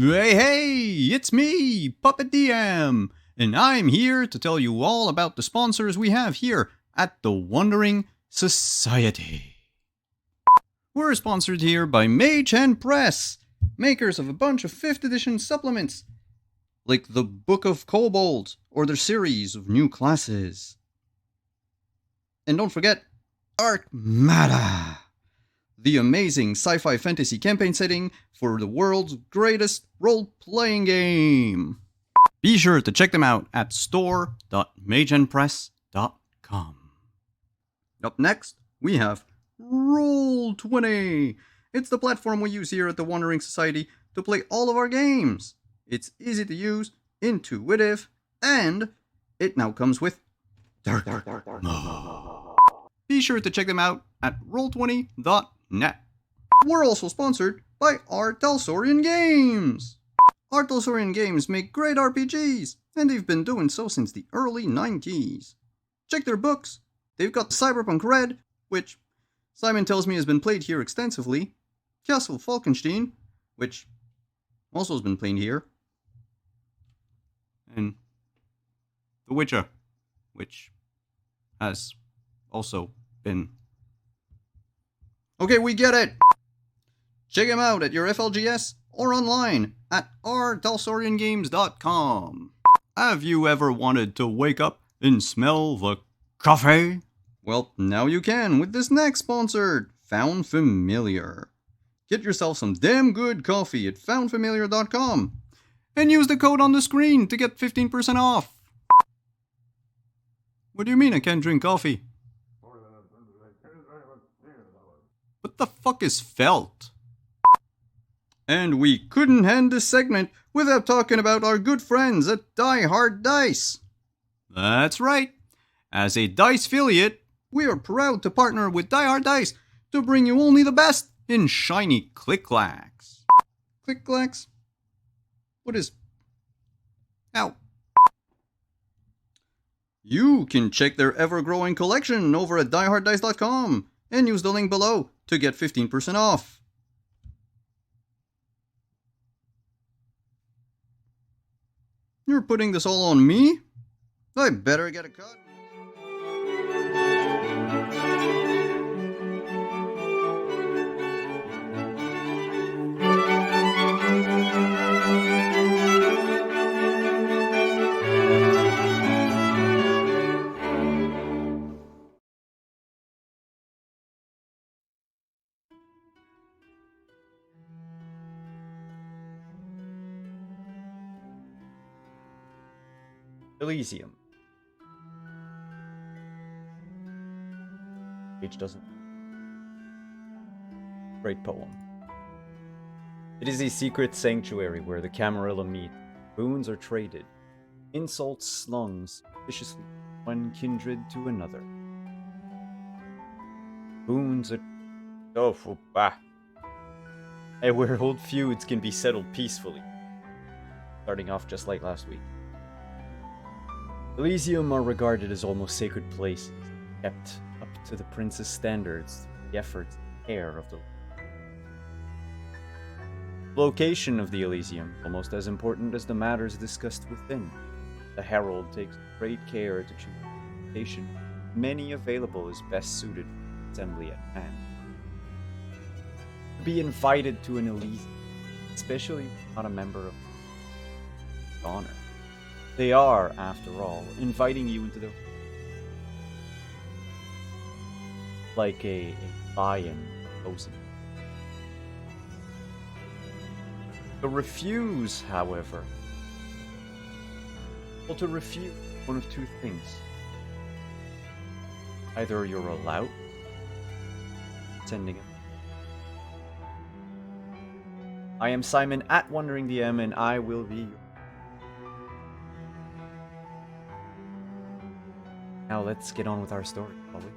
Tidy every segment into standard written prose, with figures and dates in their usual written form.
Hey, it's me, Puppet DM, and I'm here to tell you all about the sponsors we have here at the Wandering Society. We're sponsored here by Mage Hand Press, makers of a bunch of 5th edition supplements, like the Book of Kobold or their series of new classes. And don't forget, Arcmada, the amazing sci-fi fantasy campaign setting for the world's greatest role-playing game. Be sure to check them out at store.mageandpress.com. Up next, we have Roll20. It's the platform we use here at the Wandering Society to play all of our games. It's easy to use, intuitive, and it now comes with dark mode. Be sure to check them out at roll20.net. We're also sponsored by Art Talsorian Games. Art Talsorian Games make great RPGs, and they've been doing so since the early 90s. Check their books. They've got Cyberpunk Red, which Simon tells me has been played here extensively, Castle Falkenstein, which also has been played here, and The Witcher, which has also been. Okay, we get it! Check them out at your FLGS or online at rtalsoriangames.com. Have you ever wanted to wake up and smell the coffee? Well, now you can with this next sponsor, Found Familiar. Get yourself some damn good coffee at foundfamiliar.com and use the code on the screen to get 15% off. What do you mean I can't drink coffee? What the fuck is felt? And we couldn't end this segment without talking about our good friends at Die Hard Dice. That's right. As a Dice affiliate, we are proud to partner with Die Hard Dice to bring you only the best in shiny click-clacks. Click-clacks? What is... Ow. You can check their ever-growing collection over at dieharddice.com and use the link below to get 15% off. You're putting this all on me? I better get a cut. Elysium. Page doesn't. Great poem. It is a secret sanctuary where the Camarilla meet. Boons are traded. Insults slung suspiciously one kindred to another. Boons are... Oh, bah. And where old feuds can be settled peacefully. Starting off just like last week. Elysium are regarded as almost sacred places, kept up to the prince's standards, the effort and care of the location of the Elysium, almost as important as the matters discussed within. The herald takes great care to choose a location many available is best suited for the assembly at hand. To be invited to an Elysium, especially not a member of honor. They are, after all, inviting you into the... like a lion posing. To refuse, however... well, to refuse one of two things. Either you're allowed... sending it. I am Simon at Wandering DM, and I will be... Now let's get on with our story, shall we?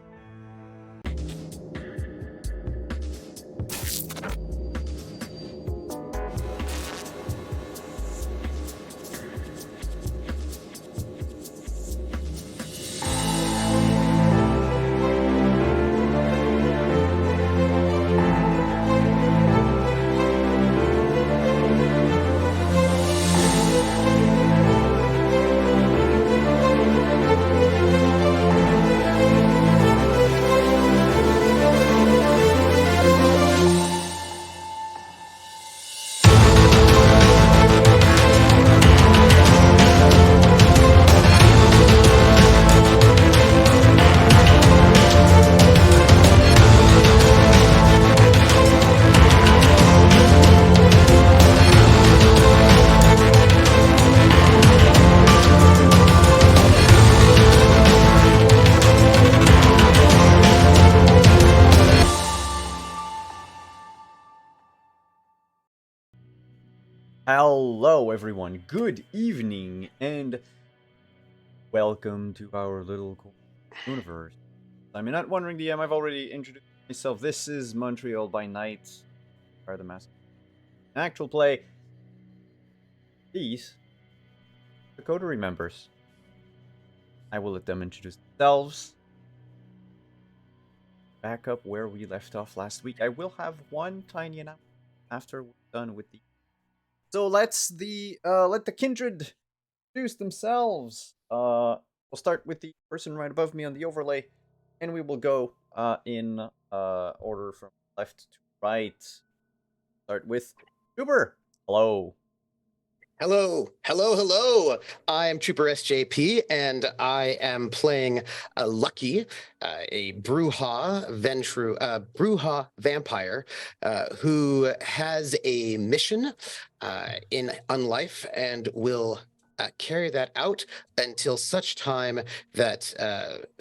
Hello, everyone. Good evening, and welcome to our little universe. I'm not wondering, DM. I've already introduced myself. This is Montreal by night. Are the master actual play? These the coterie members. I will let them introduce themselves. Back up where we left off last week. I will have one tiny announcement after we're done with the. So let the kindred introduce themselves. We'll start with the person right above me on the overlay, and we will go in order from left to right. Start with Uber. Hello. Hello, hello, hello. I'm Trooper SJP, and I am playing Lucky, a Bruja vampire who has a mission in Unlife and will carry that out until such time that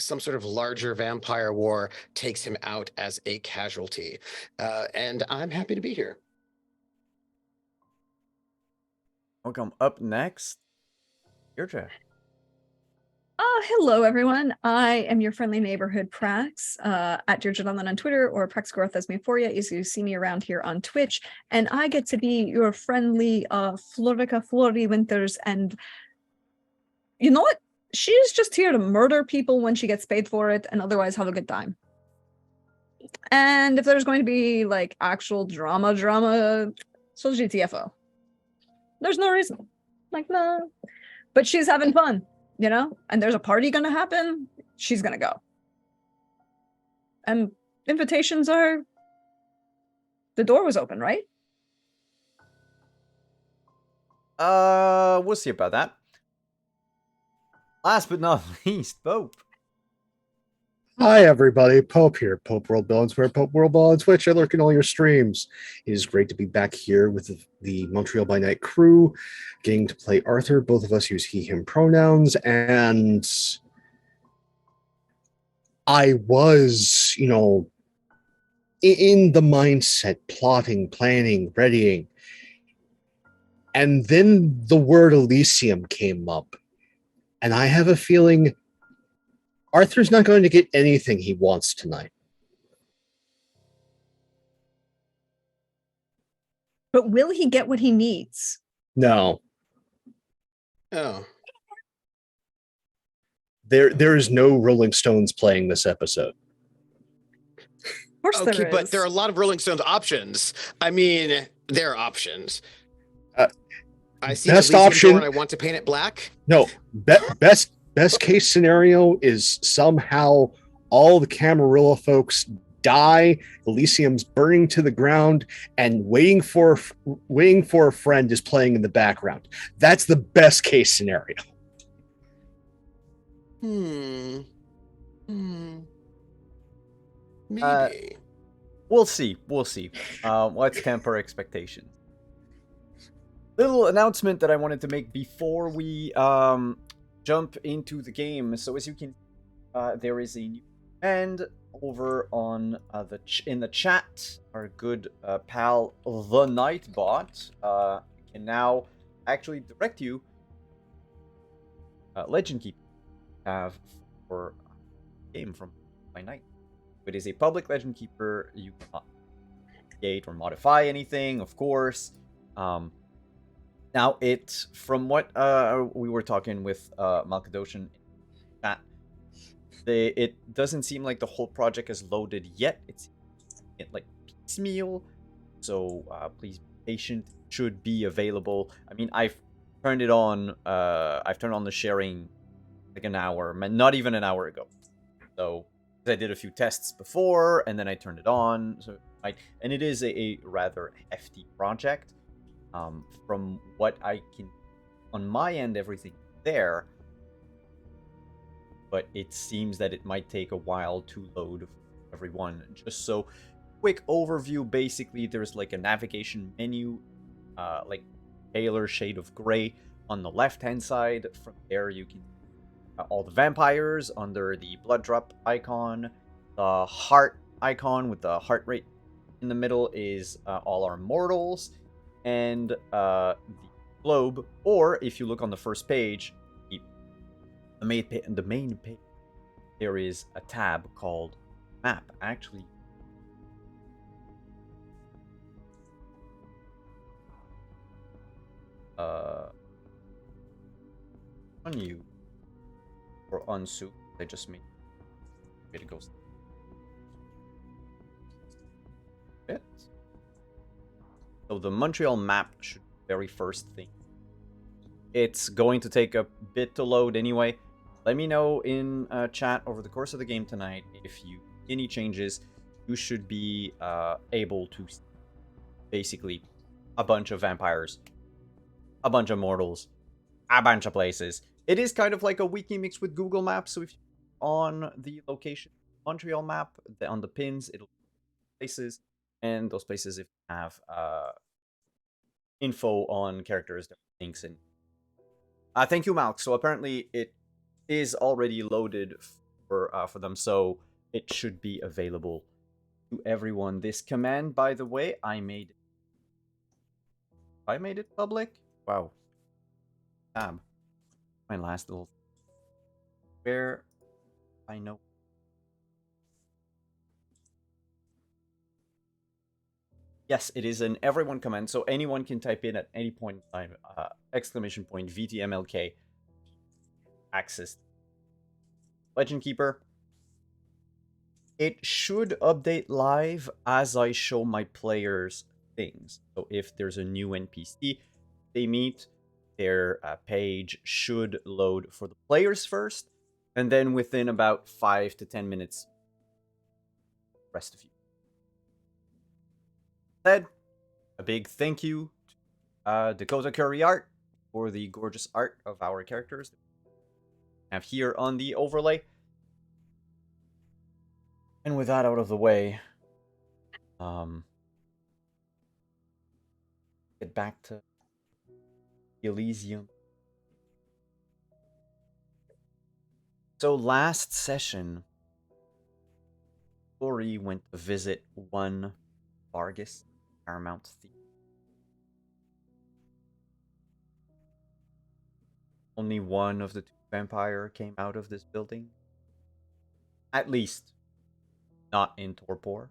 some sort of larger vampire war takes him out as a casualty. And I'm happy to be here. Welcome. Up next, Deirdre. Hello, everyone. I am your friendly neighborhood Prax, at Deirdre Dunlin on Twitter, or Prax Growth as me for you, as you see me around here on Twitch. And I get to be your friendly Florica Flori Winters. And you know what? She's just here to murder people when she gets paid for it, and otherwise have a good time. And if there's going to be like actual drama, so GTFO. There's no reason. Like, no. But she's having fun. You know, and there's a party gonna happen, she's gonna go. And invitations are, the door was open, right? We'll see about that. Last but not least, Pope. Hi everybody, Pope here, Pope World Villains, where Pope World Ball on Twitch. I lurk in all your streams. It is great to be back here with the Montreal by Night crew, getting to play Arthur. Both of us use he, him pronouns, and I was, in the mindset, plotting, planning, readying, and then the word Elysium came up, and I have a feeling Arthur's not going to get anything he wants tonight. But will he get what he needs? No. Oh. There is no Rolling Stones playing this episode. Of course there is. But there are a lot of Rolling Stones options. I mean, there are options. I see best the option, door and I want to paint it black. No, best case scenario is somehow all the Camarilla folks die, Elysium's burning to the ground, and waiting for a friend is playing in the background. That's the best case scenario. Maybe. We'll see. Let's temper expectations. Little announcement that I wanted to make before we jump into the game. So as you can, there is a new and over on in the chat. Our good pal the Nightbot can now actually direct you. Legend Keep have for game from by night. It is a public Legend Keeper. You cannot create or modify anything, of course. Now, from what we were talking with Malkadoshan in chat, it doesn't seem like the whole project is loaded yet. It's like piecemeal, so please be patient. It should be available. I mean, I've turned it on. I've turned on the sharing like an hour, not even an hour ago. So I did a few tests before, and then I turned it on. So and it is a rather hefty project. From what I can, on my end, everything there, but it seems that it might take a while to load everyone. Just so, quick overview, basically, there's like a navigation menu, like paler shade of gray on the left-hand side. From there, you can all the vampires under the blood drop icon. The heart icon with the heart rate in the middle is all our mortals. and the globe, or if you look on the first page, the main page, there is a tab called Map. Actually, on you or on Soup, they just made it goes. Bit. So the Montreal map should be the very first thing. It's going to take a bit to load anyway. Let me know in chat over the course of the game tonight if you any changes. You should be able to see basically a bunch of vampires, a bunch of mortals, a bunch of places. It is kind of like a wiki mix with Google Maps. So if you on the location Montreal map on the pins, it'll places, and those places if you have info on characters, links in. Thank you, Malk. So apparently it is already loaded for them, so it should be available to everyone. This command, by the way, I made it public. Wow. Tab. My last little where I know. Yes, it is an everyone command, so anyone can type in at any point in time, exclamation point VTMLK, access. Legend Keeper. It should update live as I show my players things. So if there's a new NPC they meet, their page should load for the players first, and then within about 5 to 10 minutes, rest of you. Said, a big thank you to Dakota Curry Art for the gorgeous art of our characters that we have here on the overlay. And with that out of the way, get back to Elysium. So last session, Tori went to visit one Vargas, Paramount Thief. Only one of the two vampire came out of this building. At least, not in torpor.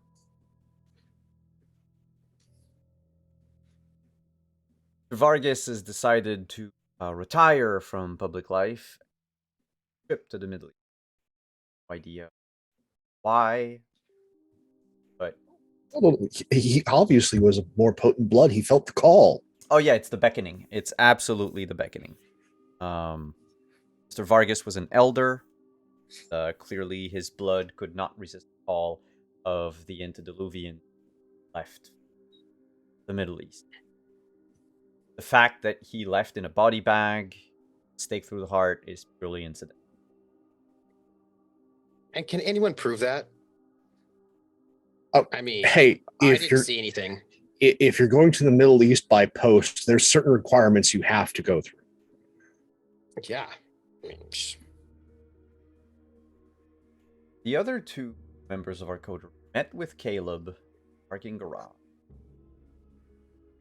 Vargas has decided to retire from public life. Trip to the Middle East. No idea why, but Well, he obviously was a more potent blood. He felt the call. oh yeah, it's the beckoning. It's absolutely the beckoning. Mr. Vargas was an elder. Clearly, his blood could not resist the call of the antediluvian left the Middle East. The fact that he left in a body bag, stake through the heart, is purely incidental. And can anyone prove that? Oh, I mean, hey, I if didn't you're see anything. if you're going to the Middle East by post, there's certain requirements you have to go through. Yeah. I mean, The other two members of our code met with Caleb parking garage,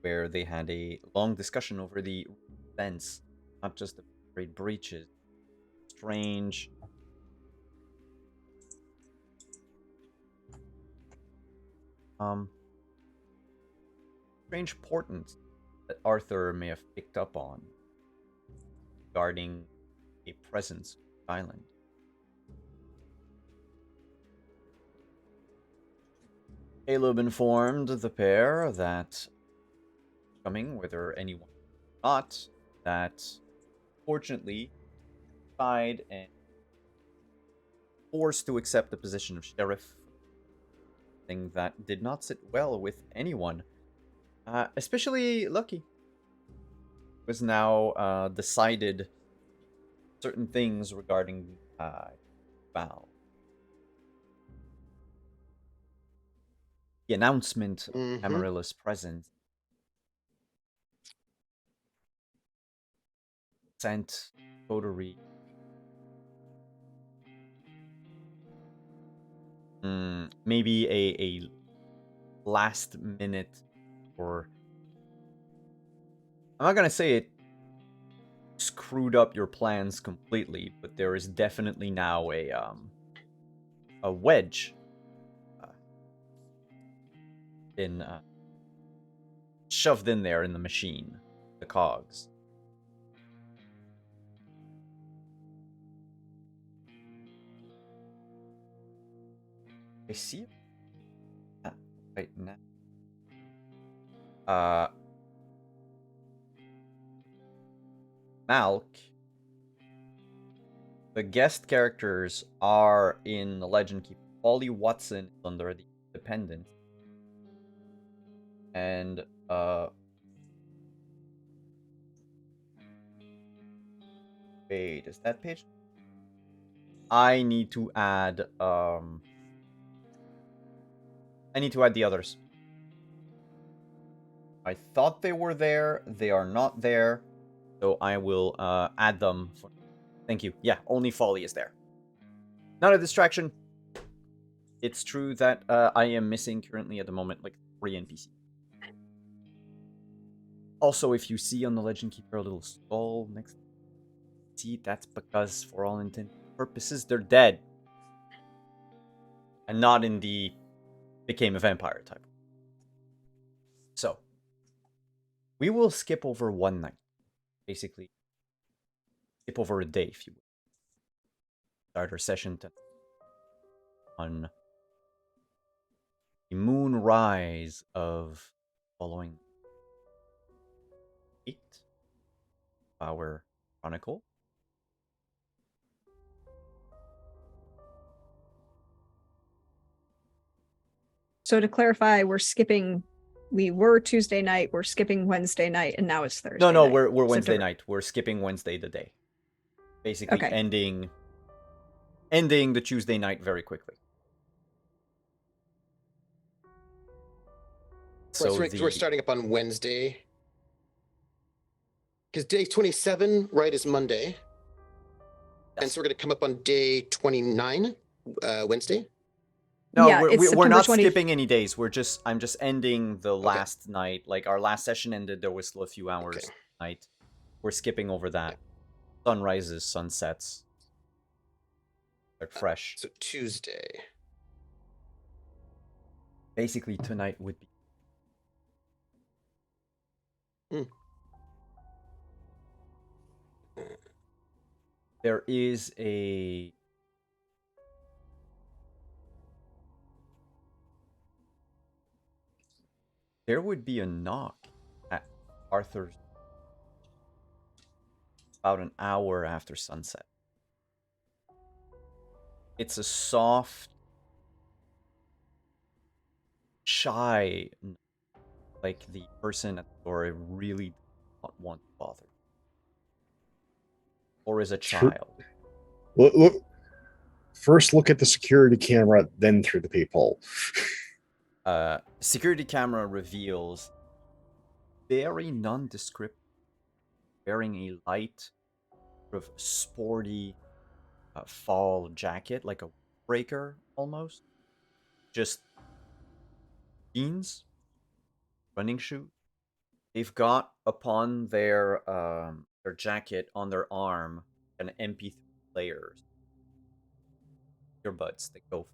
where they had a long discussion over the events, not just the great breaches, strange strange portents that Arthur may have picked up on regarding a presence on the island. Caleb informed the pair that coming, whether anyone or not, that fortunately tried and forced to accept the position of sheriff, thing that did not sit well with anyone, especially Lucky. It was now decided certain things regarding Val. The announcement of Amarilla's presence sent Coterie maybe a last minute or I'm not gonna say it screwed up your plans completely, but there is definitely now a wedge in shoved in there in the machine, the cogs. I see that right now. Malk. The guest characters are in the Legend Keeper. Polly Watson is under the Independent. And wait, is that page? I need to add the others. I thought they were there. They are not there. So I will add them. Thank you. Yeah, only Folly is there. Not a distraction. It's true that I am missing currently at the moment like 3 NPCs. Also, if you see on the Legend Keeper a little skull next to it, that's because for all intents and purposes they're dead. And not in the became a vampire type. So, we will skip over one night. Basically, skip over a day, if you will. Start our session on the moonrise of following 8 our chronicle. So to clarify, we were Tuesday night, we're skipping Wednesday night, and now it's Thursday No, night. we're Wednesday September. night. We're skipping Wednesday the day. Basically Okay. ending the Tuesday night very quickly. So we're starting up on Wednesday. Because day 27, right, is Monday. And so we're going to come up on day 29, Wednesday. No, Yeah, it's we're not September 20 skipping any days. I'm just ending the last night. Like our last session ended, there was still a few hours night. We're skipping over that. Sun rises, sun sets. They're fresh. So Tuesday. Basically, tonight would be. There is a. There would be a knock at Arthur's about an hour after sunset. It's a soft, shy, like the person at the door really does not want to bother. Or is a child. Look, first look at the security camera, then through the peephole. Security camera reveals very nondescript, wearing a light, sort of sporty fall jacket, like a breaker almost. Just jeans, running shoes. They've got upon their jacket on their arm an MP3 player. Earbuds that go.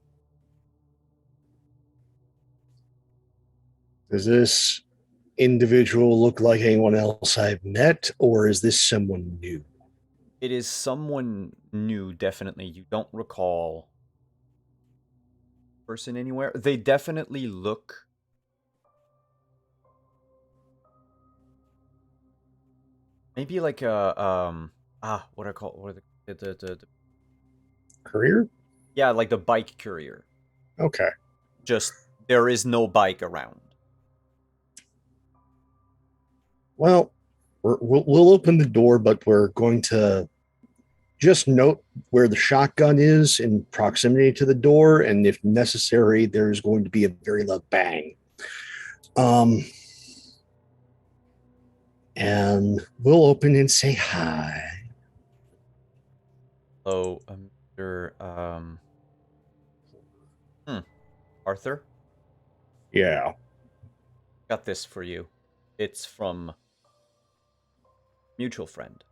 Does this individual look like anyone else I've met, or is this someone new? It is someone new, definitely. You don't recall person anywhere. They definitely look maybe like a what I call what are the Career? yeah, like the bike courier. Okay. Just there is no bike around. Well, we'll open the door, but we're going to just note where the shotgun is in proximity to the door, and if necessary, there's going to be a very loud bang. And we'll open and say hi. Hello, Mr. Arthur? Yeah. Got this for you. It's from mutual friend.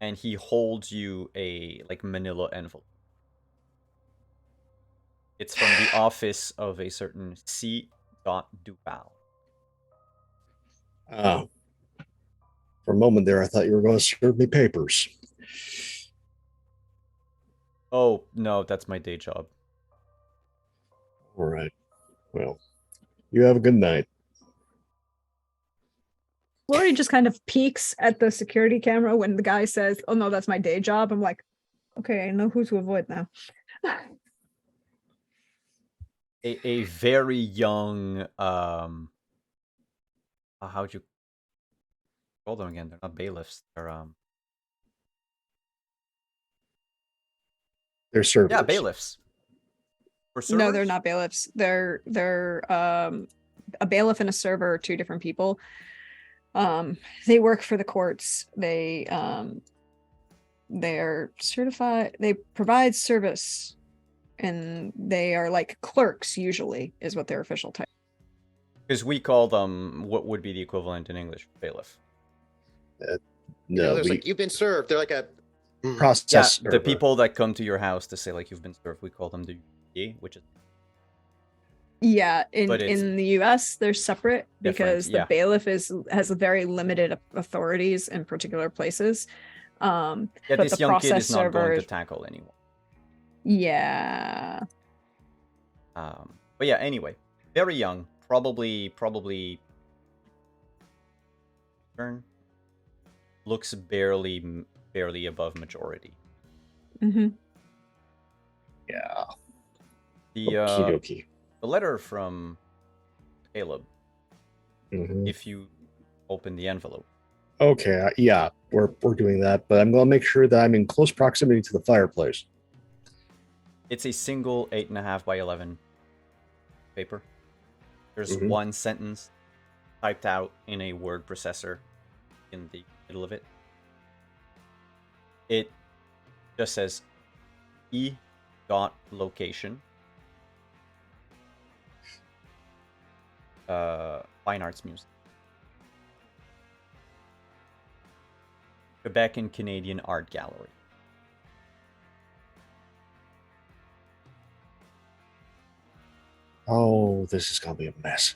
And he holds you a manila envelope. It's from the office of a certain C. Duval. For a moment there, I thought you were going to serve me papers. Oh, no, that's my day job. All right. Well, you have a good night. Lori just kind of peeks at the security camera when the guy says, "Oh no, that's my day job." I'm like, okay, I know who to avoid now. A very young how'd you call them again? They're not bailiffs. They're servers. Yeah, bailiffs. Or No, they're servers? not bailiffs. They're a bailiff and a server are two different people. They work for the courts. They're certified. They provide service, and they are like clerks. Usually, is what their official title. Because we call them what would be the equivalent in English, bailiff. No, there's you've been served. They're like a process. Yeah, the people that come to your house to say you've been served, we call them the UPA, which is Yeah, in But it's the US, they're separate because yeah. the bailiff has a very limited authorities in particular places. Yeah, but this the young kid process is not going to server, tackle anyone. yeah. But yeah, anyway, very young, probably turn looks barely above majority. Mm-hmm. Yeah. The Okie dokie. the letter from Caleb, Mhm. if you open the envelope. Okay, yeah, we're doing that, but I'm going to make sure that I'm in close proximity to the fireplace. It's a single 8.5 by 11 paper. There's Mhm. one sentence typed out in a word processor in the middle of it. It just says E.location. Fine Arts Museum. Quebec and Canadian Art Gallery. Oh, this is going to be a mess.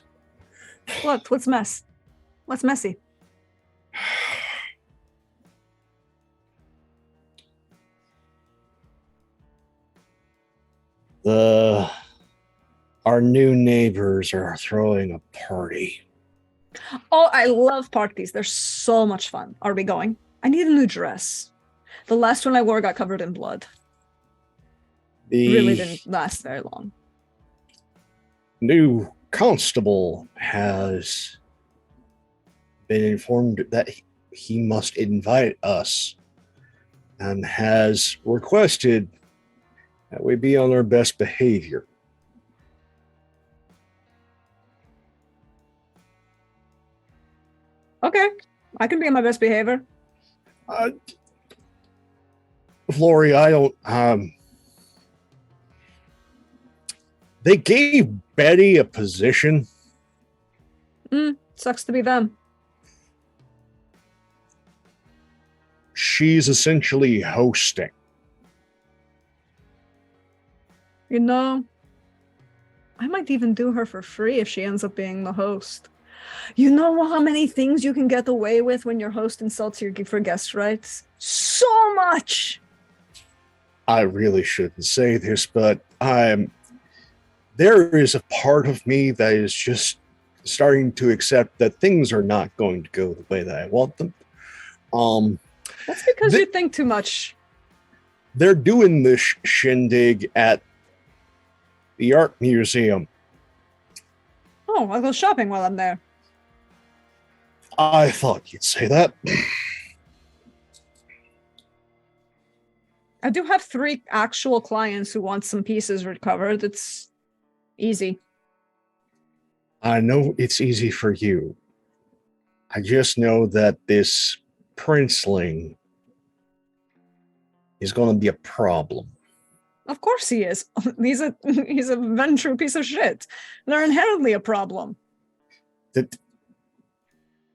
What's mess? What's messy? Our new neighbors are throwing a party. Oh, I love parties. They're so much fun. Are we going? I need a new dress. The last one I wore got covered in blood. The Really didn't last very long. new constable has been informed that he must invite us and has requested that we be on our best behavior. Okay, I can be on my best behavior. Flory, I don't. They gave Betty a position. Sucks to be them. She's essentially hosting. You know, I might even do her for free if she ends up being the host. You know how many things you can get away with when your host insults your for guest rights? So much! I really shouldn't say this, but there is a part of me that is just starting to accept that things are not going to go the way that I want them. That's because you think too much. They're doing this shindig at the art museum. Oh, I'll go shopping while I'm there. I thought you'd say that. I do have 3 actual clients who want some pieces recovered. It's easy. I know it's easy for you. I just know that this princeling is going to be a problem. Of course he is. He's a ventrue piece of shit. They're inherently a problem.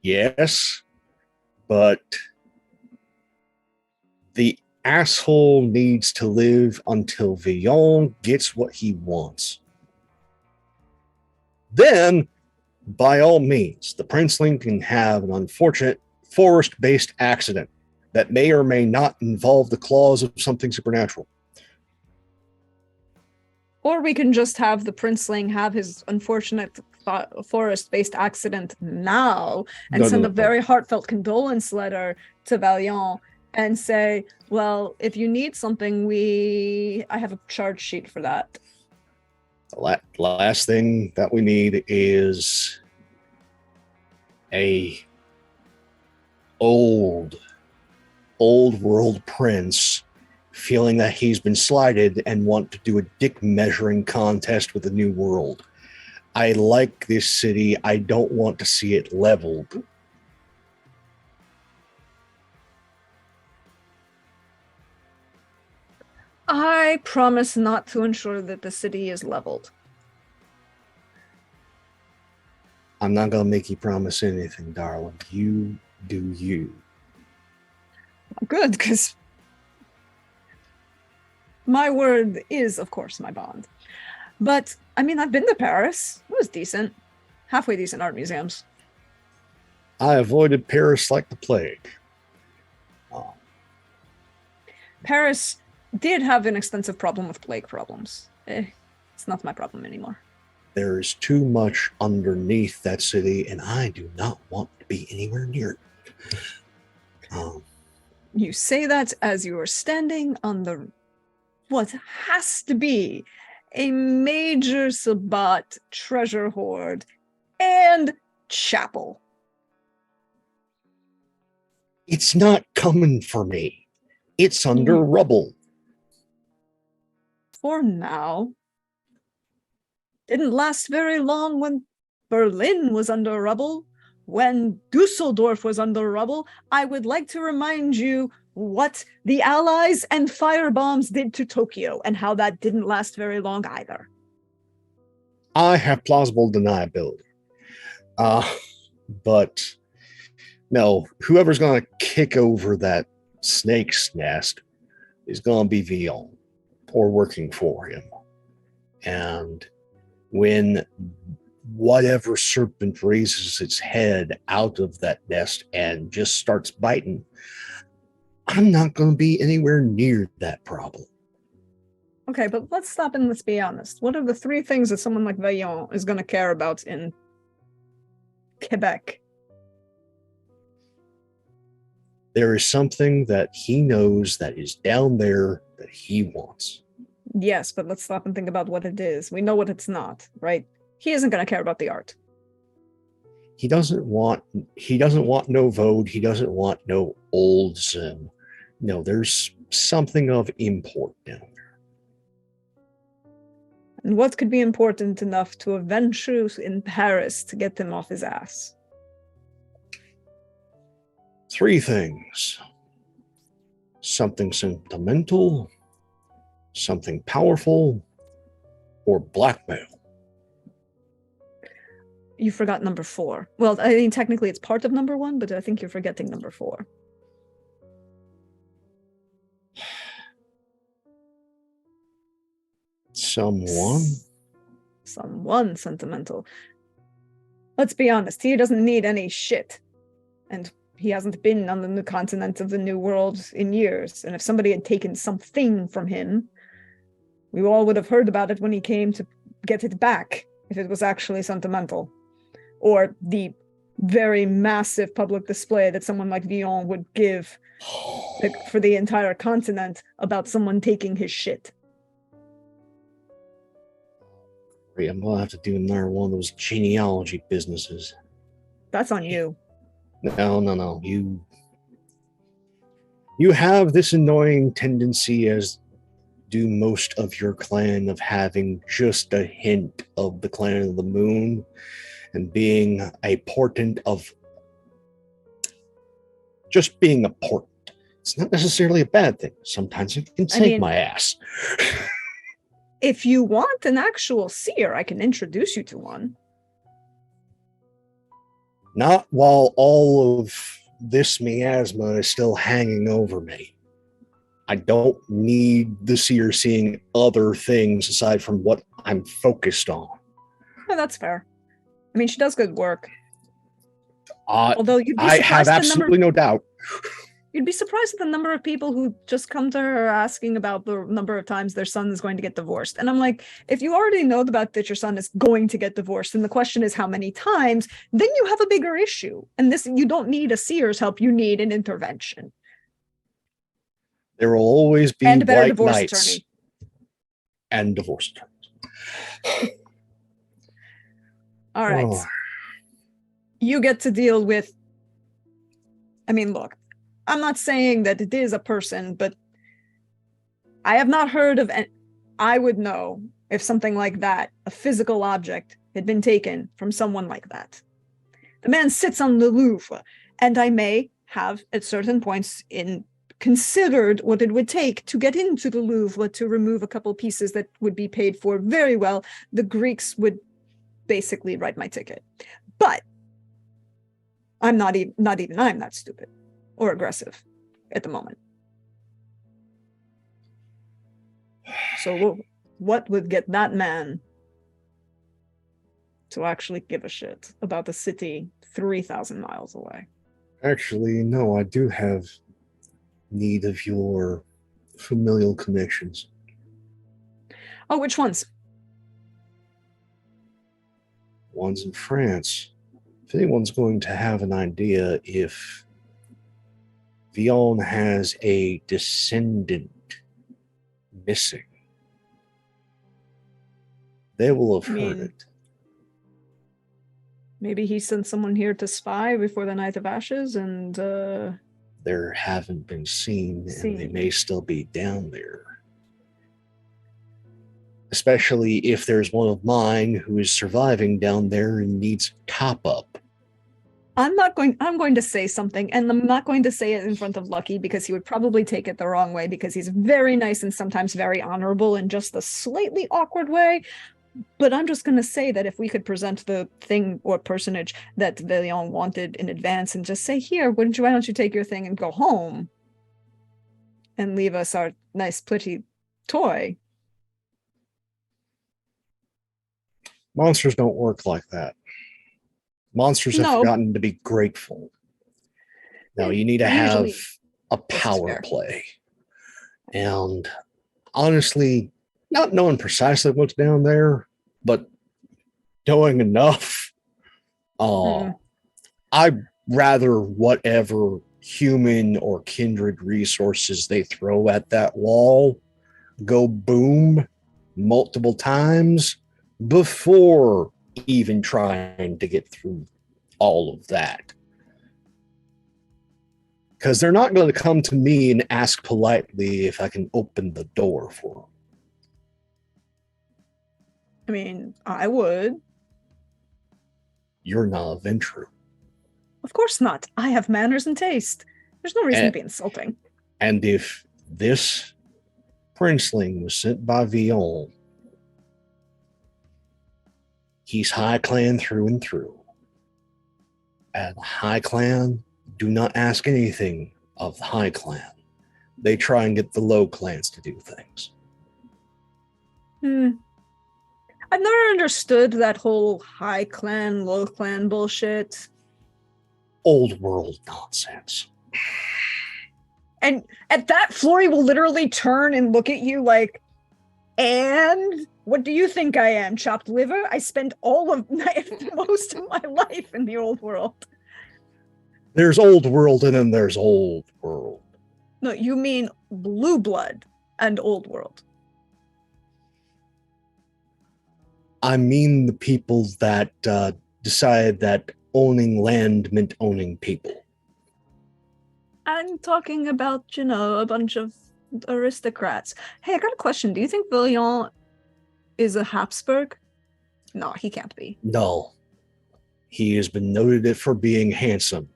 Yes, but the asshole needs to live until Villon gets what he wants. Then, by all means, the princeling can have an unfortunate forest-based accident that may or may not involve the claws of something supernatural. Or we can just have the princeling have his unfortunate forest-based accident now and send a very heartfelt condolence letter to Valiant and say, well, if you need something, I have a charge sheet for that. The last thing that we need is a old world prince feeling that he's been slighted and want to do a dick measuring contest with the new world. I like this city. I don't want to see it leveled. I promise not to ensure that the city is leveled. I'm not going to make you promise anything, darling. You do you. Good, because my word is, of course, my bond. But, I mean, I've been to Paris. It was decent. Halfway decent art museums. I avoided Paris like the plague. Paris did have an extensive problem with plague problems. It's not my problem anymore. There is too much underneath that city, and I do not want to be anywhere near it. You say that as you are standing on what has to be a major Sabbat treasure hoard and chapel. It's not coming for me. It's under rubble. For now. Didn't last very long when Berlin was under rubble. When Dusseldorf was under rubble. I would like to remind you what the Allies and firebombs did to Tokyo and how that didn't last very long either. I have plausible deniability. But no, whoever's going to kick over that snake's nest is going to be Villon or working for him. And when whatever serpent raises its head out of that nest and just starts biting, I'm not going to be anywhere near that problem. Okay, but let's stop and let's be honest. What are the three things that someone like Vaillant is going to care about in Quebec? There is something that he knows that is down there that he wants. Yes, but let's stop and think about what it is. We know what it's not, right? He isn't going to care about the art. He doesn't want no Vode. He doesn't want no old Zim. No, there's something of import down there. And what could be important enough to avenge you in Paris to get him off his ass? Three things. Something sentimental, something powerful, or blackmail. You forgot number 4. Well, I mean, technically it's part of number 1, but I think you're forgetting number 4. Someone sentimental. Let's be honest, he doesn't need any shit. And he hasn't been on the new continent of the New World in years. And if somebody had taken something from him, we all would have heard about it when he came to get it back, if it was actually sentimental. Or the very massive public display that someone like Villon would give for the entire continent about someone taking his shit. I'm going to have to do another one of those genealogy businesses. That's on you. No. You have this annoying tendency, as do most of your clan, of having just a hint of the clan of the moon and being a portent of just being a portent. It's not necessarily a bad thing. Sometimes it can save my ass. If you want an actual seer, I can introduce you to one. Not while all of this miasma is still hanging over me. I don't need the seer seeing other things aside from what I'm focused on. No, that's fair. I mean, she does good work. Uh, Although you'd be I have surprised at the number. absolutely no doubt. You'd be surprised at the number of people who just come to her asking about the number of times their son is going to get divorced. And I'm like, if you already know about that your son is going to get divorced, and the question is how many times, then you have a bigger issue. And this, you don't need a seer's help, you need an intervention. There will always be And a better white divorce knights attorney. and divorce attorneys. All right. Oh. You get to deal with, I mean, look, I'm not saying that it is a person, but I have not heard of, I would know if something like that, a physical object, had been taken from someone like that. The man sits on the Louvre, and I may have at certain points considered what it would take to get into the Louvre to remove a couple pieces that would be paid for very well. The Greeks would basically write my ticket. But I'm not even I'm that stupid or aggressive at the moment. So what would get that man to actually give a shit about the city 3,000 miles away? Actually, no, I do have need of your familial connections. Oh, which ones? One's in France. If anyone's going to have an idea if Vion has a descendant missing, they will have heard it. Maybe he sent someone here to spy before the Night of Ashes, and There haven't been seen, and they may still be down there. Especially if there's one of mine who is surviving down there and needs top up. I'm going to say something, and I'm not going to say it in front of Lucky because he would probably take it the wrong way, because he's very nice and sometimes very honorable in just a slightly awkward way. But I'm just going to say that if we could present the thing or personage that Villion wanted in advance and just say, here, why don't you take your thing and go home and leave us our nice, pretty toy? Monsters don't work like that. Monsters have forgotten to be grateful. Now, you need to have a power play. And honestly, not knowing precisely what's down there, but knowing enough, I'd rather whatever human or kindred resources they throw at that wall go boom multiple times before even trying to get through all of that. Because they're not going to come to me and ask politely if I can open the door for them. I mean, I would. You're not a venture. Of course not. I have manners and taste. There's no reason to be insulting. And if this princeling was sent by Vion, he's High Clan through and through. And High Clan do not ask anything of the High Clan. They try and get the Low Clans to do things. I've never understood that whole High Clan, Low Clan bullshit. Old world nonsense. And at that, Flory will literally turn and look at you like, and what do you think I am? Chopped liver? I spent most of my life in the old world. There's old world and then there's old world. No, you mean blue blood and old world. I mean the people that decided that owning land meant owning people. I'm talking about, a bunch of aristocrats. Hey, I got a question. Do you think Villion is a Habsburg? No, he can't be. No. He has been noted for being handsome.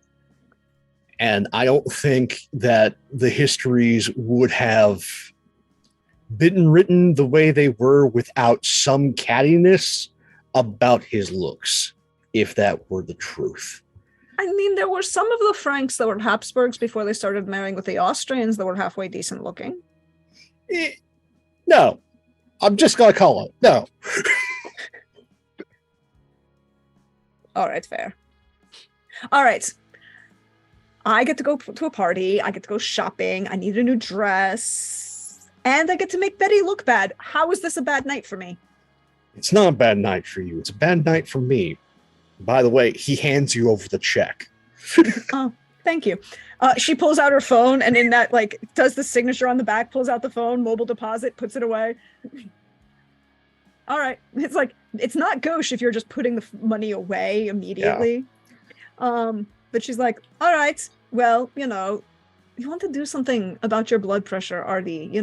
And I don't think that the histories would have been written the way they were without some cattiness about his looks, if that were the truth. I mean, there were some of the Franks that were Habsburgs before they started marrying with the Austrians that were halfway decent looking. No, I'm just gonna call it no. All right, fair. All right. I get to go to a party. I get to go shopping. I need a new dress. And I get to make Betty look bad. How is this a bad night for me? It's not a bad night for you. It's a bad night for me. By the way, he hands you over the check. Oh, thank you. She pulls out her phone and in that, like, does the signature on the back, pulls out the phone, mobile deposit, puts it away. All right. It's like, it's not gauche if you're just putting the money away immediately. Yeah. But she's like, all right, well, you want to do something about your blood pressure, Artie,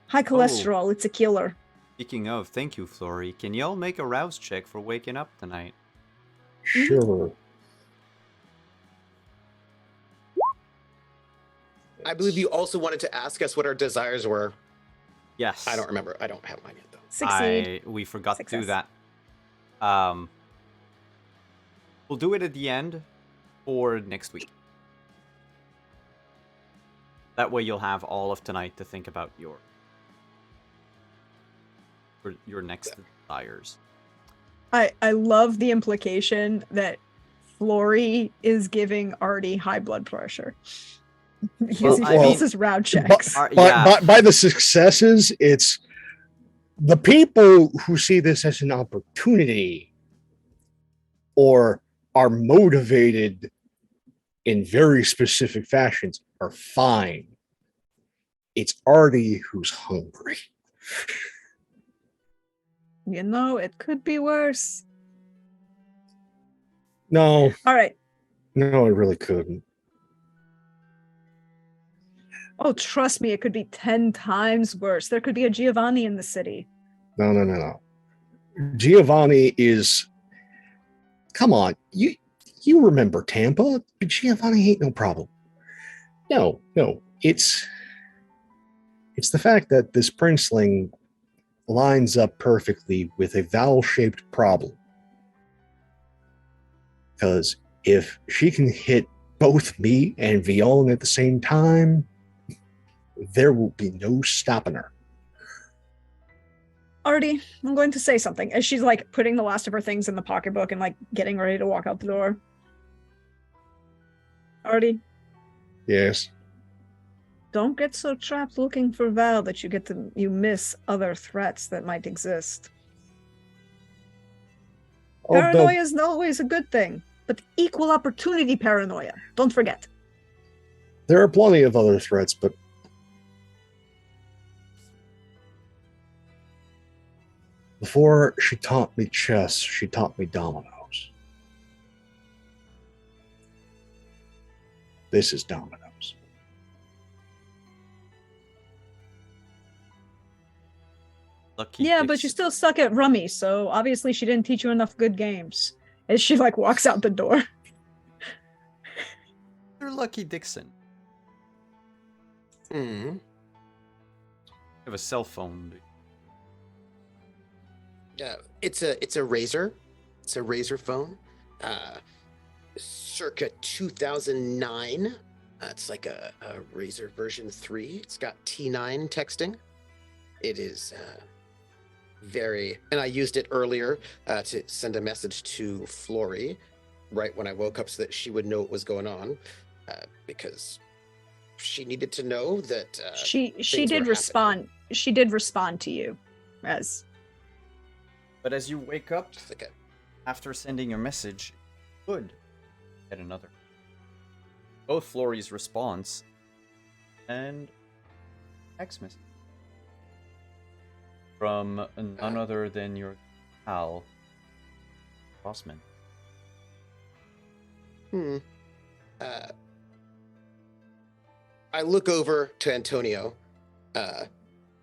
high cholesterol, it's a killer. Speaking of, thank you, Flory. Can y'all make a rouse check for waking up tonight? Sure. I believe you also wanted to ask us what our desires were. Yes. I don't remember. I don't have mine yet, though. Succeed. We forgot to do Success. that. We'll do it at the end or next week. That way you'll have all of tonight to think about your next desires. I love the implication that Flory is giving Artie high blood pressure. Because he faces round checks. By the successes, it's the people who see this as an opportunity or are motivated in very specific fashions are fine. It's Artie who's hungry. It could be worse. No. All right. No, it really couldn't. Oh, trust me, it could be 10 times worse. There could be a Giovanni in the city. No. Giovanni is... Come on. You remember Tampa? Giovanni ain't no problem. No. It's the fact that this princeling lines up perfectly with a vowel-shaped problem. Because if she can hit both me and Violan at the same time, there will be no stopping her. Artie, I'm going to say something as she's like putting the last of her things in the pocketbook and like getting ready to walk out the door. Artie? Yes? Don't get so trapped looking for Val that you miss other threats that might exist. Paranoia is not always a good thing, but equal opportunity paranoia. Don't forget. There are plenty of other threats, but before she taught me chess, she taught me dominoes. This is dominoes. Lucky yeah, but you still suck at rummy, so obviously she didn't teach you enough good games. As she like walks out the door. You're Lucky Dixon. Hmm. You have a cell phone. It's a Razor. It's a Razor phone. Circa 2009. It's like a Razor version 3. It's got T9 texting. It is very... And I used it earlier to send a message to Flory right when I woke up so that she would know what was going on. Because she needed to know that... she did respond. Happening. She did respond to you as... But as you wake up, after sending your message, you could get another. Both Flory's response and text message from none other than your pal, Bossman. I look over to Antonio,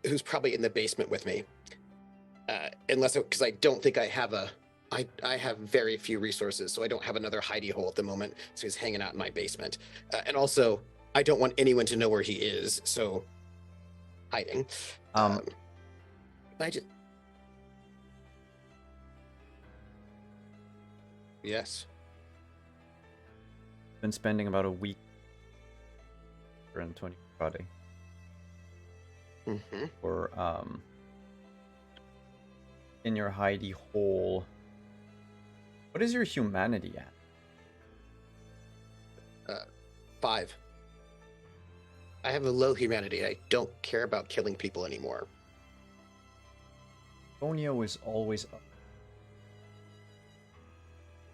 who's probably in the basement with me. Because I don't think I have I have very few resources, so I don't have another hidey hole at the moment. So he's hanging out in my basement. And also, I don't want anyone to know where he is, so hiding. I just... Yes. been spending about a week around 20 Friday Mm-hmm. or in your hidey hole. What is your humanity at? 5. I have a low humanity. I don't care about killing people anymore. Tonio is always up,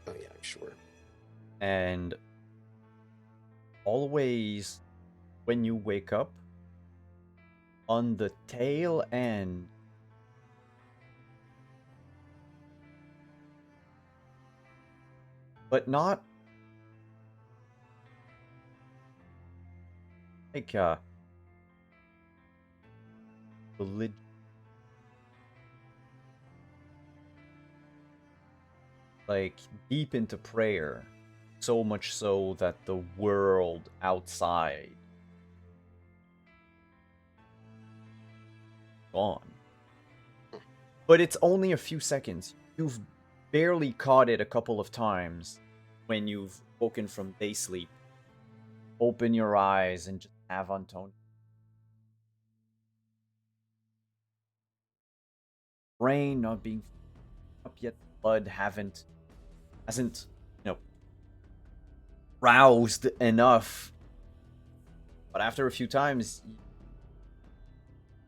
Oh yeah, I'm sure. and always when you wake up, on the tail end, but not like religion. Like deep into prayer, so much so that the world outside gone. But it's only a few seconds. You've barely caught it a couple of times when you've woken from day sleep. Open your eyes and just have Antonio. Brain not being up yet, blood hasn't, roused enough. But after a few times,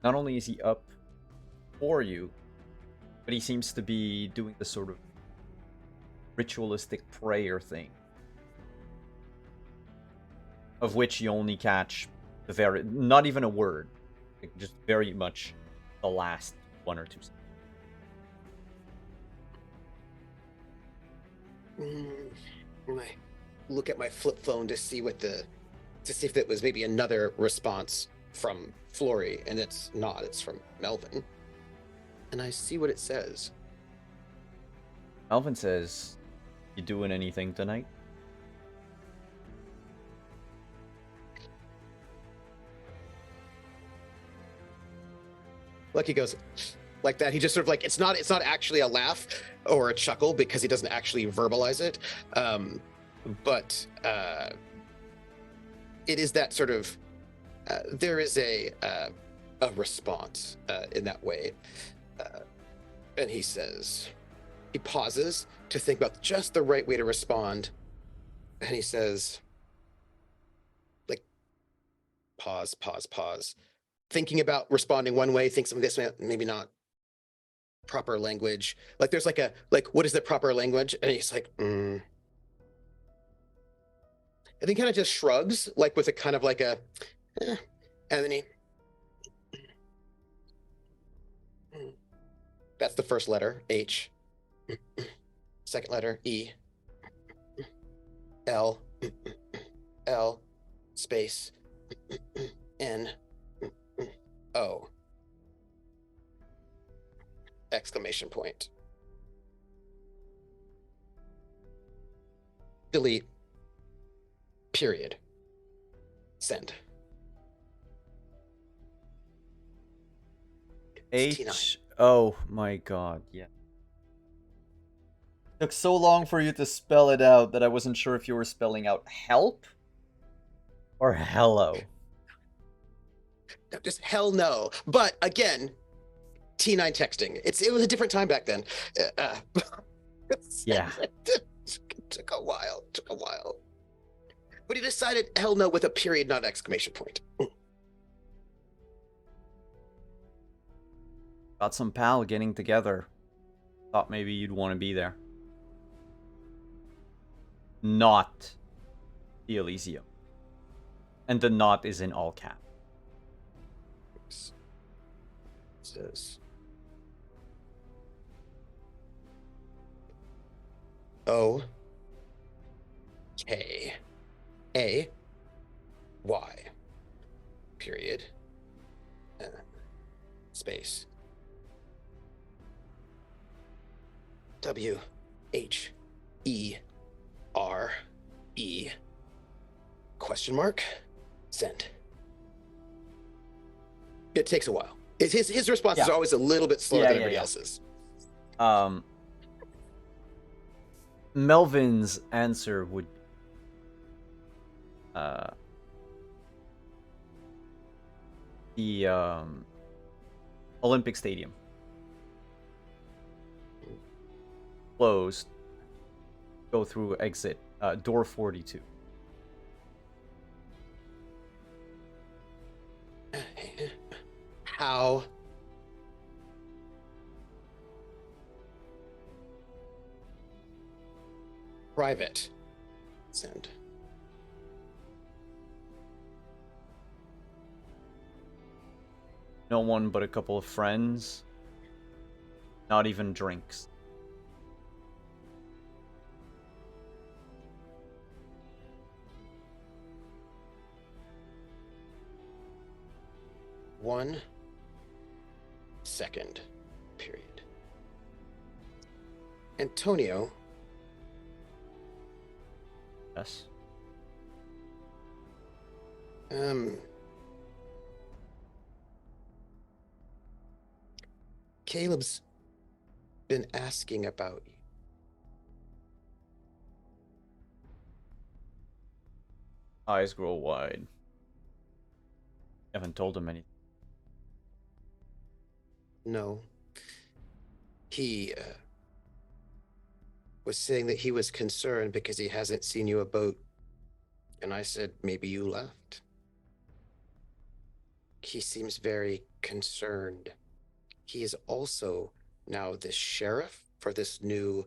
not only is he up for you, but he seems to be doing the sort of ritualistic prayer thing, of which you only catch the not even a word, like just very much the last 1 or 2 seconds. And I look at my flip phone to see if it was maybe another response from Flory, and it's not. It's from Melvin. And I see what it says. Melvin says, "You doing anything tonight?" Like he goes like that. He just sort of like it's not actually a laugh or a chuckle because he doesn't actually verbalize it. But it is that sort of there is a response in that way. And he says, he pauses to think about just the right way to respond. And he says, like, pause. Thinking about responding one way, thinks of this, maybe not proper language. Like there's what is the proper language? And he's like, And he kind of just shrugs, like with a kind of like a, and then he, that's the first letter, H. Second letter, E. L. L. Space. N. O. Exclamation point. Delete. Period. Send. It's T9. H. Oh my god, yeah. Took so long for you to spell it out that I wasn't sure if you were spelling out help or hello. No, just hell no. But again, T9 texting. It was a different time back then. Yeah. It took a while. But he decided hell no with a period, not an exclamation point. Got some pal getting together. Thought maybe you'd want to be there. Not the Elysium. And the not is in all caps. Says O K A Y period space W H E R E question mark send. It takes a while. His responses are always a little bit slower than everybody else's. Melvin's answer would be uh, the Olympic Stadium. Closed. Go through exit door 42. How? Private. Send. No one but a couple of friends. Not even drinks. One second. Period. Antonio. Yes. Caleb's been asking about you. Eyes grow wide. Haven't told him anything. No. He was saying that he was concerned because he hasn't seen you a boat. And I said, maybe you left. He seems very concerned. He is also now the sheriff for this new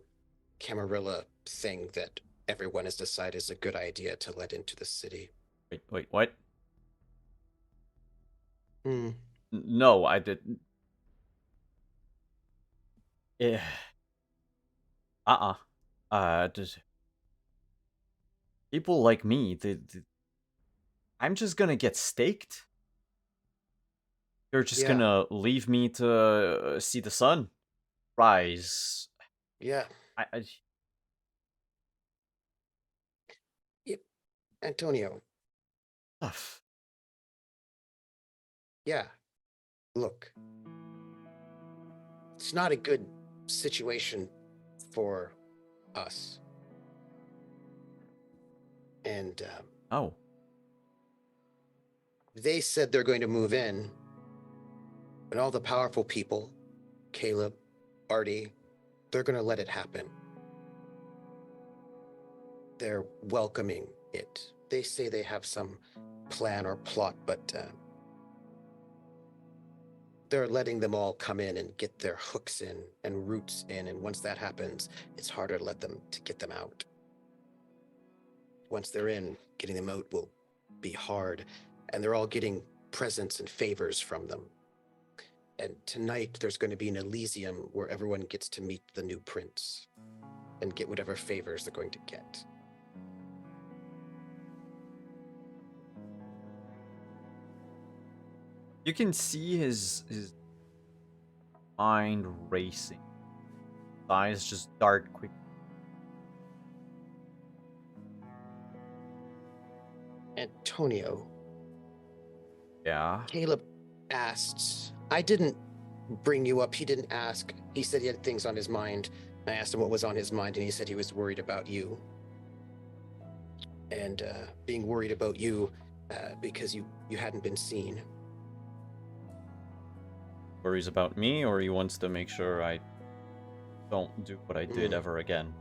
Camarilla thing that everyone has decided is a good idea to let into the city. Wait, what? No, I didn't. Yeah. Just people like me, I'm just gonna get staked. They're just gonna leave me to see the sun rise. Yeah. I Yep. Antonio. Tough. Yeah. Look. It's not a good situation for us. And Oh. They said they're going to move in, and all the powerful people, Caleb, Artie, they're going to let it happen. They're welcoming it. They say they have some plan or plot, but they're letting them all come in and get their hooks in and roots in, and once that happens, it's harder to get them out. Once they're in, getting them out will be hard, and they're all getting presents and favors from them. And tonight, there's going to be an Elysium where everyone gets to meet the new prince and get whatever favors they're going to get. You can see his mind racing. His eyes just dart quick. Antonio. Yeah. Caleb asked. I didn't bring you up. He didn't ask. He said he had things on his mind. I asked him what was on his mind, and he said he was worried about you. And being worried about you because you hadn't been seen. Worries about me, or he wants to make sure I don't do what I did ever again?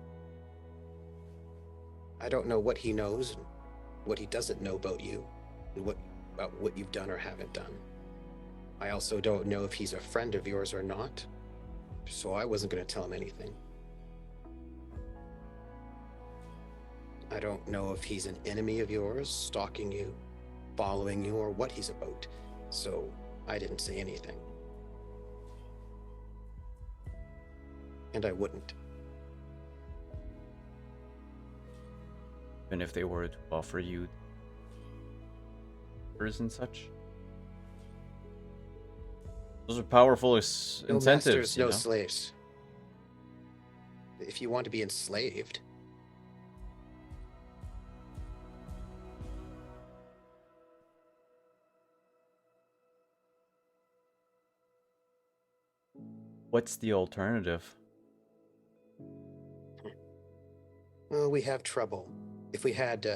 I don't know what he knows, what he doesn't know about you, and about what you've done or haven't done. I also don't know if he's a friend of yours or not, so I wasn't going to tell him anything. I don't know if he's an enemy of yours, stalking you, following you, or what he's about, so I didn't say anything. And I wouldn't. Even if they were to offer you offers and such. Those are powerful No incentives, masters, you no know? slaves. If you want to be enslaved, What's the alternative? well, we have trouble. If we had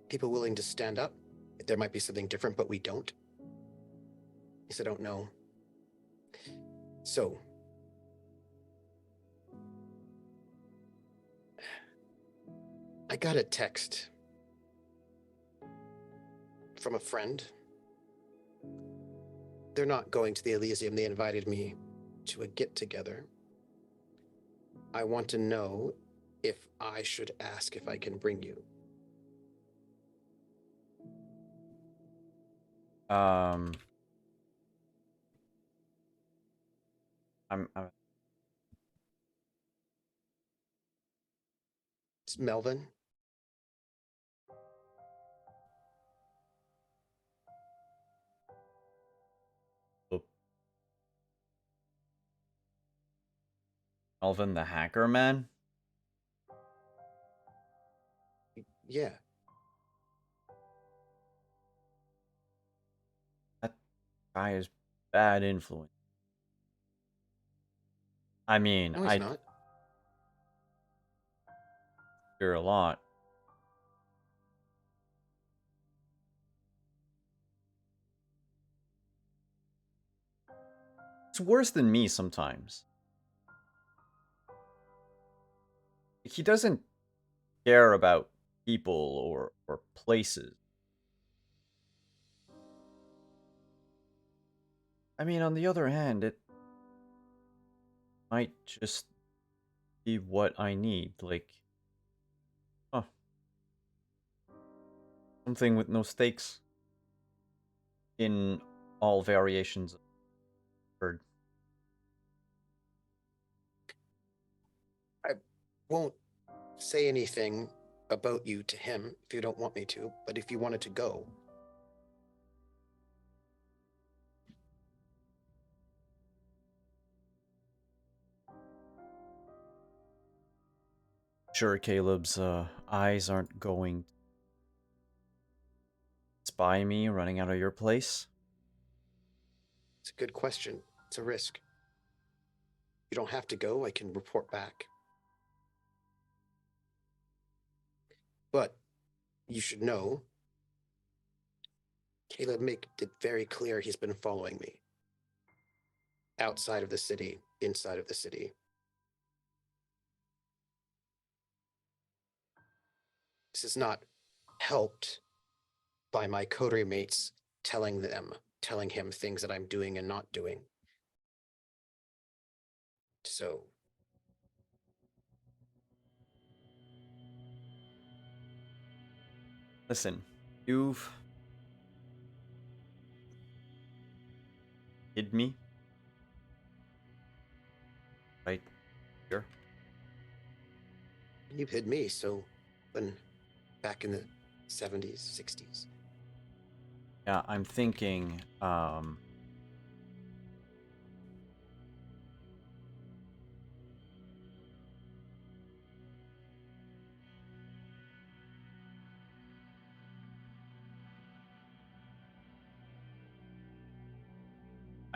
people willing to stand up. There might be something different, but we don't. At least I don't know. So, I got a text from a friend. They're not going to the Elysium. They invited me to a get-together. I want to know if I should ask if I can bring you. I'm It's Melvin. Melvin the hacker man. Yeah. That guy is bad influence. I mean, No, he's not. hear a lot. It's worse than me sometimes. He doesn't care about people or places. I mean, on the other hand, it might just be what I need. Like, huh, something with no stakes in all variations of word. I won't say anything about you to him if you don't want me to, but if you wanted to go. Sure, Caleb's eyes aren't going to spy me running out of your place. It's a good question. It's a risk. You don't have to go. I can report back. But you should know, Caleb made it very clear he's been following me. Outside of the city, inside of the city. This is not helped by my coterie mates telling him things that I'm doing and not doing. So, Listen, you've hid me right here. you hid me, so when back in the 70s, 60s. Yeah, I'm thinking,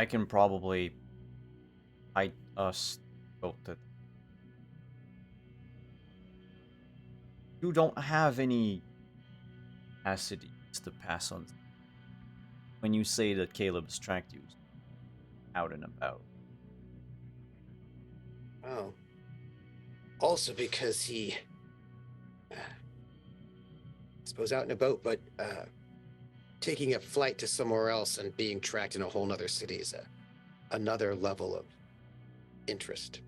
I can probably hide us both. You don't have any capacities to pass on when you say that Caleb distracted you out and about. Oh. Also because he, I suppose out in a boat, but taking a flight to somewhere else and being tracked in a whole nother city is another level of interest.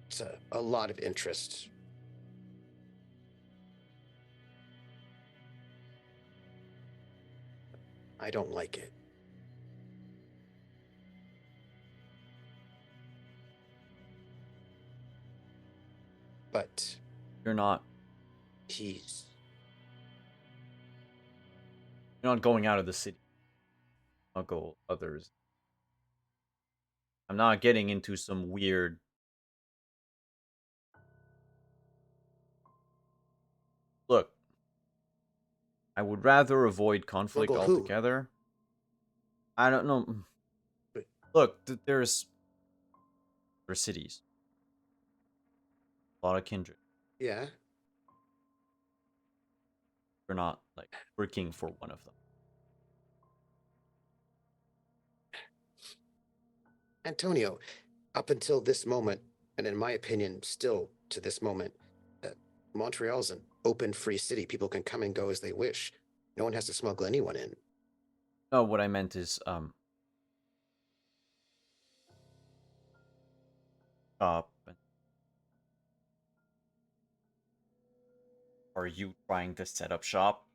It's a lot of interest. I don't like it. But You're not he's going out of the city. I'll go others. I'm not getting into some weird. Look, I would rather avoid conflict Well, who? altogether. I don't know. Look, there's cities, a lot of kindred. Yeah. We're not like working for one of them. Antonio, up until this moment, and in my opinion, still to this moment, Montreal's an open, free city. People can come and go as they wish. No one has to smuggle anyone in. No, what I meant is shop. Are you trying to set up shop?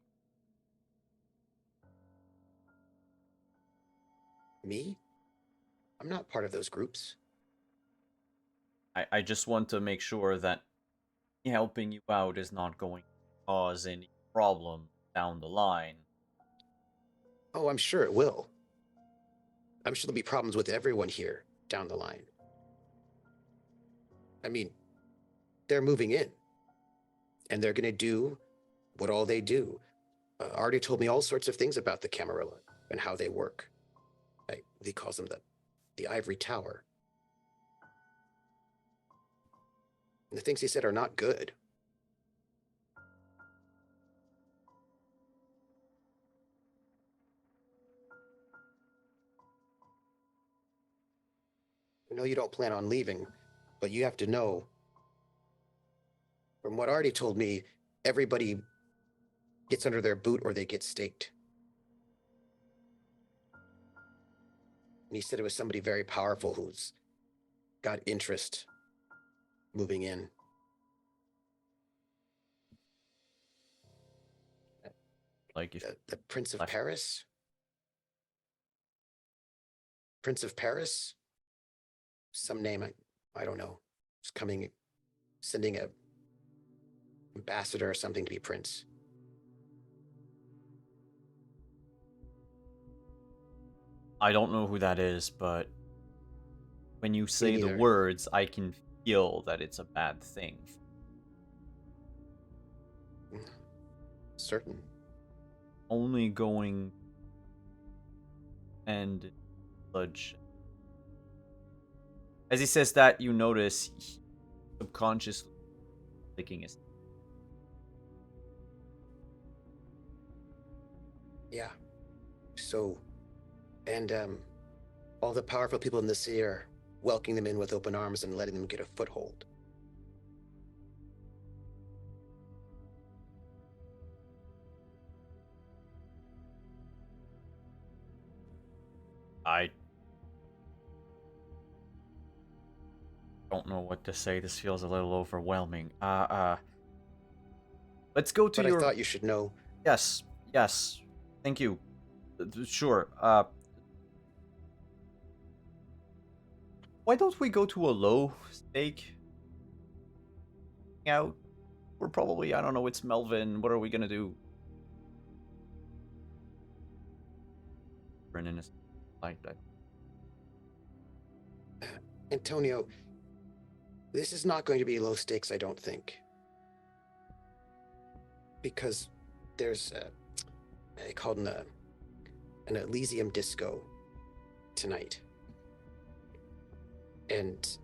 Me? I'm not part of those groups. I just want to make sure that helping you out is not going to cause any problem down the line. Oh, I'm sure it will. I'm sure there'll be problems with everyone here down the line. I mean, they're moving in. And they're going to do what all they do. Artie told me all sorts of things about the Camarilla and how they work. He calls them the Ivory Tower. And the things he said are not good. I know you don't plan on leaving, but you have to know, from what Artie told me, everybody gets under their boot or they get staked. And he said it was somebody very powerful who's got interest moving in. Like if The Prince of left. Paris? Prince of Paris? Some name, I don't know. He's coming, sending a ambassador or something to be prince. I don't know who that is, but when you say the neither. words, I can feel that it's a bad thing. Certain. Only going and bloodshed. As he says that, you notice he subconsciously licking his. Yeah. So, and all the powerful people in the city are welcoming them in with open arms and letting them get a foothold. I don't know what to say. This feels a little overwhelming. Let's go to But your. I thought you should know. Yes, yes. Thank you. Sure. Why don't we go to a low stake out? We're probably, I don't know, it's Melvin. What are we gonna do? Brennan is like that. Antonio, this is not going to be low stakes, I don't think. Because there's they called an Elysium disco tonight. And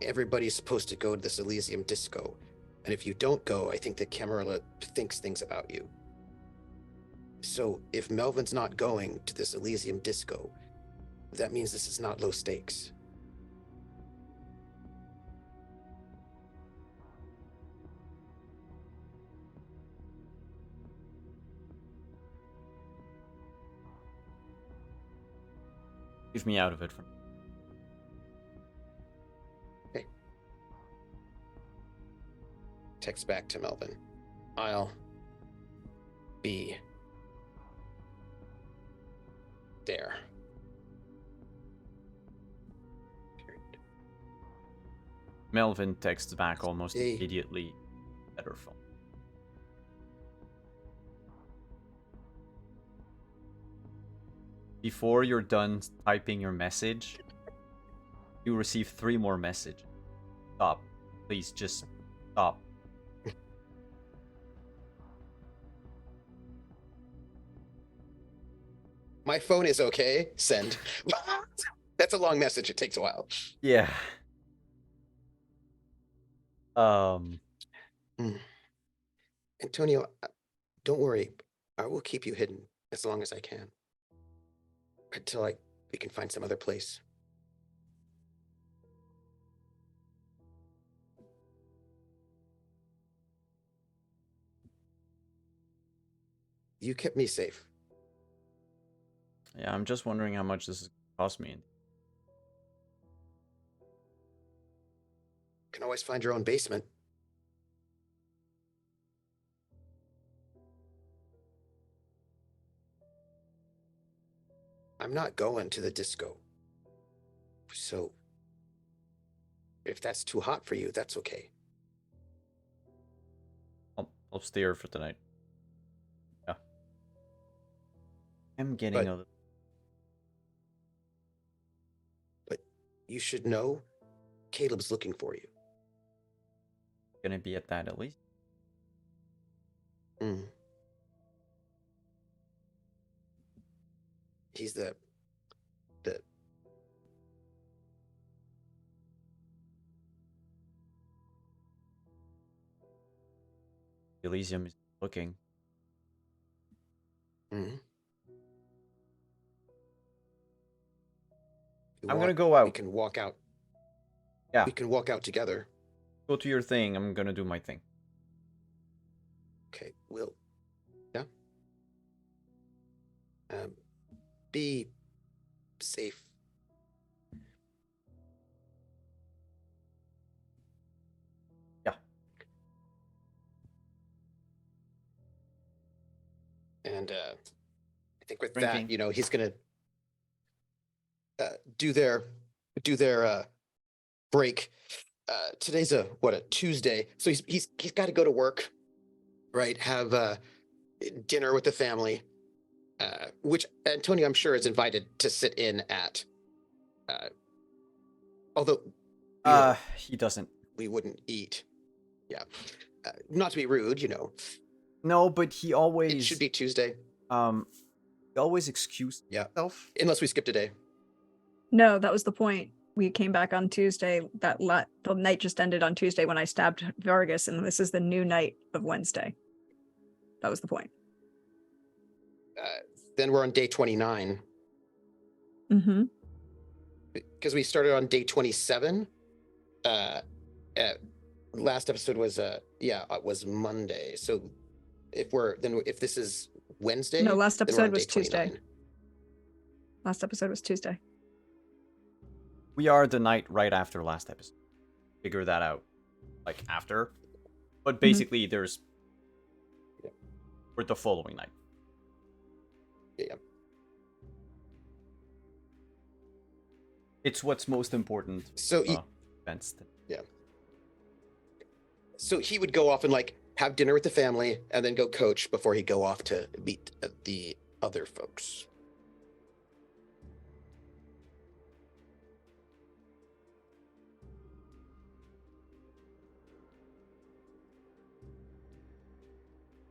everybody's supposed to go to this Elysium disco. And if you don't go, I think the Camarilla thinks things about you. So if Melvin's not going to this Elysium disco, that means this is not low stakes. Leave me out of it for. Okay. Text back to Melvin. I'll be there. Melvin texts back almost Hey. immediately at her phone. Before you're done typing your message, you receive 3 more messages. Stop. Please just stop. My phone is okay. Send. That's a long message. It takes a while. Yeah. Antonio, don't worry. I will keep you hidden as long as I can. Until we can find some other place. You kept me safe. Yeah, I'm just wondering how much this is gonna cost me. You can always find your own basement. I'm not going to the disco. So, if that's too hot for you, that's okay. I'll stay here for tonight. Yeah. I'm getting But- a little... But you should know, Caleb's looking for you. gonna be at that at least. Mm. He's the Elysium is looking. Mm. I'm gonna go out. We can walk out. Yeah. We can walk out together. Go to your thing. I'm gonna do my thing. Okay, yeah. Be safe. Yeah. And I think with Drinking. that, he's gonna do their break. Today's a Tuesday, so he's got to go to work, right? Have dinner with the family, which Antonio, I'm sure, is invited to sit in at. Although He doesn't. we wouldn't eat. Yeah, not to be rude, No, but he always... It should be Tuesday. He always excused Yeah. himself. Unless we skipped a day. No, that was the point. We came back on Tuesday. The night just ended on Tuesday when I stabbed Vargas, and this is the new night of Wednesday. That was the point. Then we're on day 29. Mm-hmm. Because we started on day 27. Last episode was it was Monday. So if this is Wednesday, No, last then we're episode on was day Tuesday. 29. Last episode was Tuesday. We are the night right after last episode. Figure that out. Like after. But basically there's... Yeah. We're the following night. Yeah. It's what's most important. So Events. So he would go off and have dinner with the family and then go coach before he'd go off to meet the other folks.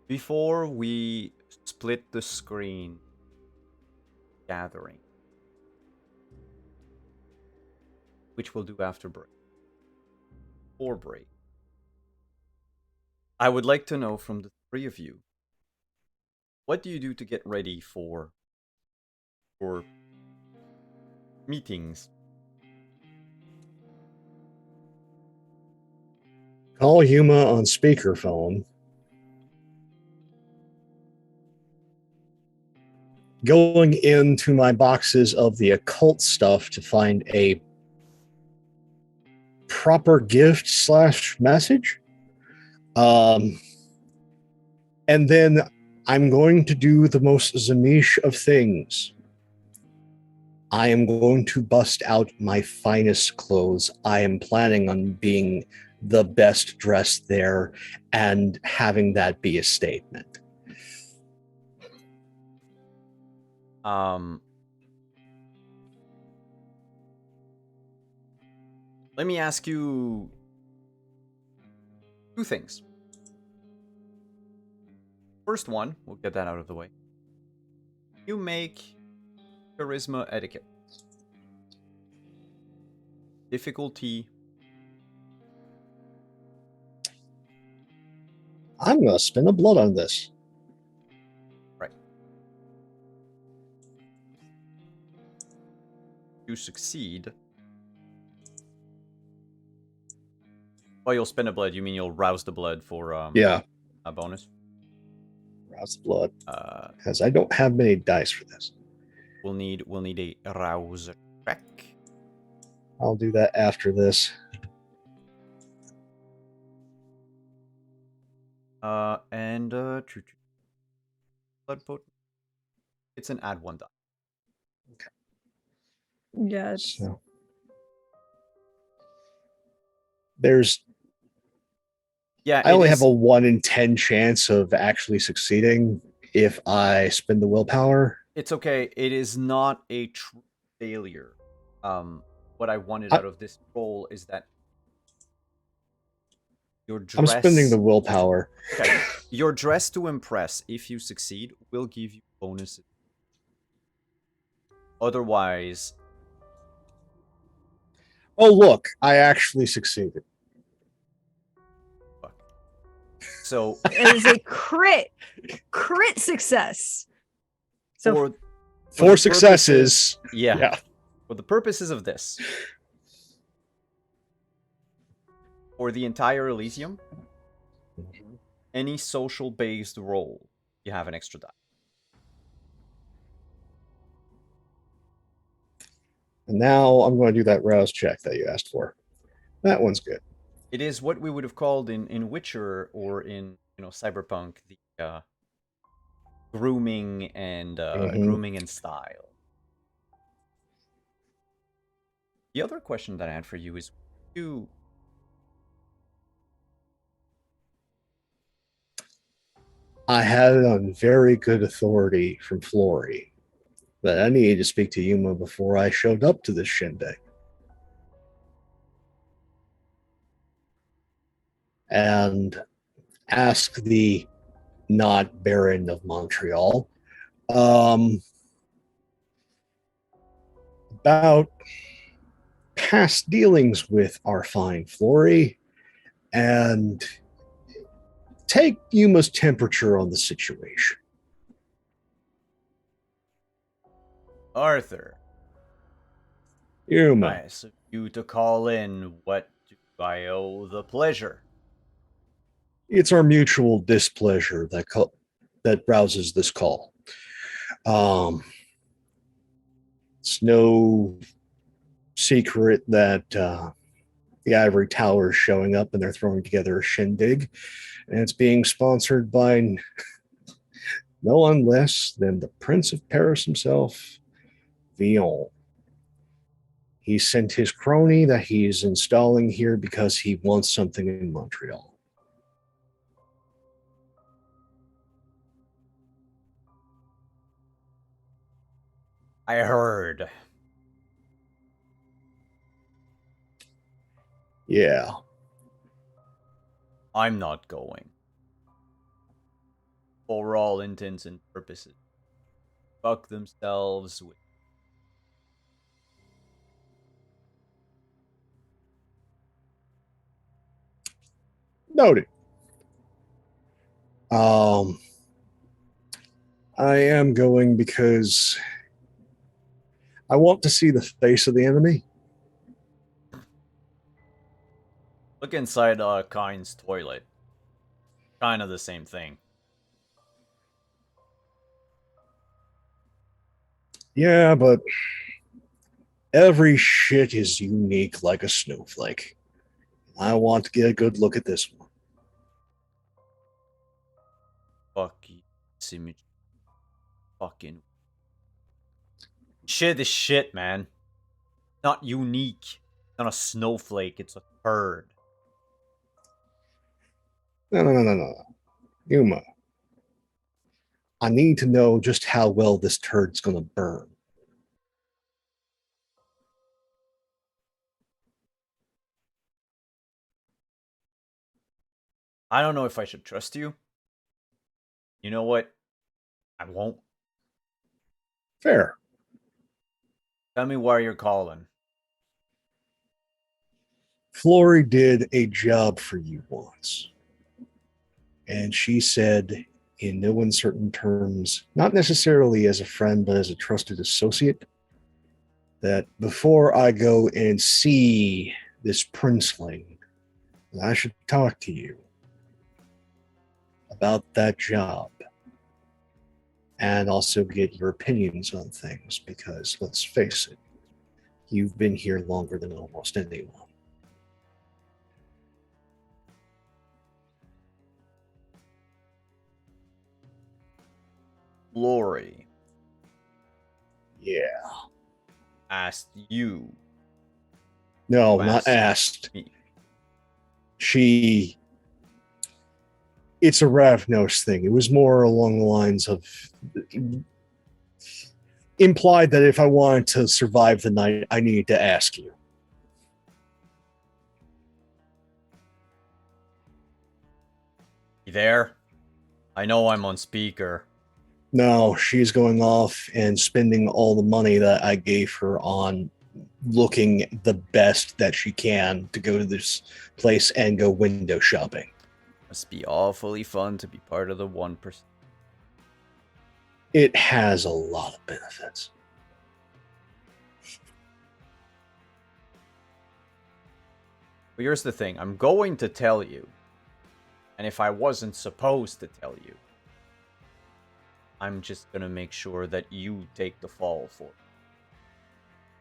Before we split the screen gathering, which we'll do after break, or break, I would like to know from the three of you, what do you do to get ready for meetings? Call Yuma on speakerphone. Going into my boxes of the occult stuff to find a proper gift / message. And then I'm going to do the most Zamish of things. I am going to bust out my finest clothes. I am planning on being the best dressed there and having that be a statement. Let me ask you two things. First one, we'll get that out of the way. You make Charisma etiquette. Difficulty. I'm gonna spin a blood on this. Right. You succeed. Oh, you'll spin a blood. You mean you'll rouse the blood for Yeah, a bonus? rouse the blood. Uh, Because I don't have many dice for this. we'll need a rouse check. I'll do that after this. And blood potent. It's an add 1 die. Yeah, it's So there's Yeah, I only have a 1 in 10 chance of actually succeeding if I spend the willpower. It's okay. It is not a true failure. What I wanted out of this roll is that your dress. I'm spending the willpower. Okay. Your dress to impress, if you succeed, will give you bonuses. Otherwise, Oh, look, I actually succeeded. fuck. So it is a crit success. So for Four the successes. yeah, Yeah. for the purposes of this, for the entire Elysium, any social-based roll, you have an extra die. And now I'm going to do that rouse check that you asked for. That one's good. It is what we would have called in Witcher or in Cyberpunk the grooming and style. The other question that I had for you is, I had it on very good authority from Flory that I needed to speak to Yuma before I showed up to this shindig. And ask the not Baron of Montreal about past dealings with our fine Flory and take Yuma's temperature on the situation. Arthur, I Yuma, ask you to call in. What do I owe the pleasure? it's our mutual displeasure that rouses this call. It's no secret that the Ivory Tower is showing up and they're throwing together a shindig, and it's being sponsored by no one less than the Prince of Paris himself, Villon. He sent his crony that he's installing here because he wants something in Montreal. I heard. Yeah. I'm not going. For all intents and purposes. Fuck themselves with. Noted. I am going because I want to see the face of the enemy. Look inside Kine's toilet. Kind of the same thing. Yeah, but every shit is unique like a snowflake. I want to get a good look at this one. Fuck you, Symmetry. Fucking. Shit is shit, man. Not unique. Not a snowflake, it's a turd. No. Yuma. I need to know just how well this turd's going to burn. I don't know if I should trust you. You know what? I won't. Fair. Tell me why you're calling. Flory did a job for you once. And she said, in no uncertain terms, not necessarily as a friend, but as a trusted associate, that before I go and see this princeling, I should talk to you about that job and also get your opinions on things because let's face it, you've been here longer than almost anyone. Lori Yeah. asked you. No, to not ask asked. me. It's a Ravnos thing. It was more along the lines of implied that if I wanted to survive the night, I needed to ask you. You there? I know I'm on speaker. No, she's going off and spending all the money that I gave her on looking the best that she can to go to this place and go window shopping. Must be awfully fun to be part of the 1%. It has a lot of benefits. But here's the thing. I'm going to tell you. And if I wasn't supposed to tell you, I'm just going to make sure that you take the fall for it.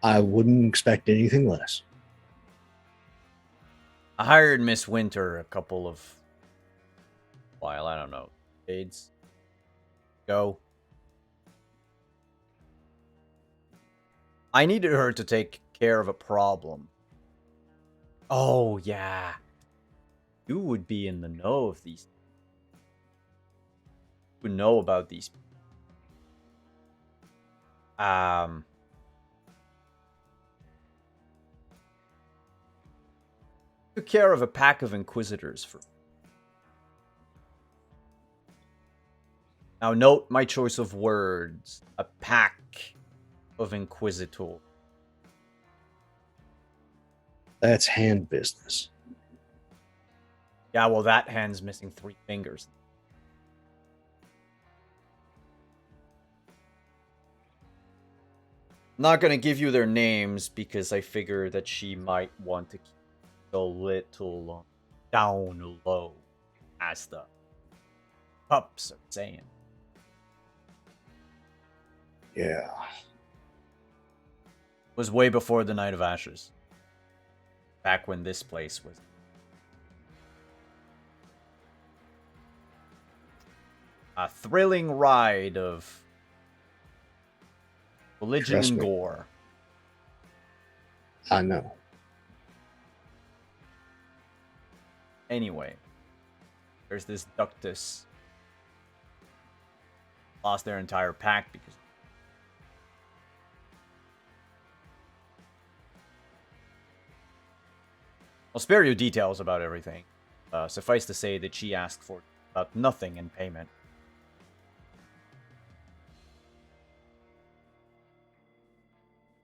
I wouldn't expect anything less. I hired Miss Winter a couple of I don't know, decades ago. I needed her to take care of a problem. Oh, yeah. You would be in the know of these. You would know about these. Took care of a pack of inquisitors for. Now note my choice of words. A pack of inquisitor. That's hand business. Yeah, well, that hand's missing 3 fingers. I'm not gonna give you their names because I figure that she might want to keep it a little down low, as the pups are saying. Yeah. It was way before the Night of Ashes. Back when this place was. A thrilling ride of religion Trust and me. gore. I know. Anyway, there's this Ductus. Lost their entire pack because. I'll spare you details about everything. Suffice to say that she asked for about nothing in payment.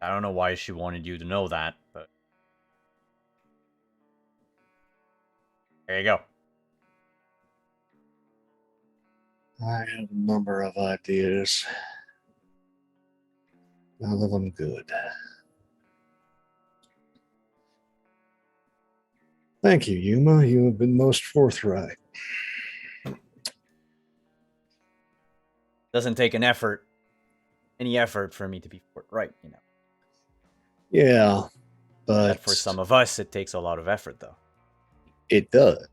I don't know why she wanted you to know that, but there you go. I have a number of ideas. None of them good. Thank you, Yuma. You have been most forthright. Doesn't take any effort for me to be forthright, you know. Yeah, but That for some of us, it takes a lot of effort, though. it does.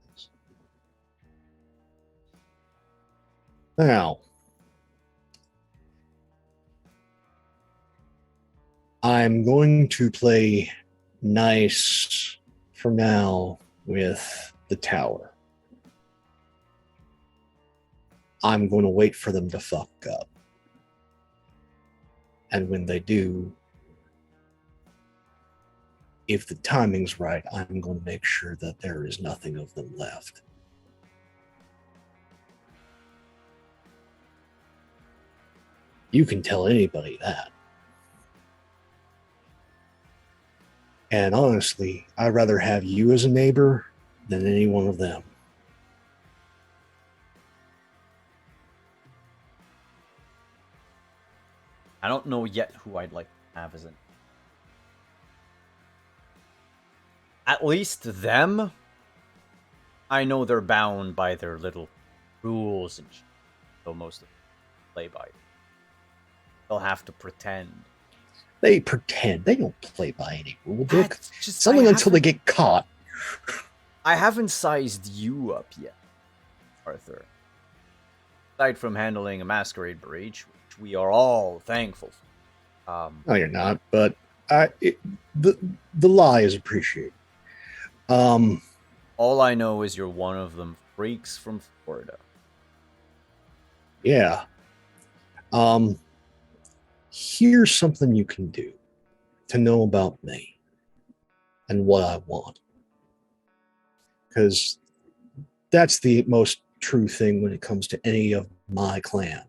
Now, I'm going to play nice for now with the tower. I'm going to wait for them to fuck up. And when they do, if the timing's right, I'm going to make sure that there is nothing of them left. You can tell anybody that. And honestly, I'd rather have you as a neighbor than any one of them. I don't know yet who I'd like to have as an. At least them. I know they're bound by their little rules and shit, so most of them play by. They'll have to pretend. They pretend. They don't play by any rule book. That's just Something until they get caught. I haven't sized you up yet, Arthur. Aside from handling a masquerade breach, which we are all thankful for. No, you're not. But the lie is appreciated. All I know is you're one of them freaks from Florida. Yeah. Here's something you can do to know about me and what I want. Because that's the most true thing when it comes to any of my clan.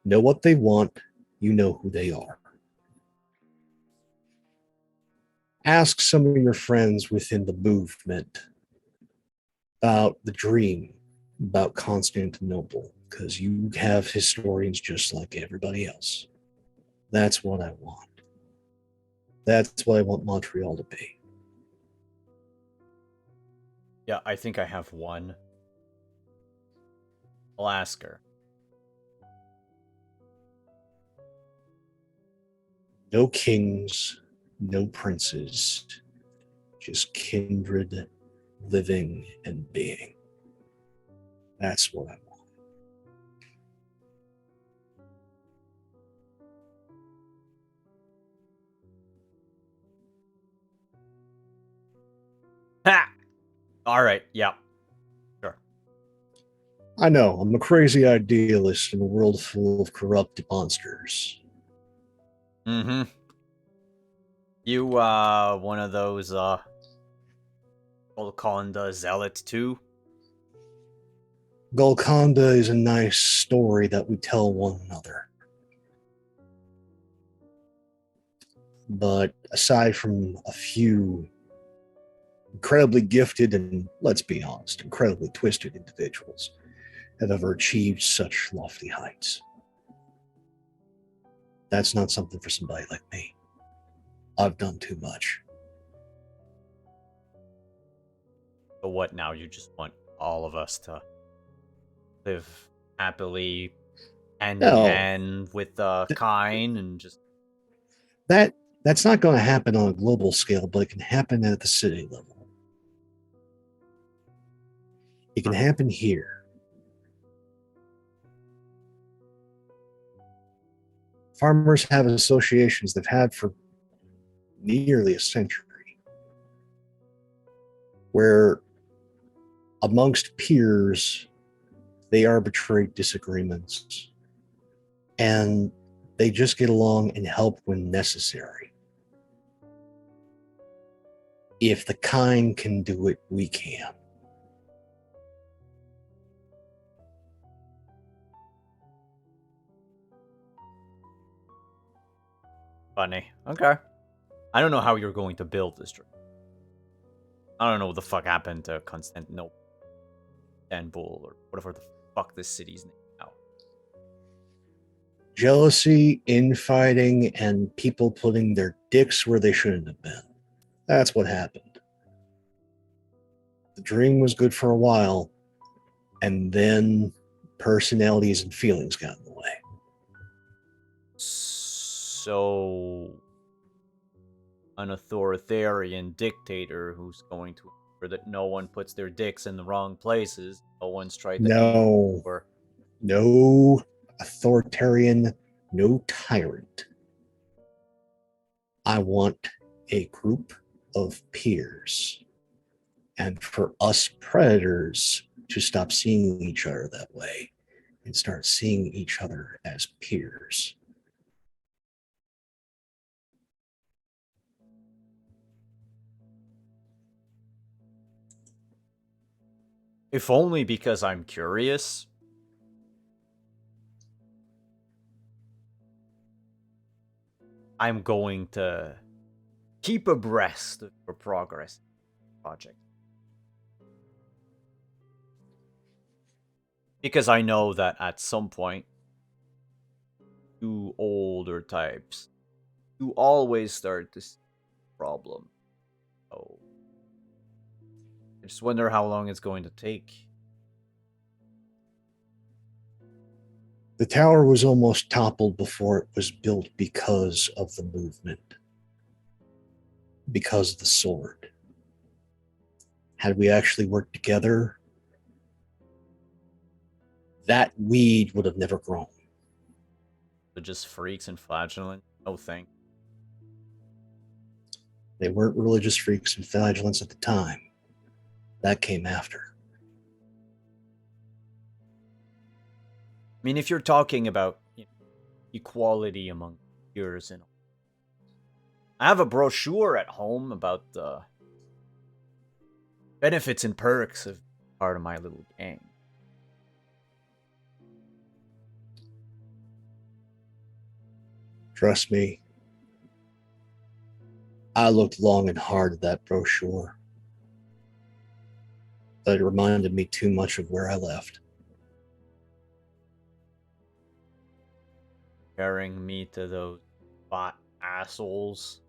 Know what they want, you know who they are. Ask some of your friends within the movement about the dream about Constantinople, because you have historians just like everybody else. That's what I want. That's what I want Montreal to be. Yeah, I think I have one. I'll ask her. No kings, no princes, just kindred living and being. That's what I want. Ha! Alright, yeah. Sure. I know, I'm a crazy idealist in a world full of corrupt monsters. Mm-hmm. You, one of those, Golconda zealot too? Golconda is a nice story that we tell one another. But aside from a few incredibly gifted and, let's be honest, incredibly twisted individuals have ever achieved such lofty heights, that's not something for somebody like me. I've done too much. So what now? You just want all of us to live happily hand in No. hand with Kine and just That's not going to happen on a global scale, but it can happen at the city level. It can happen here. Farmers have associations they've had for nearly a century, where amongst peers, they arbitrate disagreements and they just get along and help when necessary. If the kind can do it, we can. funny. Okay. I don't know how you're going to build this dream. I don't know what the fuck happened to Constantinople, Istanbul, or whatever the fuck this city's name now. Jealousy, infighting, and people putting their dicks where they shouldn't have been. That's what happened. The dream was good for a while, and then personalities and feelings got in the way. So, an authoritarian dictator who's going to ensure that no one puts their dicks in the wrong places. No one's tried to No. or No authoritarian, no tyrant. I want a group of peers. And for us predators to stop seeing each other that way and start seeing each other as peers. if only because I'm curious. I'm going to keep abreast of your progress project. Because I know that at some point, you older types, you always start to see a problem. So I just wonder how long it's going to take. The tower was almost toppled before it was built because of the movement, because of the sword. Had we actually worked together, that weed would have never grown. They're just freaks and flagellant. No thank. They weren't religious freaks and flagellants at the time. That came after. I mean, if you're talking about equality among peers and all. I have a brochure at home about the benefits and perks of part of my little gang. Trust me, I looked long and hard at that brochure, but it reminded me too much of where I left. Comparing me to those bot assholes.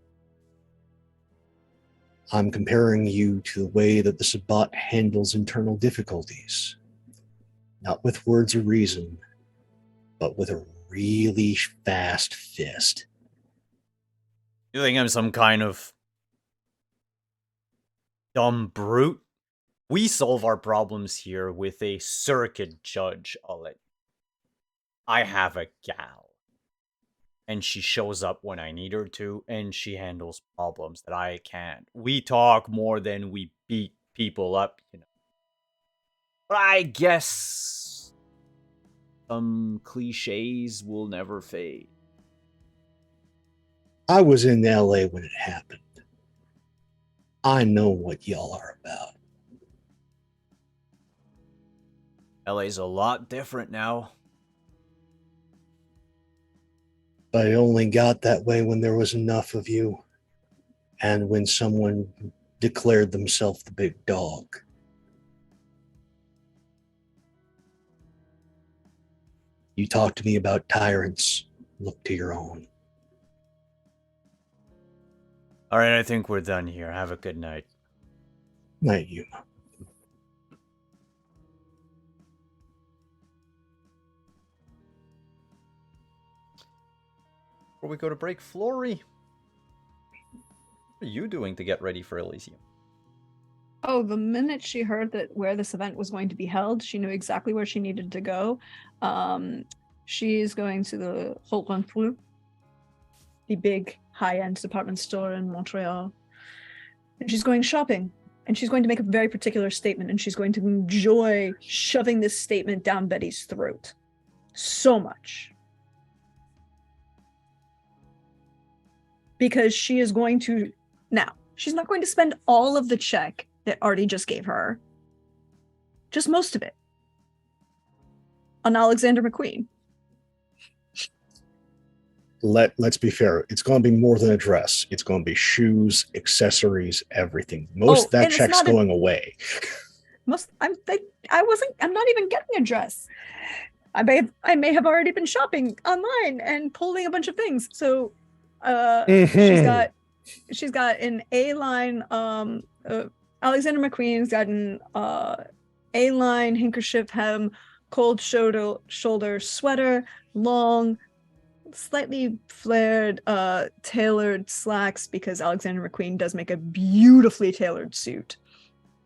I'm comparing you to the way that the Sabbat handles internal difficulties. Not with words of reason, but with a really fast fist. You think I'm some kind of dumb brute? We solve our problems here with a circuit judge, I have a gal. And she shows up when I need her to, and she handles problems that I can't. We talk more than we beat people up, But I guess some cliches will never fade. I was in LA when it happened. I know what y'all are about. LA's a lot different now. But it only got that way when there was enough of you, and when someone declared themselves the big dog. You talk to me about tyrants, look to your own. All right, I think we're done here. Have a good night. Night, Yuma. Before we go to break, Flory, what are you doing to get ready for Elysium? Oh, the minute she heard that where this event was going to be held, she knew exactly where she needed to go. She's going to the Haute Renfrew, the big high-end department store in Montreal. And she's going shopping. And she's going to make a very particular statement, and she's going to enjoy shoving this statement down Betty's throat. So much. Because she is going to... Now, she's not going to spend all of the check that Artie just gave her. Just most of it. On Alexander McQueen. Let's be fair. It's going to be more than a dress. It's going to be shoes, accessories, everything. Most of that check's going away. I'm not even getting a dress. I may have already been shopping online and pulling a bunch of things. So she's got an A-line Alexander McQueen's got an A-line handkerchief hem, cold shoulder sweater, long, slightly flared tailored slacks, because Alexander McQueen does make a beautifully tailored suit,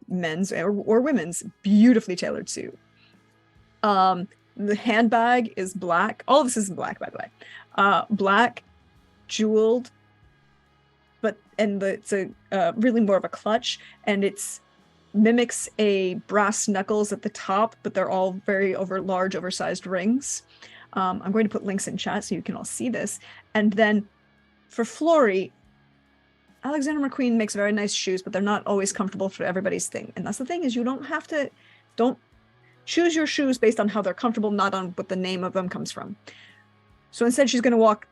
men's or women's, beautifully tailored suit. The handbag is black. All of this is black, by the way. Black, jeweled, it's a really more of a clutch, and it's mimics a brass knuckles at the top, but they're all very large, oversized rings. I'm going to put links in chat so you can all see this. And then for Flory, Alexander McQueen makes very nice shoes, but they're not always comfortable for everybody's thing. And that's the thing, is you don't choose your shoes based on how they're comfortable, not on what the name of them comes from. So instead, she's going to walk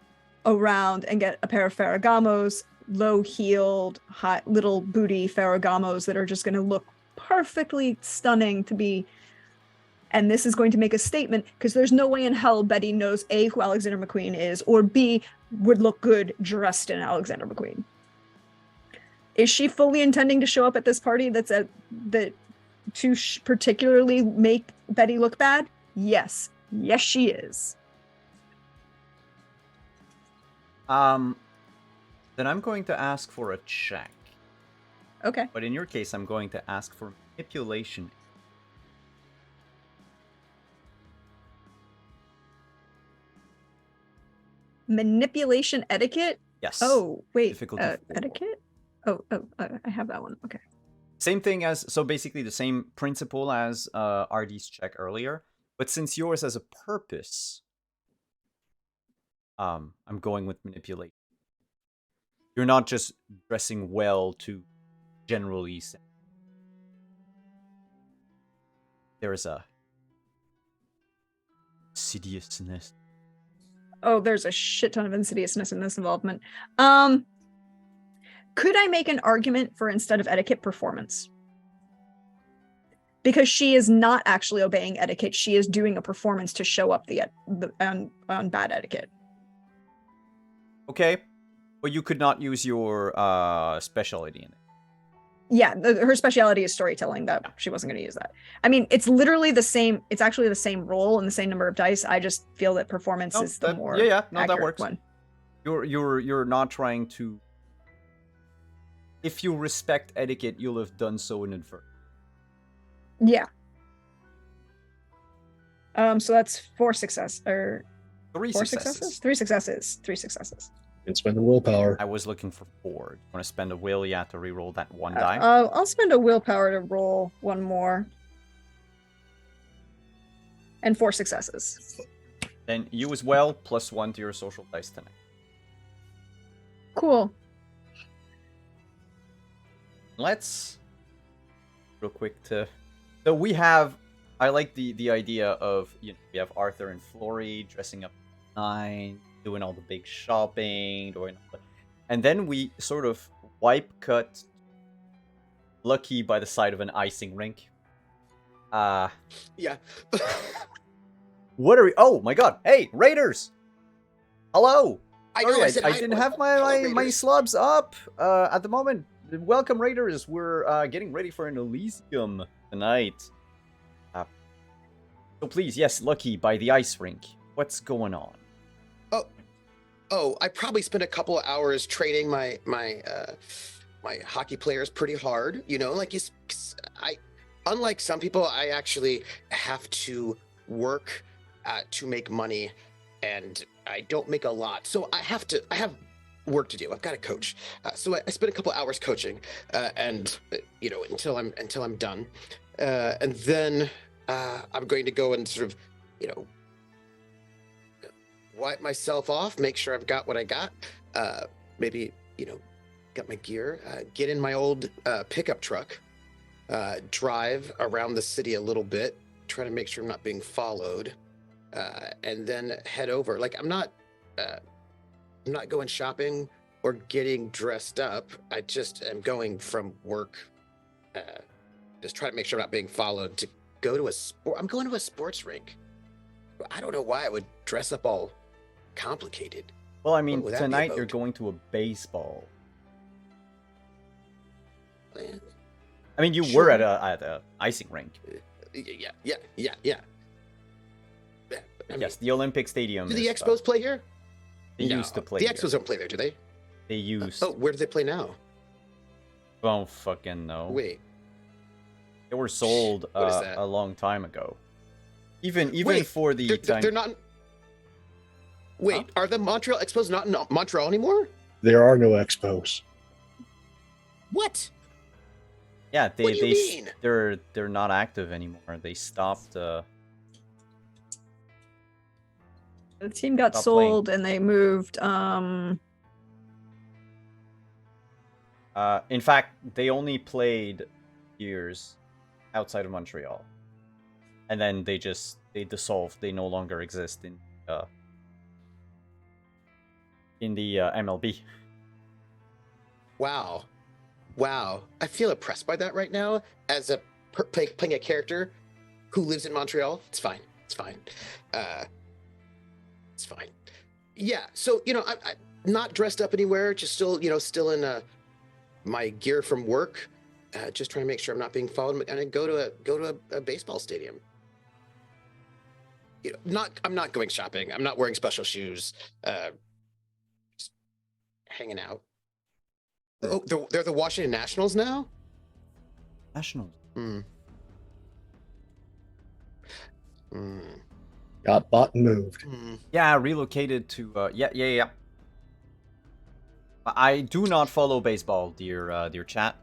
around and get a pair of Ferragamos, low-heeled, high, little booty Ferragamos that are just going to look perfectly stunning to be. And this is going to make a statement because there's no way in hell Betty knows A, who Alexander McQueen is, or B, would look good dressed in Alexander McQueen. Is she fully intending to show up at this party that to particularly make Betty look bad? Yes. Yes, she is. Then I'm going to ask for a check. Okay. But in your case, I'm going to ask for manipulation. Manipulation etiquette? Yes. Oh, wait. Difficulty 4. Etiquette? Oh, I have that one. Okay. Same thing as, so basically the same principle as RD's check earlier. But since yours has a purpose, I'm going with manipulation. You're not just dressing well to generally say. There's a insidiousness. Oh, there's a shit ton of insidiousness in this involvement. Could I make an argument for instead of etiquette, performance? Because she is not actually obeying etiquette. She is doing a performance to show up on bad etiquette. Okay. But you could not use your specialty in it. Yeah, her speciality is storytelling, though. She wasn't going to use that. I mean, it's literally the same. It's actually the same roll and the same number of dice. I just feel that performance is the more that works. one. You're not trying to. If you respect etiquette, you'll have done so inadvertently. Yeah. So that's 4 success or 3 4 successes. 3 successes. 3 successes. And spend the willpower. I was looking for 4. You want to spend a will? You have to re-roll that one die. I'll spend a willpower to roll one more. And 4 successes. Then you as well, +1 to your social dice tonight. Cool. Let's real quick to. So we have. I like the idea of we have Arthur and Flory dressing up 9, doing all the big shopping, and then we sort of wipe cut Lucky by the side of an icing rink. Yeah. What are we? Oh my God! Hey, Raiders! Hello. I know. Sorry, I didn't have my slobs up at the moment. Welcome, Raiders. We're getting ready for an Elysium tonight. So please, yes, Lucky by the ice rink. What's going on? Oh, I probably spent a couple of hours training my hockey players pretty hard. You know, like unlike some people, I actually have to work to make money, and I don't make a lot, so I have work to do. I've got to coach, so I spent a couple hours coaching, and until I'm done, and then I'm going to go and sort of wipe myself off, make sure I've got what I got, maybe got my gear, get in my old pickup truck, drive around the city a little bit, try to make sure I'm not being followed, and then head over. Like I'm not going shopping or getting dressed up. I just am going from work, just try to make sure I'm not being followed to go to I'm going to a sports rink. I don't know why I would dress up all complicated. Well, I mean, What would that be tonight you're about? going to a baseball. Man. I mean, you Sure. were at a icing rink. Yeah. I mean, Yes, the Olympic Stadium. do the is, Expos play here? They No, used to play. The here. Expos don't play there, do they? They used. Oh, where do they play now? Don't fucking know. Wait. They were sold What is that? a long time ago. Even Wait, for the time. They're not. Wait, are the Montreal Expos not in Montreal anymore? There are no expos. What? Yeah, What do you mean? they're not active anymore. They stopped. The team got Stop sold and they moved. In fact, they only played years outside of Montreal, and then they dissolved. They no longer exist in the MLB. Wow. Wow. I feel oppressed by that right now as a playing a character who lives in Montreal. It's fine. It's fine. It's fine. Yeah. So, I'm not dressed up anywhere, just still, still in my gear from work. Just trying to make sure I'm not being followed, and I go to a baseball stadium. I'm not going shopping. I'm not wearing special shoes. Just hanging out. Oh, they're the Washington Nationals now? Nationals. Got bought and moved. Yeah, relocated to. Yeah. I do not follow baseball, dear chat.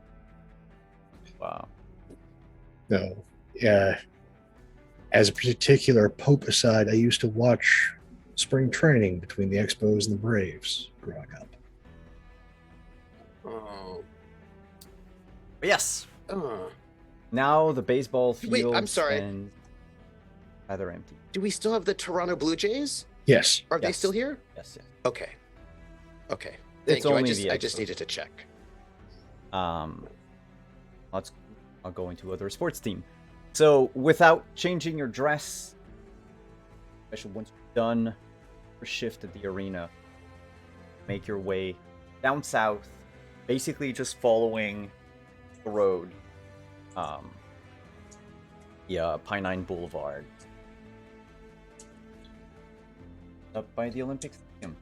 Wow. No. Yeah. As a particular Pope aside, I used to watch spring training between the Expos and the Braves growing up. Oh. But yes. Oh. Now the baseball field. Wait, I'm sorry. And rather empty. Do we still have the Toronto Blue Jays? Yes. Are they Yes. still here? Yes. Okay. Thank It's you. only the I just Expos. needed to check. I'll go into other sports team. So without changing your dress, especially once you're done your shift at the arena, make your way down south, basically just following the road. Pinine Boulevard. Up by the Olympic Stadium.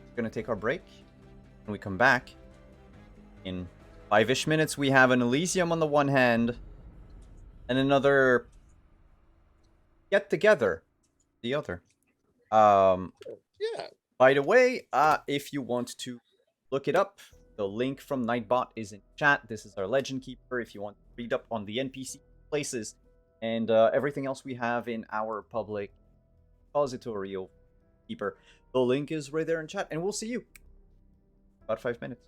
We're gonna take our break. When we come back, in 5-ish minutes, we have an Elysium on the one hand, and another get together the other. Yeah. By the way, if you want to look it up, the link from Nightbot is in chat. This is our Legend Keeper. If you want to read up on the NPC places and everything else we have in our public repository of Keeper, the link is right there in chat, and we'll see you about 5 minutes.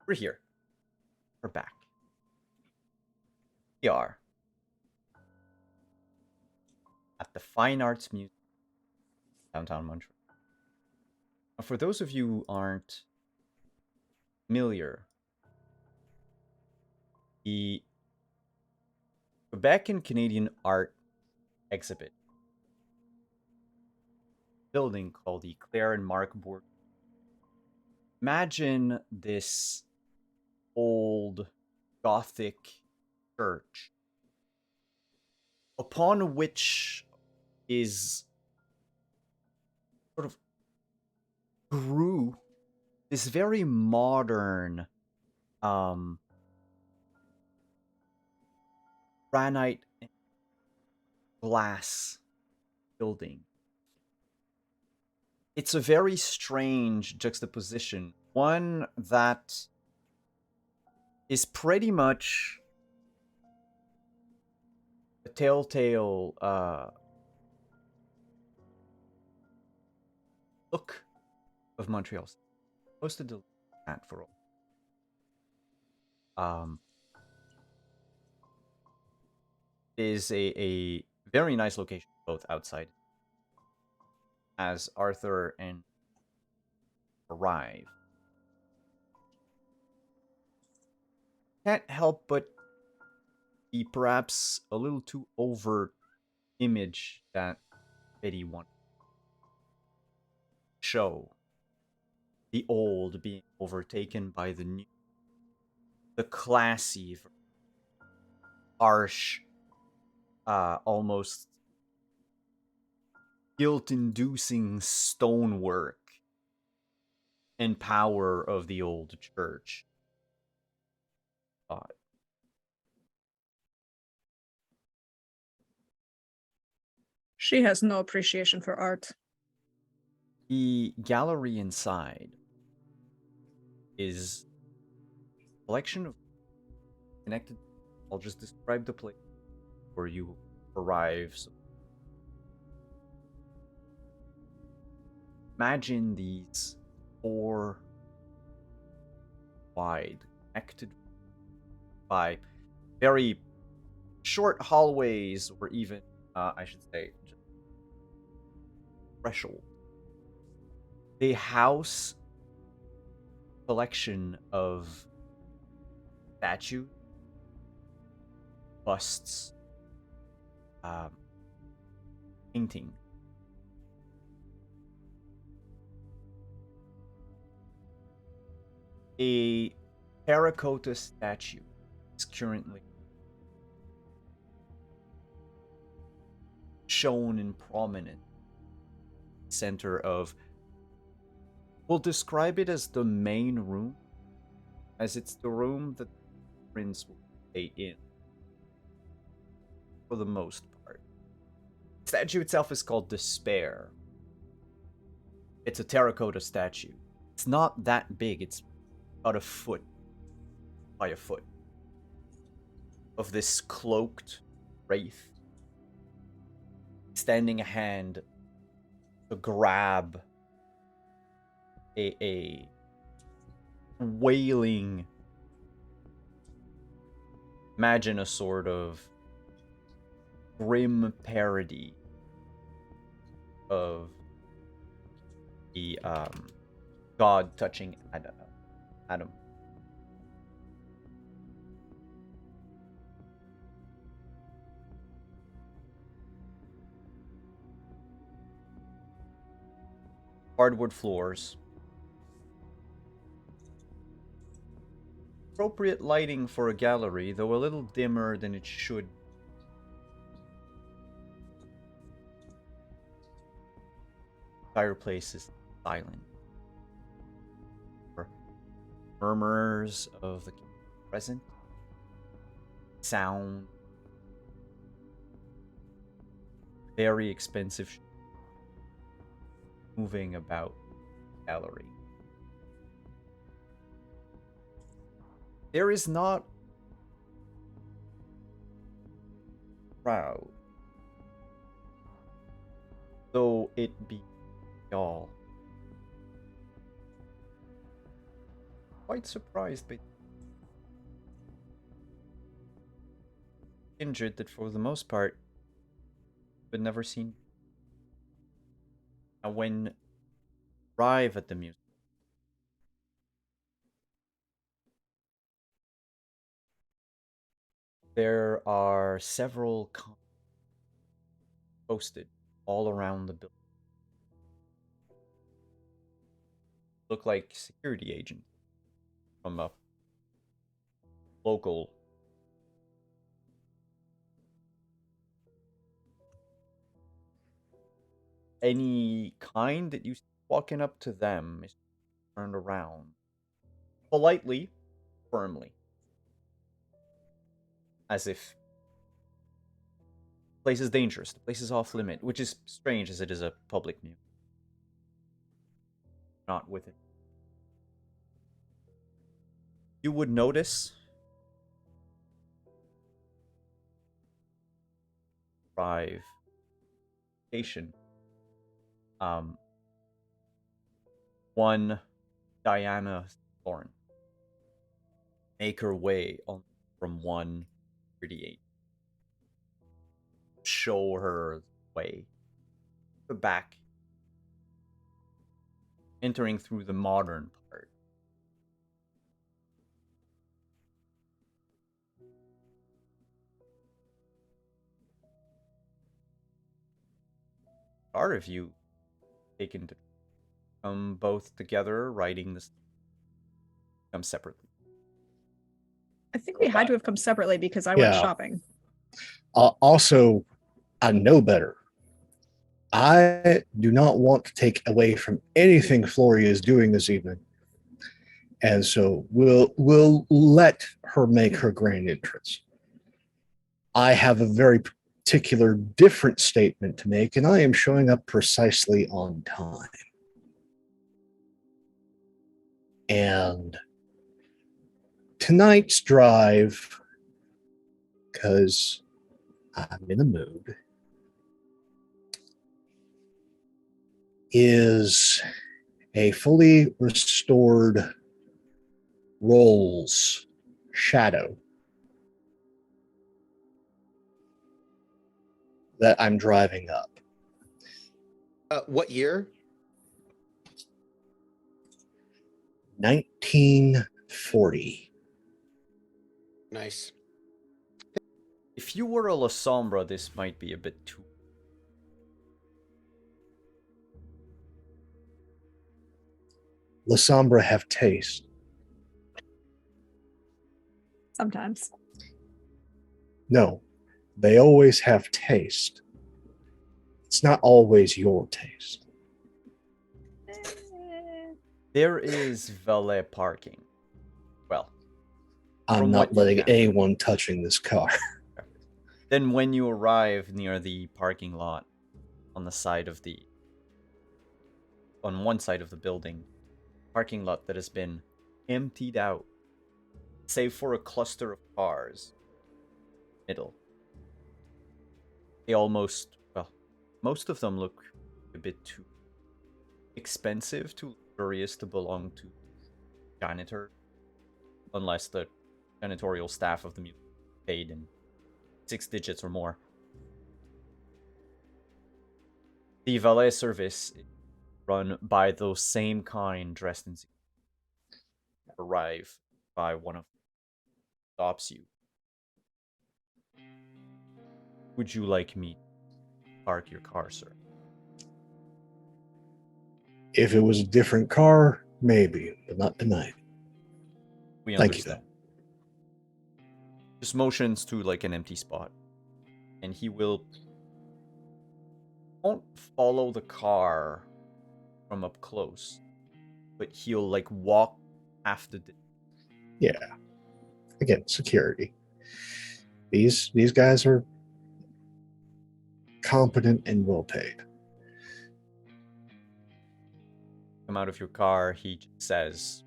We're here. We're back. We are at the Fine Arts Museum, downtown Montreal. Now, for those of you who aren't familiar, the Quebec and Canadian art exhibit building called the Claire and Marc Bourg. Imagine this old Gothic church upon which is sort of grew this very modern granite and glass building. It's a very strange juxtaposition, one that is pretty much a telltale look of Montreal. Posted the chat for all. Is a very nice location, both outside as Arthur and arrive. Can't help but be perhaps a little too overt image that Betty wanted to show. The old being overtaken by the new. The classy, harsh, almost guilt-inducing stonework and power of the old church. She has no appreciation for art. The gallery inside is a collection of connected. I'll just describe the place where you arrive. So imagine these 4 wide, connected by very short hallways, or even, I should say, just threshold. They house a collection of statues, busts, painting. A terracotta statue is currently shown in prominent center of, we'll describe it as the main room, as it's the room that the prince will stay in for the most part. The statue itself is called Despair. It's a terracotta statue. It's not that big. It's about a foot by a foot of this cloaked wraith extending a hand to grab a wailing, imagine a sort of grim parody of the god touching Adam. Hardwood floors. Appropriate lighting for a gallery, though a little dimmer than it should. Fireplace is silent. Murmurs of the present. Sound. Very expensive moving about the gallery. There is not crowd, though it be all. quite surprised by injured that for the most part, but never seen. Now, when arrive at the museum, there are several posted all around the building. Look like security agents from a local. Any kind that you see walking up to them is turned around politely, firmly, as if the place is dangerous, the place is off limit, which is strange as it is a public museum. Not with it. You would notice arrive station. One Diana Thorne make her way on from 138. Show her the way. The back. Entering through the modern part. Are of you taken to come both together, riding this come separately? I think we had to have come separately because I went Yeah. shopping. Also, I know better. I do not want to take away from anything Floria is doing this evening. And so we'll let her make her grand entrance. I have a very particular different statement to make, and I am showing up precisely on time. And tonight's drive, because I'm in a mood, is a fully restored Rolls Shadow that I'm driving up. What year? 1940. Nice. If you were a La Sombra, this might be a bit too. La Sombra have taste. Sometimes. No, they always have taste. It's not always your taste. There is valet parking. Well, I'm From not what you letting gather. anyone touching this car. then when you arrive near the parking lot on the side of the on one side of the building, parking lot that has been emptied out, save for a cluster of cars. Middle. They almost, well, most of them look a bit too expensive, too luxurious to belong to janitor, unless the janitorial staff of the museum paid in 6 digits or more. The valet service is run by those same kind dressed in arrive by one of them stops you. Would you like me to park your car, sir? If it was a different car, maybe, but not tonight. We Thank you, understand. Just motions to like an empty spot. And he won't follow the car from up close, but he'll like walk half the Yeah. Again, security. These guys are competent and well paid. come out of your car, he says,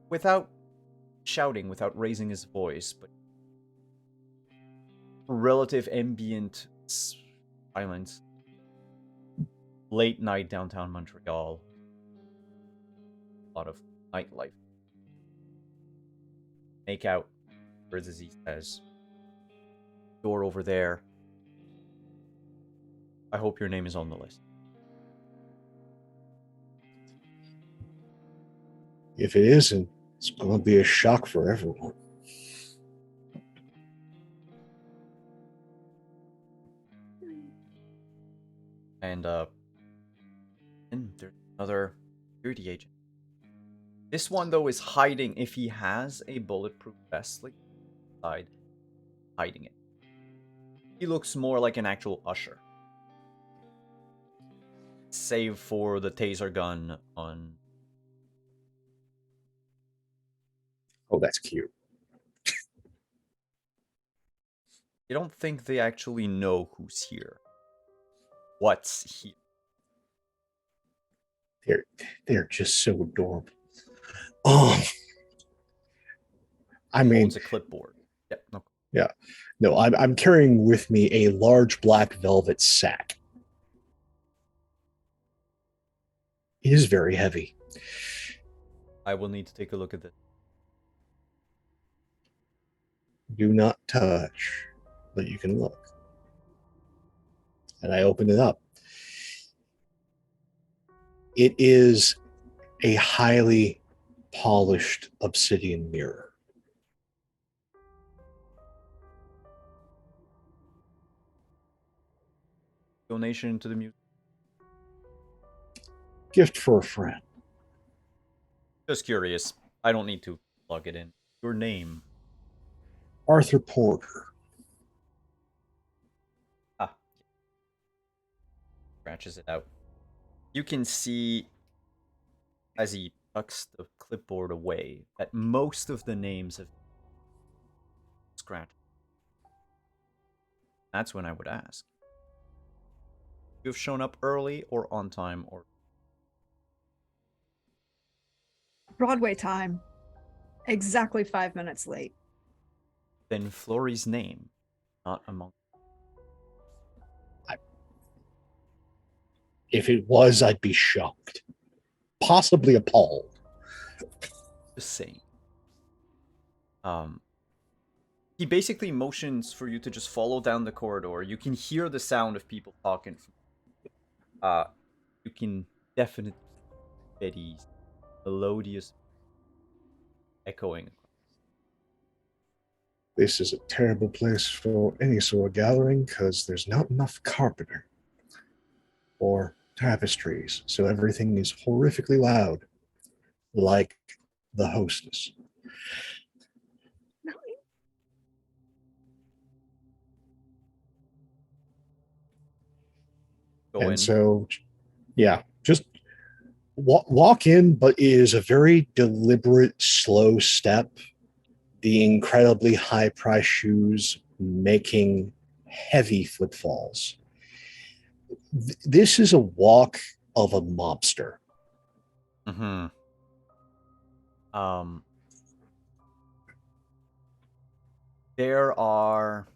without shouting, without raising his voice, but relative ambient silence. Late night downtown Montreal. A lot of nightlife. Make out, or as he says, door over there. I hope your name is on the list. If it isn't, it's going to be a shock for everyone. And there's another security agent. This one though is hiding. If he has a bulletproof vest, like side, hiding it. He looks more like an actual usher. Save for the taser gun on. Oh, that's cute. You don't think they actually know who's here. What's here? They're just so adorable. Oh, I mean, Holds a clipboard. Yep. No. yeah, no, I'm carrying with me a large black velvet sack. It is very heavy. I will need to take a look at this. Do not touch, but you can look. And I open it up. It is a highly polished obsidian mirror. Donation to the museum. Gift for a friend. Just curious. I don't need to plug it in. Your name. Arthur Porter. Ah. Scratches it out. You can see, as he tucks the clipboard away, that most of the names have scratched. That's when I would ask. You have shown up early or on time or Broadway time. Exactly 5 minutes late. then Flory's name, not among. If it was, I'd be shocked. Possibly appalled. Just saying. He basically motions for you to just follow down the corridor. You can hear the sound of people talking. You can definitely hear Betty's melodious echoing. This is a terrible place for any sort of gathering because there's not enough carpeting or tapestries, so everything is horrifically loud, like the hostess. Go in. So, yeah, just walk in, but it is a very deliberate, slow step. The incredibly high price shoes making heavy footfalls. This is a walk of a mobster. Mm-hmm. There are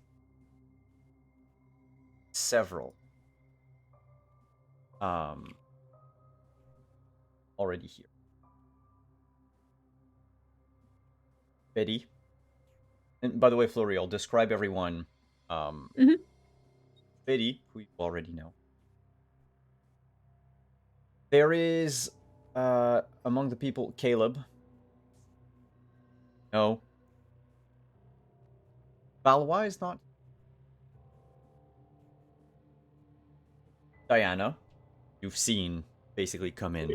several already here. Betty. And by the way, Flory, I'll describe everyone. Betty, who you already know. There is among the people Caleb. No. Valois is not. Diana, you've seen basically come in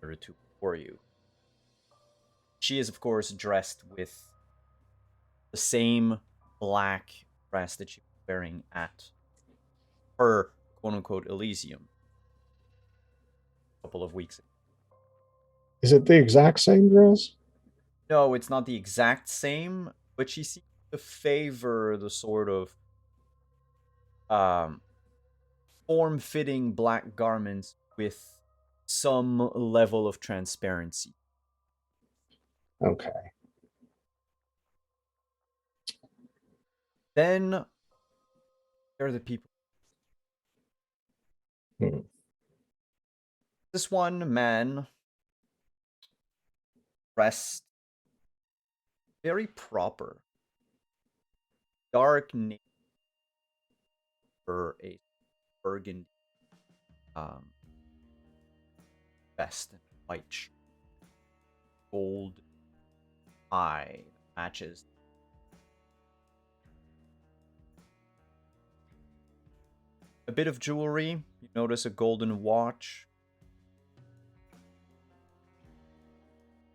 or two for you. She is, of course, dressed with the same black dress that she was wearing at her quote-unquote Elysium a couple of weeks ago. Is it the exact same dress? No, it's not the exact same, but she seems to favor the sort of form-fitting black garments with some level of transparency. Okay. Then there are the people. This one man dressed very proper. Dark navy for a burgundy vest and white shirt. Gold tie matches. A bit of jewelry. You notice a golden watch.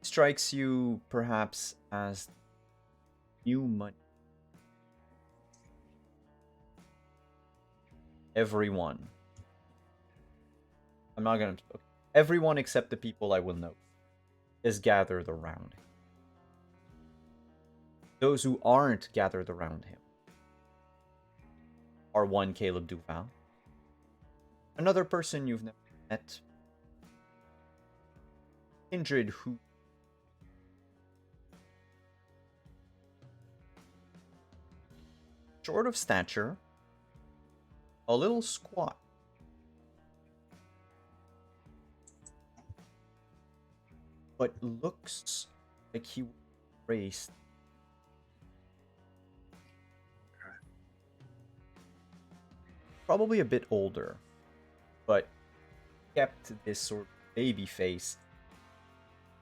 Strikes you perhaps as new money. Everyone. I'm not gonna. Okay. Everyone except the people I will know is gathered around him. Those who aren't gathered around him are one Caleb Duval, another person you've never met, Kindred, who short of stature, a little squat. But looks like he was raised. Probably a bit older, but kept this sort of baby face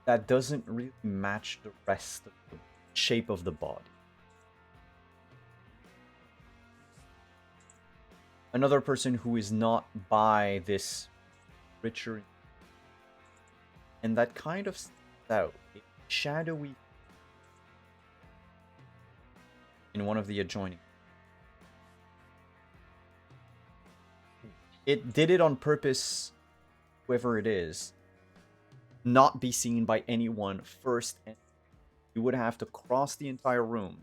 that doesn't really match the rest of the shape of the body. Another person who is not by this richer, and that kind of stands out, a shadowy in one of the adjoining. It did it on purpose, whoever it is, not be seen by anyone first, and you would have to cross the entire room,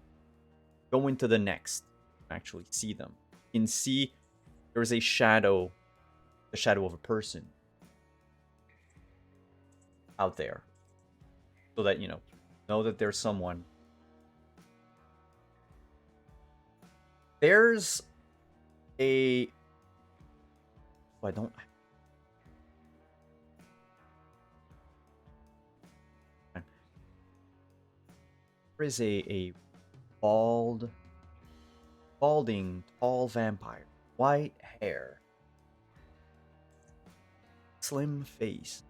go into the next, actually see them. You can see there's a shadow, the shadow of a person out there, so that you know that there's someone. There's a I don't. There is a balding, tall vampire, white hair, slim face,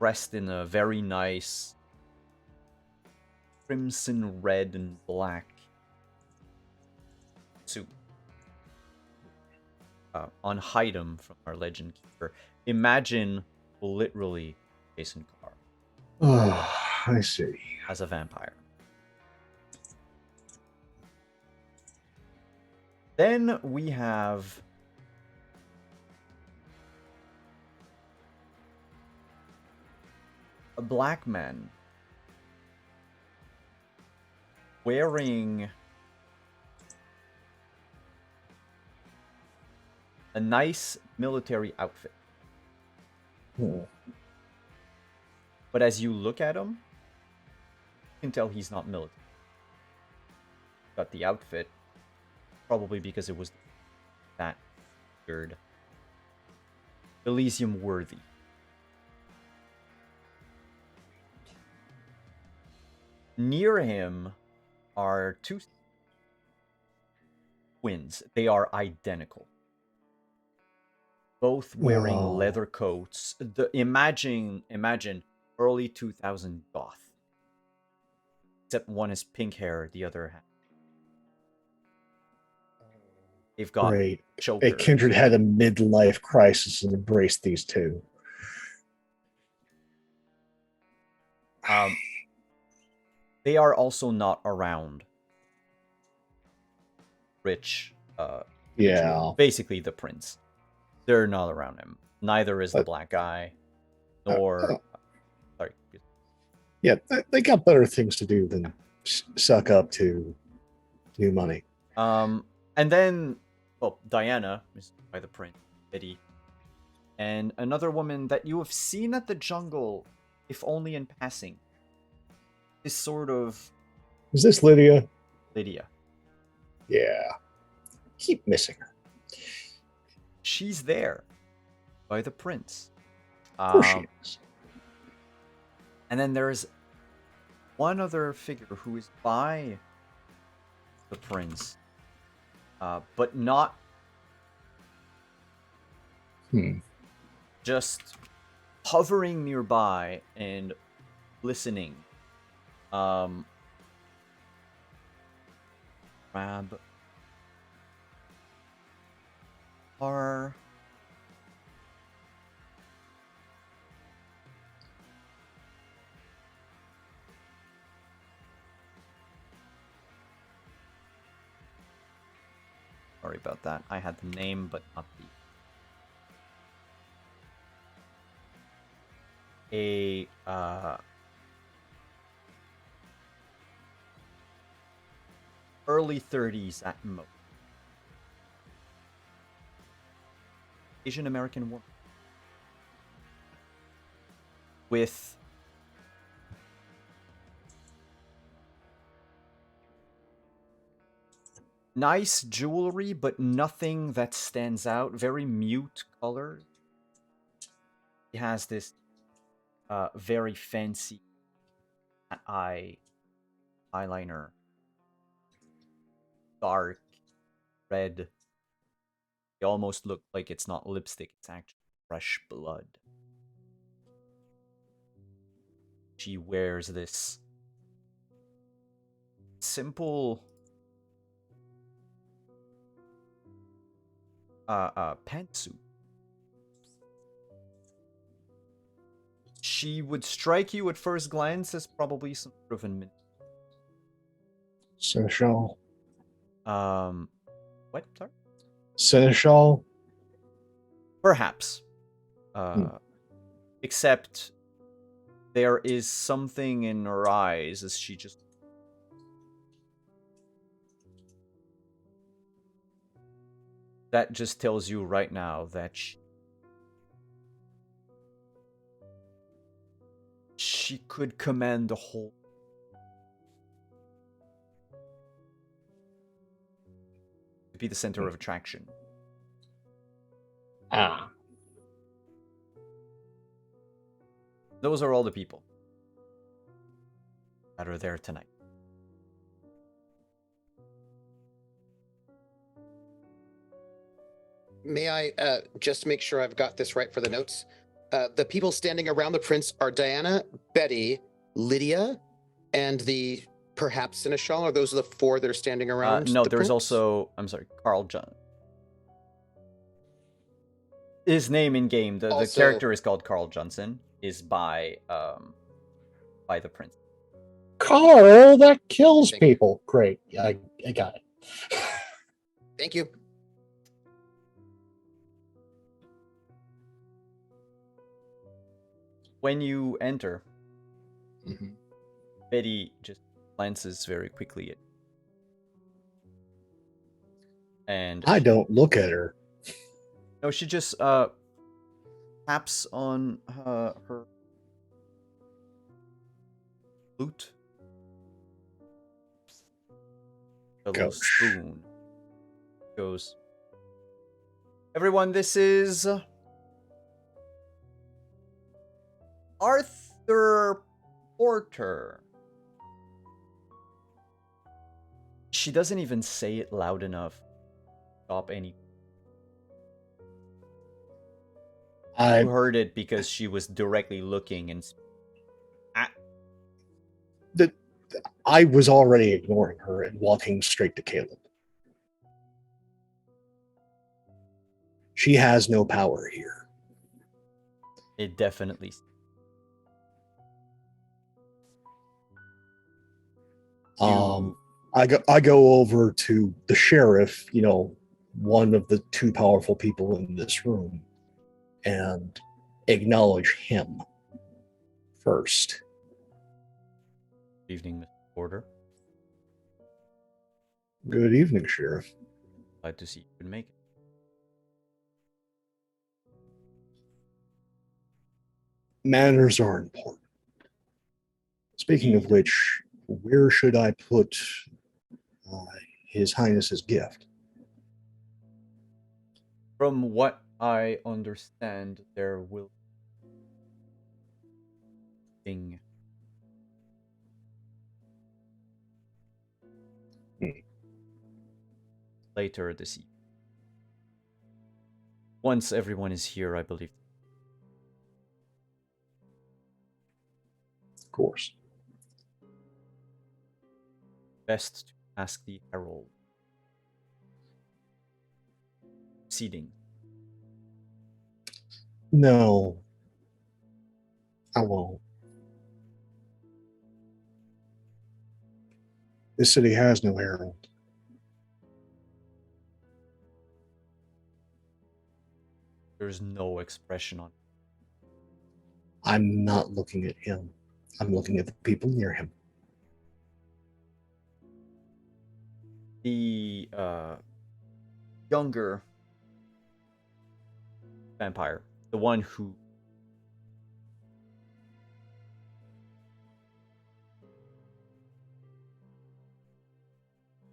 dressed in a very nice crimson, red, and black suit. On him from our Legend Keeper. Imagine literally Jason Carr. Oh, I see. As a vampire. Then we have a black man wearing a nice military outfit. But as you look at him, you can tell he's not military. Got the outfit, probably because it was that weird, Elysium worthy. Near him are two twins. They are identical. Both wearing leather coats. Imagine early 2000 goth. Except one is pink hair, the other has. They've got chokers. A Kindred had a midlife crisis and embraced these two. They are also not around Rich. Yeah. Basically the prince. They're not around him. Neither is the black guy, nor... sorry. Yeah, they got better things to do than suck up to new money. And then, well, Diana is by the prince, Eddie, and another woman that you have seen at the jungle, if only in passing. This sort of... Is this Lydia? Lydia. Yeah. Keep missing her. She's there by the prince. Of course she is. And then there's one other figure who is by the prince, but not just hovering nearby and listening. Grab our sorry about that. I had the name, but not the early 30s at most. Asian American woman with nice jewelry, but nothing that stands out. Very mute colors. He has this very fancy eyeliner. Dark red. It almost look like it's not lipstick, it's actually fresh blood. She wears this simple pantsuit. She would strike you at first glance as probably some sort of an Seneschal. What? Sorry? Seneschal. Perhaps. Except there is something in her eyes as she just... That just tells you right now that she could command the whole... to be the center of attraction. Ah. Those are all the people that are there tonight. May I just make sure I've got this right for the notes? The people standing around the prince are Diana, Betty, Lydia, and the perhaps Seneschal. Are those the four that are standing around? No, the there's prince? also... I'm sorry, Carl John. His name in game, the character is called Carl Johnson, is by the prince. Carl, that kills people. Great. I got it. Thank you. When you enter, Betty just glances very quickly at you. And I don't look at her. No, she just taps on her flute. A little spoon. Goes. Everyone, this is Arthur Porter. She doesn't even say it loud enough to stop any. You heard it because she was directly looking and I was already ignoring her and walking straight to Caleb. She has no power here. It definitely. I go over to the sheriff, one of the two powerful people in this room, and acknowledge him first. Good evening, Mr. Porter. Good evening, Sheriff. Glad to see you can make it. Manners are important. Speaking of which, where should I put His Highness's gift? From what I understand, there will be later this evening. Once everyone is here, I believe. Of course. Best to ask the herald. Seating. No, I won't. This city has no herald. There's no expression on. I'm not looking at him. I'm looking at the people near him. The younger vampire, the one who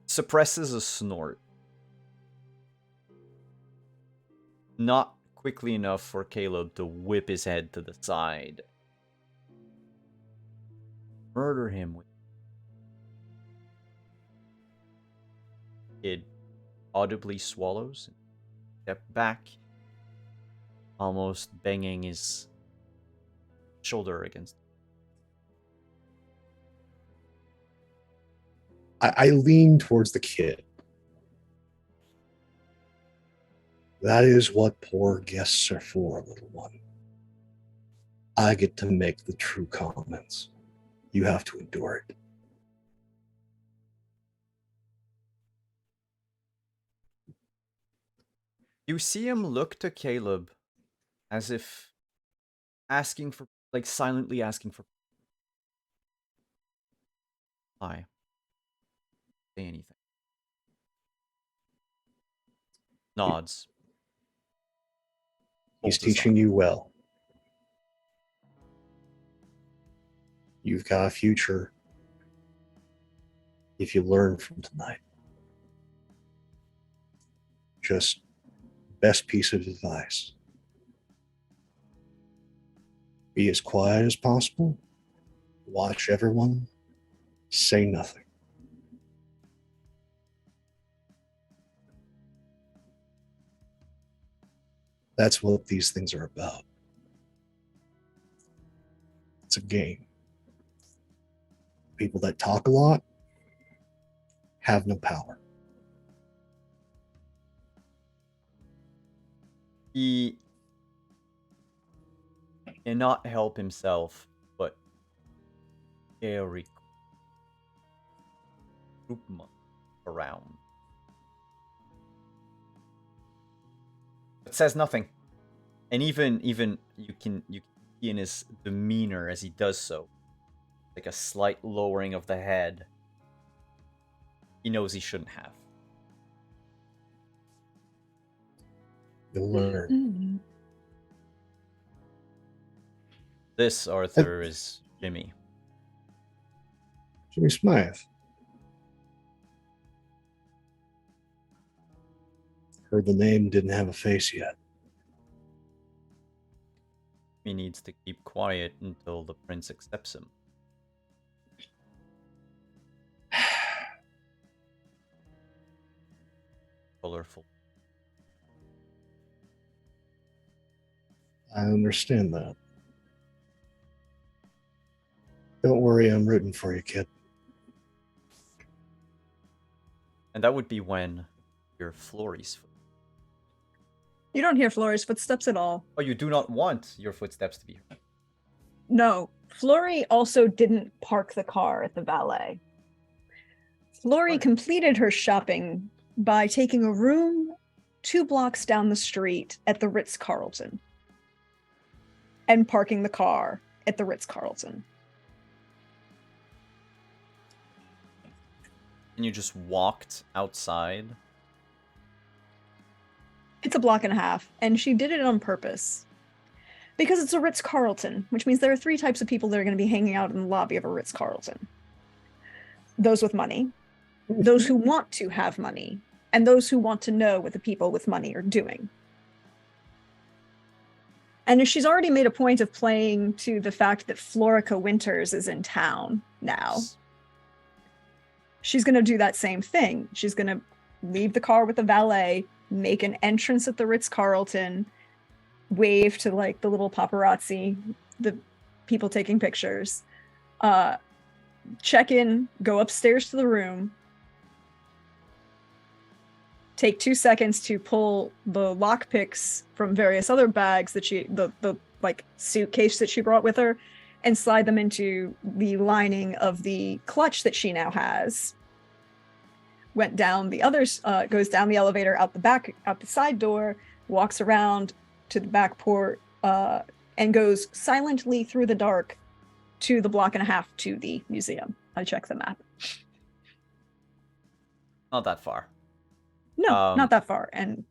suppresses a snort. Not quickly enough for Caleb to whip his head to the side. Murder him with kid audibly swallows, step back, almost banging his shoulder against. I lean towards the kid. That is what poor guests are for, little one. I get to make the true comments. You have to endure it. You see him look to Caleb as if asking for, like silently asking for. Hi. Say anything. Nods. He's Holds his teaching arm. you well. You've got a future if you learn from tonight. Just best piece of advice. Be as quiet as possible. Watch everyone. Say nothing. That's what these things are about. It's a game. People that talk a lot have no power. He cannot help himself but carry Krugman around. But says nothing. And even you can see in his demeanor as he does so, like a slight lowering of the head. He knows he shouldn't have. You'll learn. This, Arthur, is Jimmy. Jimmy Smythe. Heard the name didn't have a face yet. He needs to keep quiet until the prince accepts him. Colorful. I understand that. Don't worry, I'm rooting for you, kid. And that would be when your Flory's foot. You don't hear Flory's footsteps at all. Oh, you do not want your footsteps to be heard. No, Flory also didn't park the car at the valet. Flory completed her shopping by taking a room 2 blocks down the street at the Ritz-Carlton and parking the car at the Ritz-Carlton. And you just walked outside? It's a block and a half, and she did it on purpose. Because it's a Ritz-Carlton, which means there are 3 types of people that are going to be hanging out in the lobby of a Ritz-Carlton. Those with money, those who want to have money, and those who want to know what the people with money are doing. And she's already made a point of playing to the fact that Florica Winters is in town now. She's going to do that same thing. She's going to leave the car with the valet, make an entrance at the Ritz-Carlton, wave to like the little paparazzi, the people taking pictures, check in, go upstairs to the room, take 2 seconds to pull the lockpicks from various other bags that the like suitcase that she brought with her, and slide them into the lining of the clutch that she now has. Went down the others, goes down the elevator out the side door, walks around to the back port, and goes silently through the dark to the block and a half to the museum. I check the map. Not that far. No, not that far. And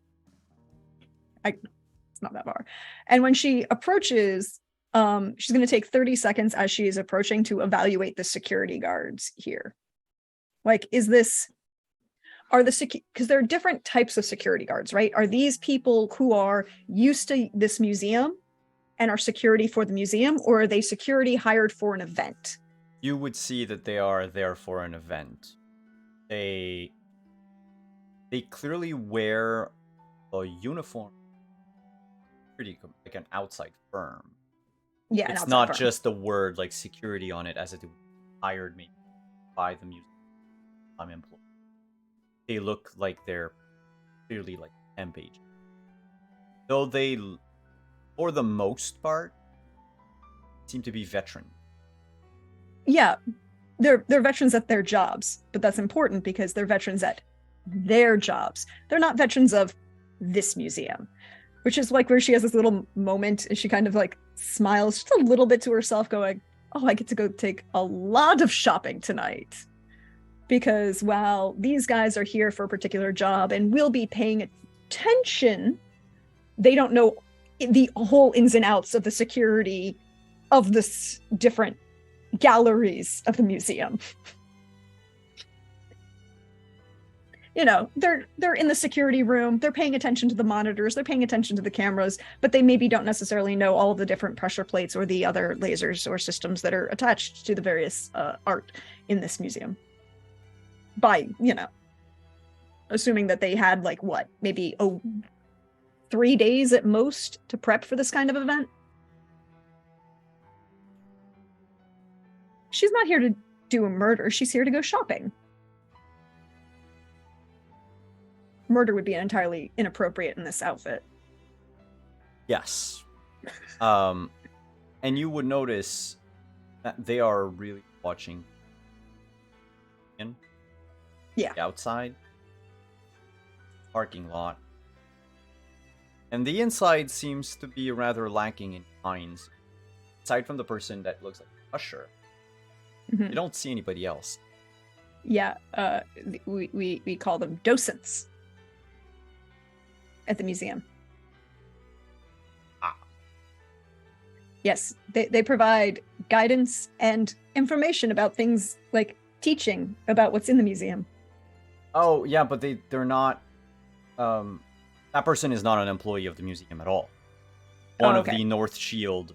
it's not that far. And when she approaches, she's going to take 30 seconds as she is approaching to evaluate the security guards here. Like, because there are different types of security guards, right? Are these people who are used to this museum and are security for the museum, or are they security hired for an event? You would see that they are there for an event. They clearly wear a uniform, pretty like an outside firm. Yeah, it's not just the word like security on it, as it hired maybe by the museum. I'm employed. They look like they're clearly like temp agents. Though they, for the most part, seem to be veteran. Yeah, they're veterans at their jobs, but that's important because they're veterans at their jobs. They're not veterans of this museum, which is like where she has this little moment and she kind of like smiles just a little bit to herself going, oh, I get to go take a lot of shopping tonight. Because while these guys are here for a particular job and will be paying attention, they don't know the whole ins and outs of the security of the different galleries of the museum. You know, they're in the security room, they're paying attention to the monitors, they're paying attention to the cameras, but they maybe don't necessarily know all of the different pressure plates or the other lasers or systems that are attached to the various art in this museum. By, assuming that they had like what, maybe 3 days at most to prep for this kind of event. She's not here to do a murder, she's here to go shopping. Murder would be entirely inappropriate in this outfit. Yes. And you would notice that they are really watching in the outside parking lot. And the inside seems to be rather lacking in minds. Aside from the person that looks like Usher, you don't see anybody else. Yeah, we call them docents at the museum. Yes, they provide guidance and information about things like teaching about what's in the museum. Oh, yeah, but they're not... that person is not an employee of the museum at all. One of the North Shield...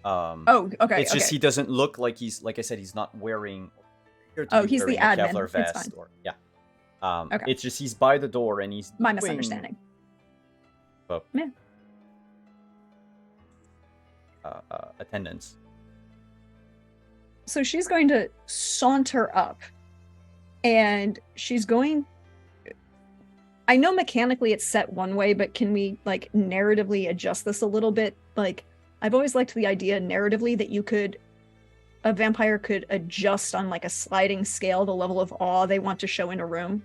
It's just he doesn't look like he's... Like I said, he's not wearing... He's the admin. Kevlar vest. It's fine. Or, It's just he's by the door and he's... My misunderstanding. Attendance. So she's going to saunter up and she's going... I know mechanically it's set one way, but can we like narratively adjust this a little bit? Like, I've always liked the idea narratively that a vampire could adjust on like a sliding scale the level of awe they want to show in a room.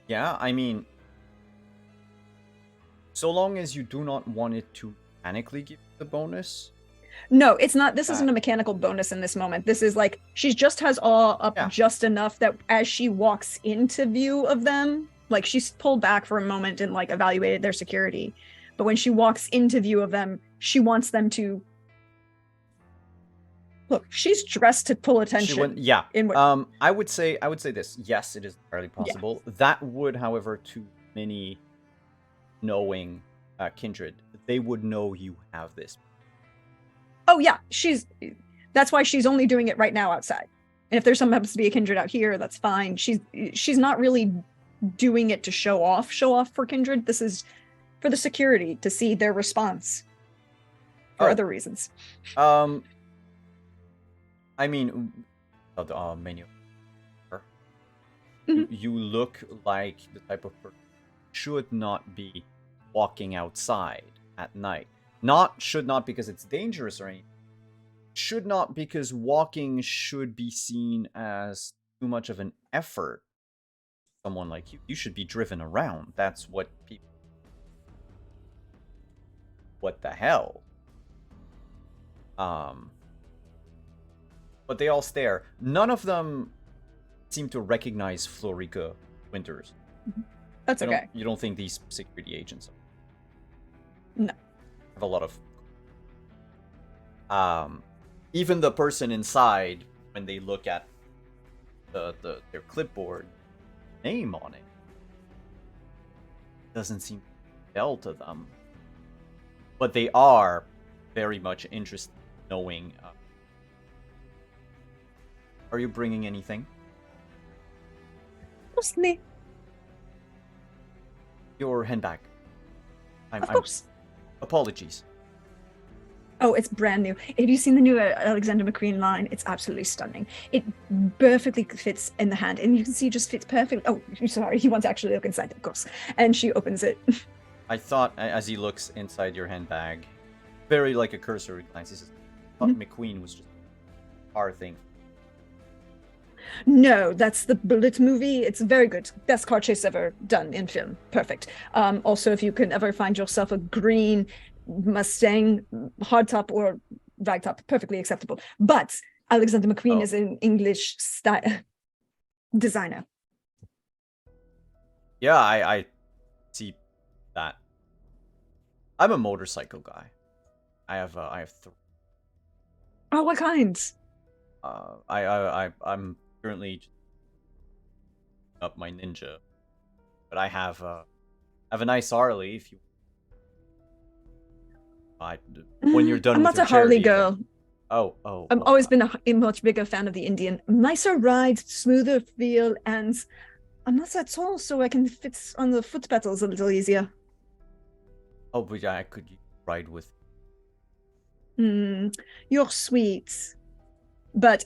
Yeah, I mean, so long as you do not want it to mechanically give the bonus. No, it's not. This isn't a mechanical bonus in this moment. This is like, she just has awe up just enough that as she walks into view of them, like she's pulled back for a moment and like evaluated their security. But when she walks into view of them, she wants them to look. She's dressed to pull attention. I would say this. Yes, it is entirely possible. Yeah. That would, however, to many knowing kindred, they would know you have this. Oh yeah, that's why she's only doing it right now outside And if there's some happens to be a kindred out here, that's fine. She's not really doing it to show off for kindred. This is for the security to see their response for other reasons. I mean, menu. You look like the type of person who should not be walking outside at night. Should not because it's dangerous or anything. Should not because walking should be seen as too much of an effort. Someone like you should be driven around. That's what people. What the hell? But they all stare. None of them seem to recognize Florica Winters. That's okay. You don't think these security agents No. have a lot of even the person inside, when they look at their clipboard name on it, doesn't seem to bell to them. But they are very much interested in knowing. Are you bringing anything? Mostly. Your handbag. Of course. Apologies. Oh, it's brand new. Have you seen the new Alexander McQueen line? It's absolutely stunning. It perfectly fits in the hand, and you can see it just fits perfectly. Oh, sorry, you want to actually look inside, of course. And she opens it. I thought, as he looks inside your handbag, very like a cursory glance, he says, I thought McQueen was just a car thing. No, that's the Bullet movie. It's very good. Best car chase ever done in film. Perfect. Also, if you can ever find yourself a green Mustang, hardtop or ragtop, perfectly acceptable. But Alexander McQueen is an English style designer. Yeah, I see that. I'm a motorcycle guy. I have 3. Oh, what kinds? I'm currently up my Ninja, but I have a nice Harley. If you, when you're done, I'm with not a your Harley charity girl. event- Oh. I've always been a much bigger fan of the Indian. Nicer ride, smoother feel, and I'm not that tall, so I can fit on the foot pedals a little easier. Oh, but yeah, I could ride with. You're sweet.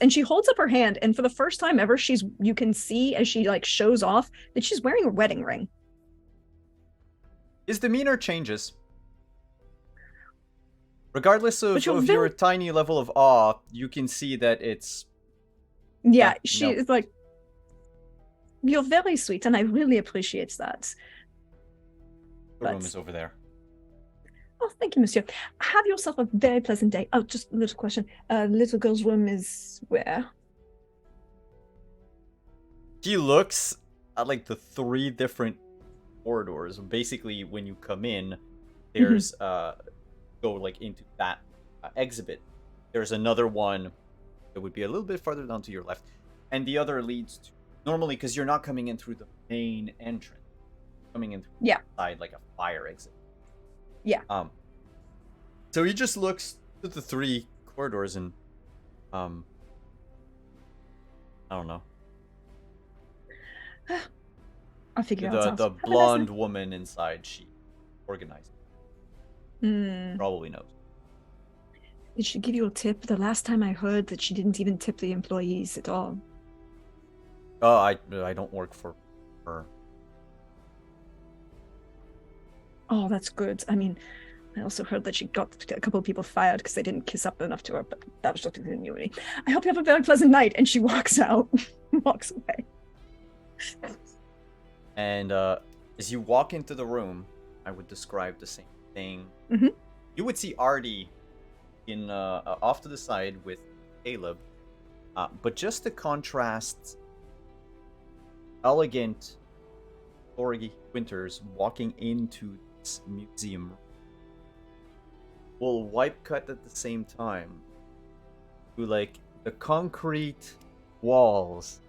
And she holds up her hand, and for the first time ever, you can see as she like shows off that she's wearing a wedding ring. His demeanor changes. Regardless of your tiny level of awe, you can see that it's... Yeah, she is like, you're very sweet, and I really appreciate that. The room is over there. Oh, thank you, monsieur. Have yourself a very pleasant day. Oh, just a little question. Little girl's room is where? He looks at like the 3 different corridors. Basically, when you come in, there's go like into that exhibit. There's another one that would be a little bit farther down to your left, and the other leads to normally because you're not coming in through the main entrance, coming in through the side like a fire exit. Yeah. So he just looks at the 3 corridors and I don't know. I'll figure out. The blonde woman inside, she organized. Probably knows. Did she give you a tip? The last time I heard that she didn't even tip the employees at all. Oh, I don't work for her. Oh, that's good. I mean, I also heard that she got a couple of people fired because they didn't kiss up enough to her, but that was just a continuity. I hope you have a very pleasant night. And she walks out, walks away. And as you walk into the room, I would describe the same thing. You would see Artie in off to the side with Caleb, but just to contrast, elegant Florica Winters walking into this museum will wipe cut at the same time to like the concrete walls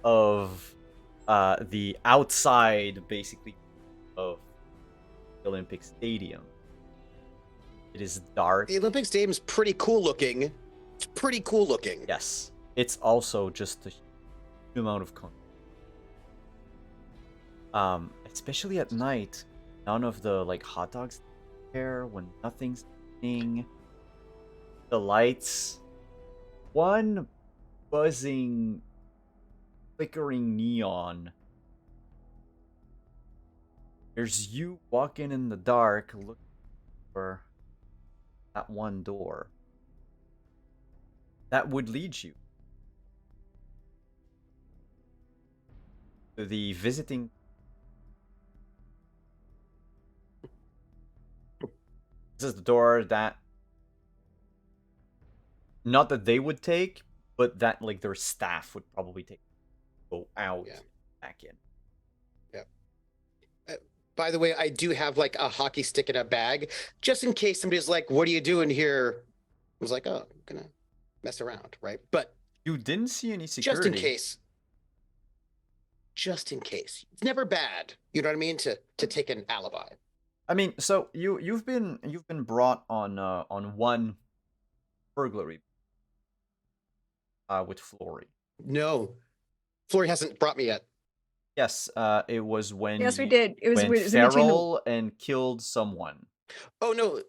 of the outside basically of the Olympic Stadium. It is dark. The Olympic Stadium's pretty cool looking. It's pretty cool looking. Yes. it's also just a huge amount of especially at night, none of the like hot dogs there when nothing's happening. The lights, one buzzing, flickering neon. There's you walking in the dark looking for that one door. That would lead you to the visiting. This is the door that, not that they would take, but that like their staff would probably take. Go out, Yeah. back in. By the way, I do have like a hockey stick in a bag, just in case somebody's like, "What are you doing here?" I was like, "Oh, I'm gonna mess around," right? But You didn't see any just security. in case. Just in case. It's never bad. You know what I mean? To take an alibi. I mean, so you've been brought on one burglary with Flory. No, Flory hasn't brought me yet. Yes, it was when Yes, we did. It was, when it was in between the, feral and killed someone. Oh no,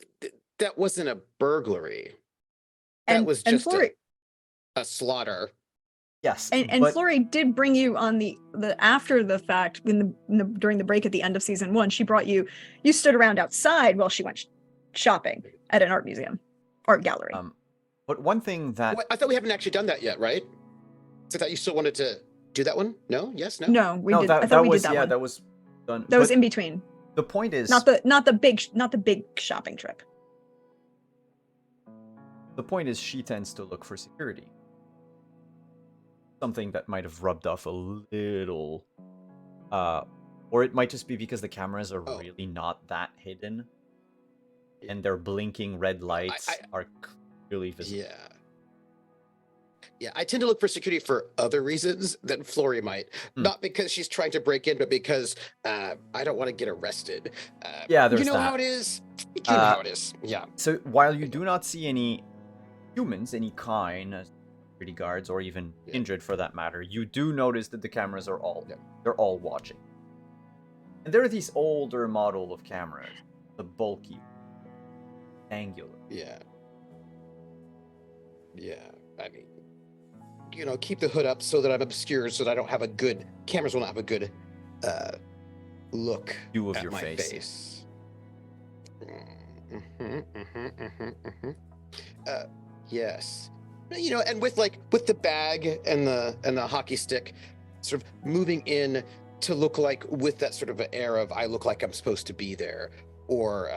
that wasn't a burglary. That was and just Flory a slaughter. Yes, and but Flory did bring you on the after the fact in the during the break at the end of season 1. She brought you. You stood around outside while she went shopping at an art museum, art gallery. but one thing that What? I thought we haven't actually done that yet, right? So I thought you still wanted to do that one. No? Yes? No? No, we no, did. that, I thought we was did that one. that was done. That was but in between. the point is Not the big shopping trip. the point is she tends to look for security. Something that might have rubbed off a little, or it might just be because the cameras are really not that hidden, and their blinking red lights are clearly visible. Yeah, I tend to look for security for other reasons than Flory might. Not because she's trying to break in, but because I don't want to get arrested. Yeah, there's you know that. how it is. You know how it is. Yeah. So while you do not see any humans, any kind, security guards, or even injured for that matter, you do notice that the cameras are they're all watching. And there are these older model of cameras, the bulky, angular. Yeah. I mean, keep the hood up so that I'm obscured, so that I don't have a good cameras will not have a good look view of at your my face. Yes. And with the bag and the hockey stick, sort of moving in to look like with that sort of an air of I look like I'm supposed to be there, or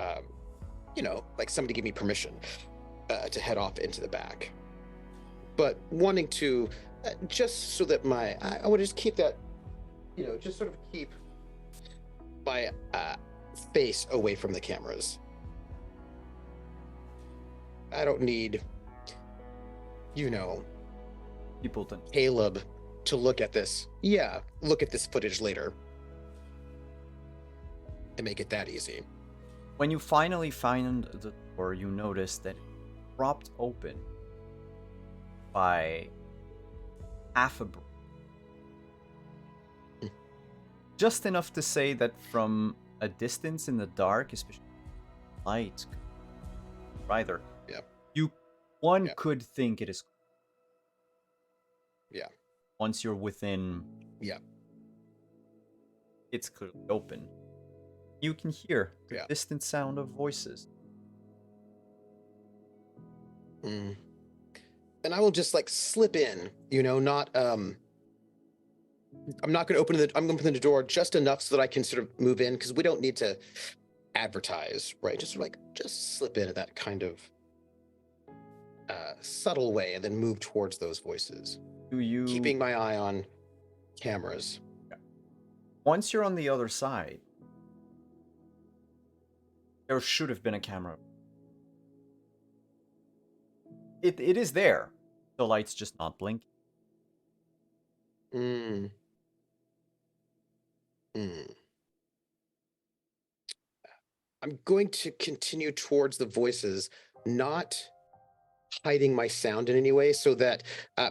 like somebody give me permission to head off into the back. But wanting to just so that I would just keep that, just sort of keep my face away from the cameras. I don't need, people to Caleb to look at this. Yeah, look at this footage later and make it that easy. When you finally find the door, you notice that it's propped open by half a brick. Just enough to say that from a distance in the dark, especially light, either could think it is. Yeah. Once you're within, it's clearly open. You can hear the distant sound of voices. And I will just slip in, not I'm not going to I'm going to open the door just enough so that I can sort of move in, because we don't need to advertise, right? Just just slip in at that kind of subtle way and then move towards those voices. Keeping my eye on cameras. Once you're on the other side, there should have been a camera. It is there. The light's just not blinking. I'm going to continue towards the voices, not hiding my sound in any way so that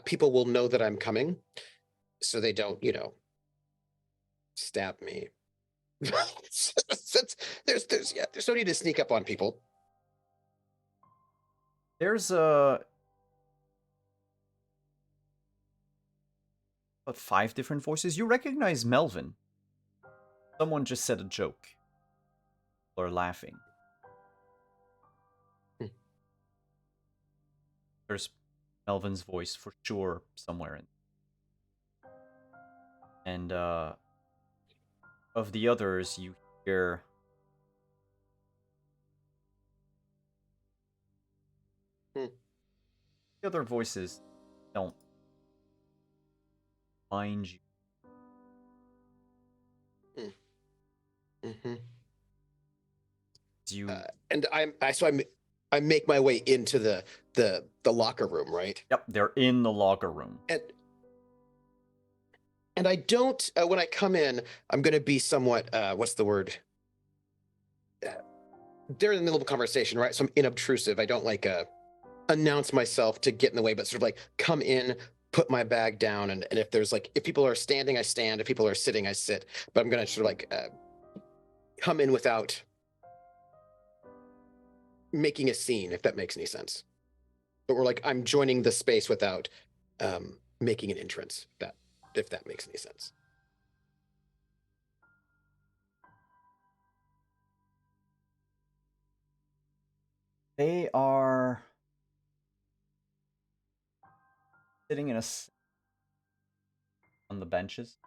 people will know that I'm coming, so they don't, stab me. There's no need to sneak up on people. There's about 5 different voices. You recognize Melvin. Someone just said a joke. Or laughing. Hmm. There's Melvin's voice for sure somewhere in. And of the others, you hear Hmm. the other voices don't mind you. Mm-hmm. You And I make my way into the locker room, right? Yep, they're in the locker room. And I don't when I come in, I'm going to be somewhat what's the word? They're in the middle of a conversation, right? So I'm inobtrusive. I don't like announce myself to get in the way, but sort of like come in, put my bag down, and if there's like if people are standing, I stand. If people are sitting, I sit. But I'm going to sort of like come in without making a scene, if that makes any sense. But we're like I'm joining the space without making an entrance. If that makes any sense. They are sitting on the benches.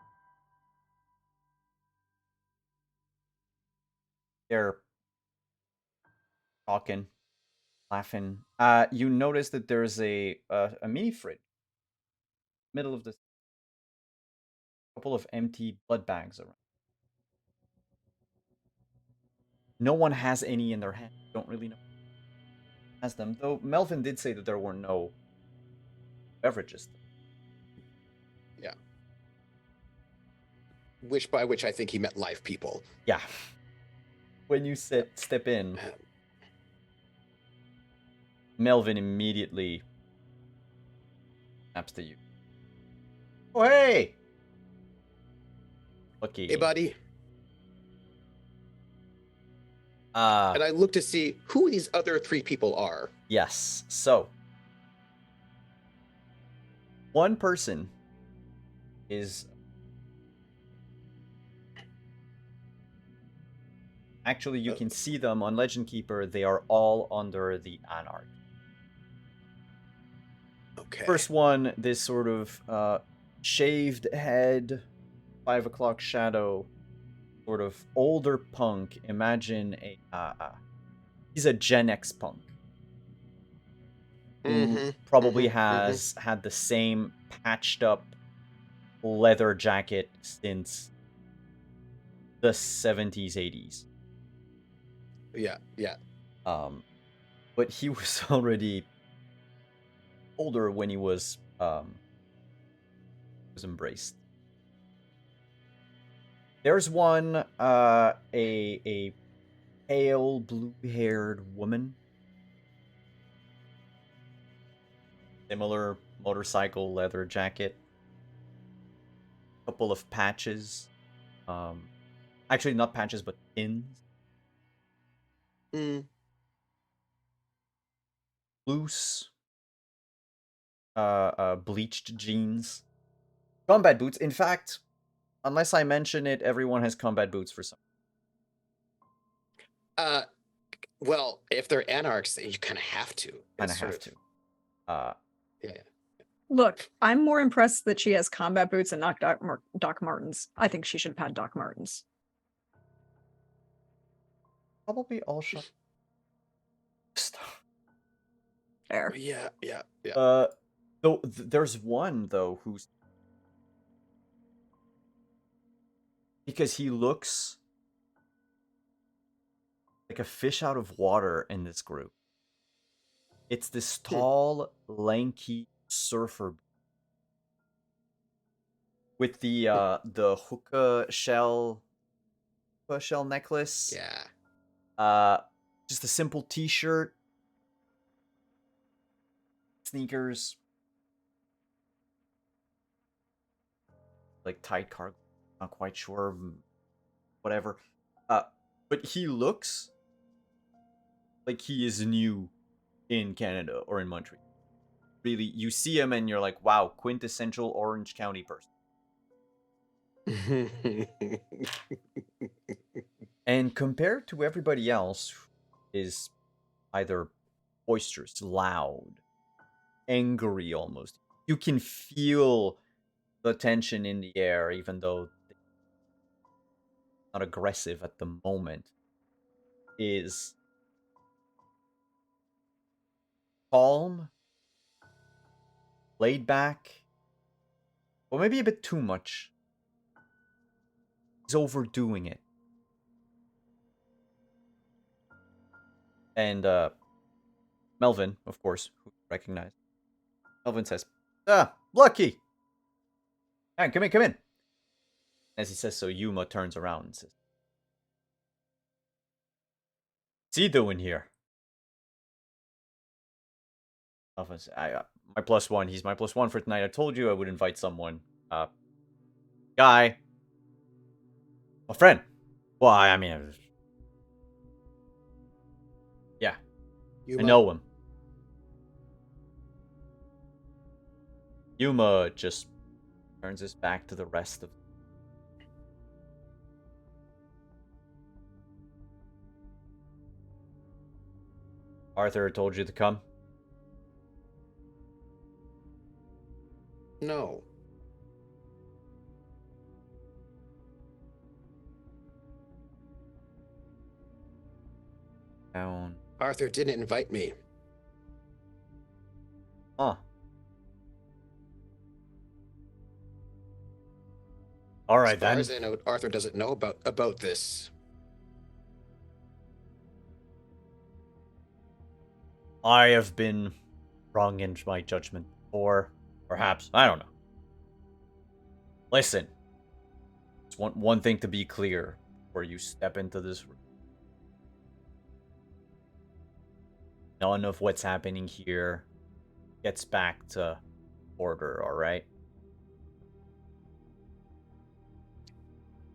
They're talking, laughing. You notice that there's a mini fridge, middle of this, couple of empty blood bags around. No one has any in their hand. Don't really know who has them. Though Melvin did say that there were no beverages. Yeah. By which I think he meant live people. Yeah. When you step in, Melvin immediately snaps to you. Oh, hey! Lucky. Hey, buddy. Uh, And I look to see who these other 3 people are. Yes. So, one person is actually you can see them on Legend Keeper. They are all under the Anarch. Okay. First one, this sort of shaved head, 5 o'clock shadow, sort of older punk. Imagine he's a Gen X punk. Who probably has had the same patched up leather jacket since the 70s, 80s. Yeah. But he was already older when he was embraced. There's one a pale blue-haired woman. Similar motorcycle leather jacket. Couple of patches. Actually not patches but pins. Loose bleached jeans. Combat boots. In fact, unless I mention it, everyone has combat boots for some. Well, if they're anarchs, you kind of have to. Kind of have to. Yeah. Look, I'm more impressed that she has combat boots and not Doc Martens. I think she should have had Doc Martens. Probably all shot stuff. Fair. Yeah. Though there's one though who's because he looks like a fish out of water in this group. It's this tall, lanky surfer with the hookah shell necklace. Yeah. Just a simple t-shirt. sneakers, like tight cargo. Not quite sure, whatever. But he looks like he is new in Canada or in Montreal. Really, you see him and you're like, wow, quintessential Orange County person. And compared to everybody else, who is either boisterous, loud, angry almost. You can feel the tension in the air, even though they're not aggressive at the moment. Is calm, laid back, or maybe a bit too much. He's overdoing it. And Melvin, of course, who you recognize. Melvin says, Lucky! Man, come in, come in. As he says so, Yuma turns around and says, what's he doing here? Melvin says, my +1, he's my +1 for tonight. I told you I would invite someone. Guy. A friend. Well, I mean, yeah. Yuma. I know him. Yuma just turns his back to the rest of. Arthur told you to come? No. Down. Arthur didn't invite me. Huh. All right, as far then. as I know, Arthur doesn't know about this. I have been wrong in my judgment, or perhaps I don't know. Listen, just want one thing to be clear before you step into this room. None of what's happening here gets back to order, all right?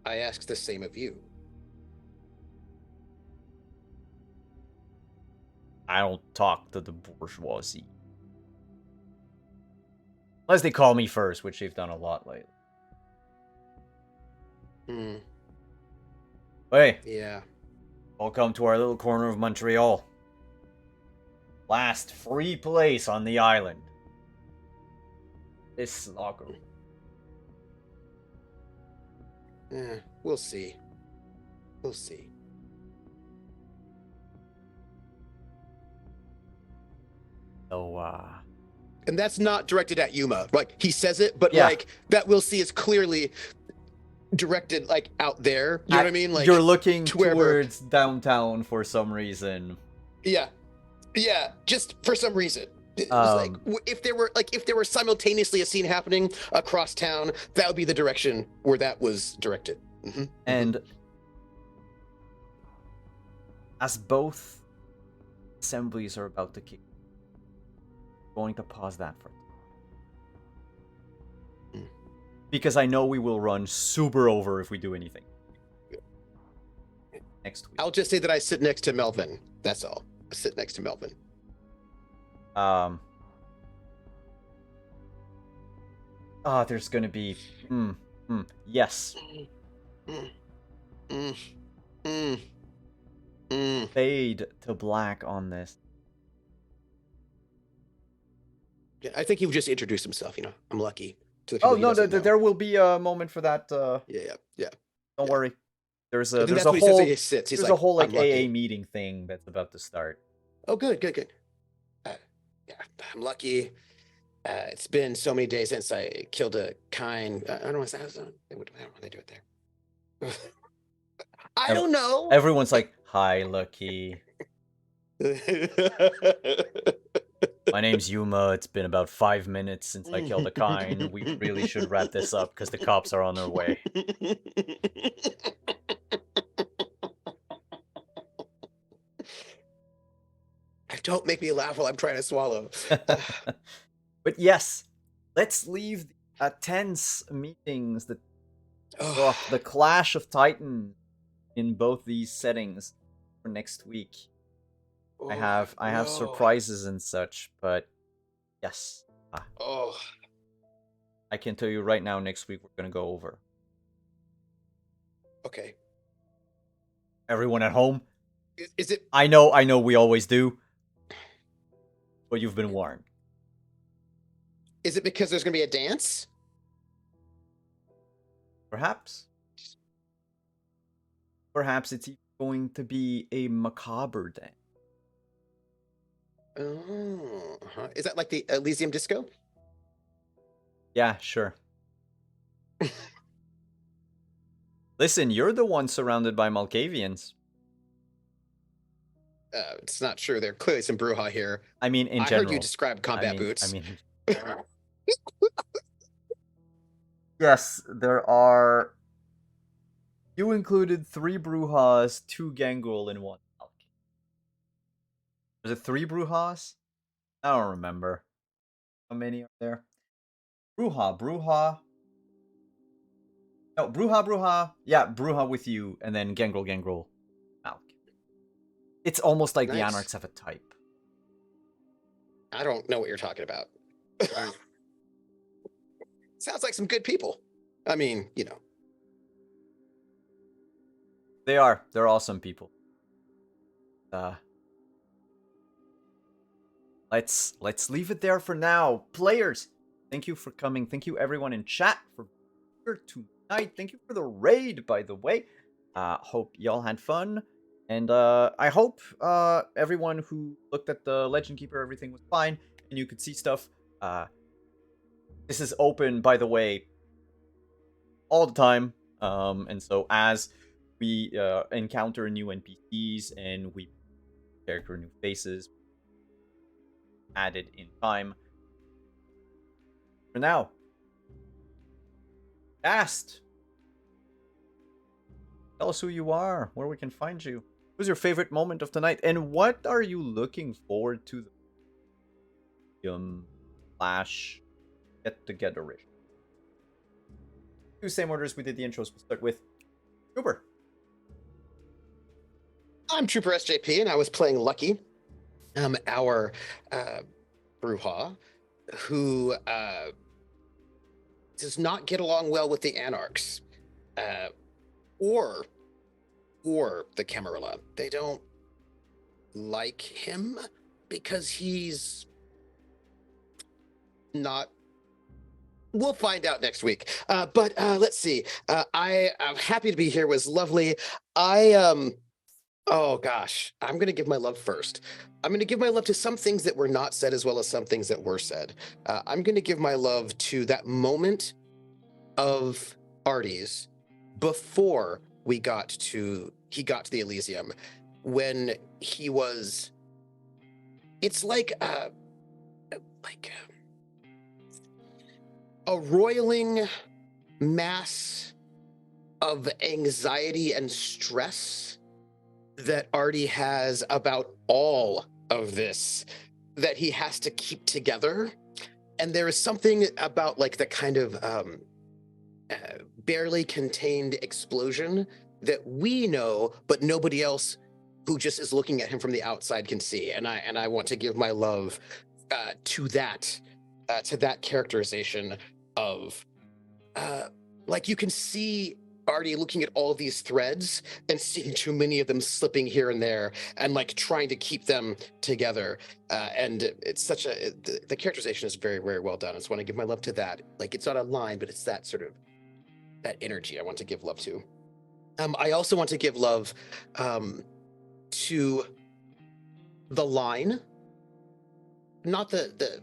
I ask the same of you. I don't talk to the bourgeoisie. Unless they call me first, which they've done a lot lately. Hmm. Hey, Yeah. welcome to our little corner of Montreal. Last free place on the island. This locker room. We'll see. We'll see. So, And that's not directed at Yuma. Like, he says it, but Yeah. like that we'll see is clearly directed like out there. You know what I mean? Like you're looking to wherever- towards downtown for some reason. Yeah. Yeah, just for some reason. It was like if there were simultaneously a scene happening across town, that would be the direction where that was directed. Mm-hmm. And as both assemblies are about to kick, I'm going to pause that for because I know we will run super over if we do anything next week. I'll just say that I sit next to Melvin. That's all. I sit next to Melvin. There's gonna be yes. Fade to black on this. Yeah, I think he would just introduce himself. You know, I'm lucky. To the Oh people he no, doesn't know. there will be a moment for that. Yeah. Don't worry. There's a I think there's that's a what he says whole that he sits. He's there's like, a whole like "I'm lucky." AA meeting thing that's about to start. Oh, good. Yeah, I'm lucky. It's been so many days since I killed a kind. I don't know what they do it there. I don't know. Everyone's like, "Hi, Lucky. My name's Yuma. It's been about 5 minutes since I killed a kind. We really should wrap this up because the cops are on their way." Don't make me laugh while I'm trying to swallow. But yes, let's leave the tense meetings, the clash of titans in both these settings for next week. I have surprises and such, but yes. I can tell you right now, next week we're gonna go over. Okay. Everyone at home? Is it? I know we always do. But you've been warned. Is it because there's going to be a dance? Perhaps. Perhaps it's going to be a macabre dance. Oh, is that like the Elysium Disco? Yeah, sure. Listen, you're the one surrounded by Malkavians. It's not true. There are clearly some brouhaha here. I mean, in I general. heard you describe combat boots. Yes, there are. You included 3 Brujas, 2 Gangrel, and 1 Malk. Was it 3 Brujas? I don't remember. How many are there? Bruja. No, Bruja. Yeah, Bruja with you, and then Gangrel, Malk. It's almost like the Nice. Anarchs have a type. I don't know what you're talking about. Sounds like some good people. I mean, you know. They are. They're awesome people. Let's leave it there for now. Players, thank you for coming. Thank you everyone in chat for here tonight. Thank you for the raid, by the way. Hope y'all had fun. And I hope everyone who looked at the Legend Keeper, everything was fine, and you could see stuff. This is open, by the way, all the time. And so as we encounter new NPCs and we character new faces added in time. For now, Cast. Tell us who you are, where we can find you. What was your favorite moment of tonight, and what are you looking forward to the Flash get together-ish? Do same orders we did the intros. We'll start with Uber. I'm Trooper SJP, and I was playing Lucky, our Bruja, who does not get along well with the Anarchs, or the Camarilla. They don't like him because he's not. We'll find out next week. But let's see. I'm happy to be here. It was lovely. Oh gosh, I'm going to give my love first. I'm going to give my love to some things that were not said as well as some things that were said. I'm going to give my love to that moment of Artie's before he got to the Elysium, when he was, it's like a roiling mass of anxiety and stress that Artie has about all of this that he has to keep together. And there is something about like the kind of barely contained explosion that we know, but nobody else who just is looking at him from the outside can see. And I want to give my love to that characterization of like you can see Artie looking at all these threads and seeing too many of them slipping here and there and like trying to keep them together. And it's such the characterization is very, very well done. I just want to give my love to that. Like it's not a line, but it's that sort of, that energy I want to give love to. I also want to give love to the line, not the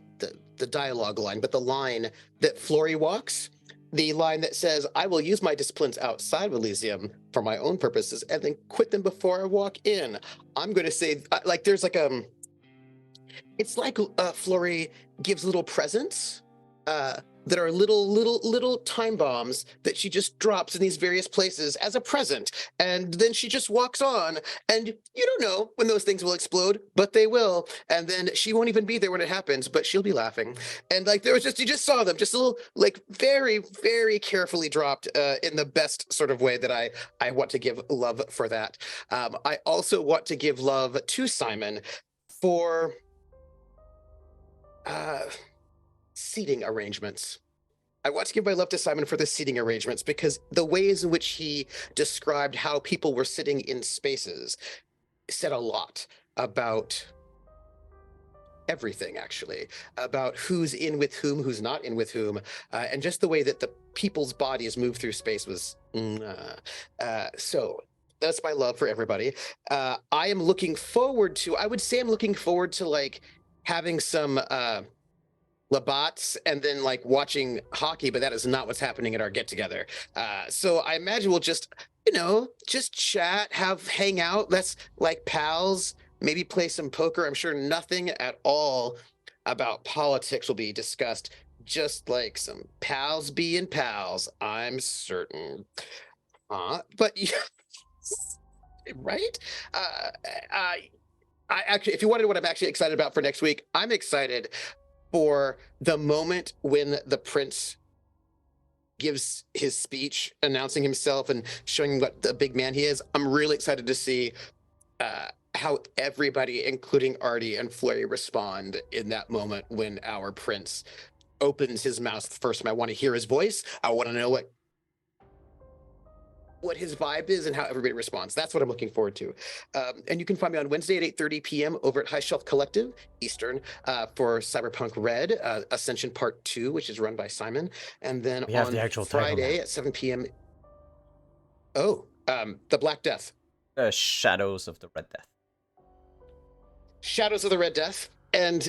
dialogue line, but the line that Flory walks. The line that says, I will use my disciplines outside of Elysium for my own purposes and then quit them before I walk in. I'm going to say, like, there's like, it's like Flory gives little presents that are little time bombs that she just drops in these various places as a present. And then she just walks on, and you don't know when those things will explode, but they will. And then she won't even be there when it happens, but she'll be laughing. And like there was just, you just saw them, just a little, like very, very carefully dropped in the best sort of way that I want to give love for that. I also want to give love to Simon for seating arrangements. I want to give my love to Simon for the seating arrangements, because the ways in which he described how people were sitting in spaces said a lot about everything, actually, about who's in with whom, who's not in with whom, and just the way that the people's bodies move through space was so that's my love for everybody. I am looking forward to, I would say I'm looking forward to like having some Labatt's and then like watching hockey, but that is not what's happening at our get together. So I imagine we'll just, just chat, hang out. Let's like pals, maybe play some poker. I'm sure nothing at all about politics will be discussed. Just like some pals being pals, I'm certain. But right? I actually, if you wanted what I'm actually excited about for next week, I'm excited for the moment when the prince gives his speech announcing himself and showing what the big man he is. I'm really excited to see how everybody, including Artie and Flurry, respond in that moment when our prince opens his mouth first. I want to hear his voice. I want to know what his vibe is and how everybody responds. That's what I'm looking forward to. And you can find me on Wednesday at 8:30 p.m. over at High Shelf Collective Eastern for Cyberpunk Red Ascension Part 2, which is run by Simon. And then We have on the actual title Friday now. at 7 p.m. The Black Death. Shadows of the Red Death. Shadows of the Red Death. And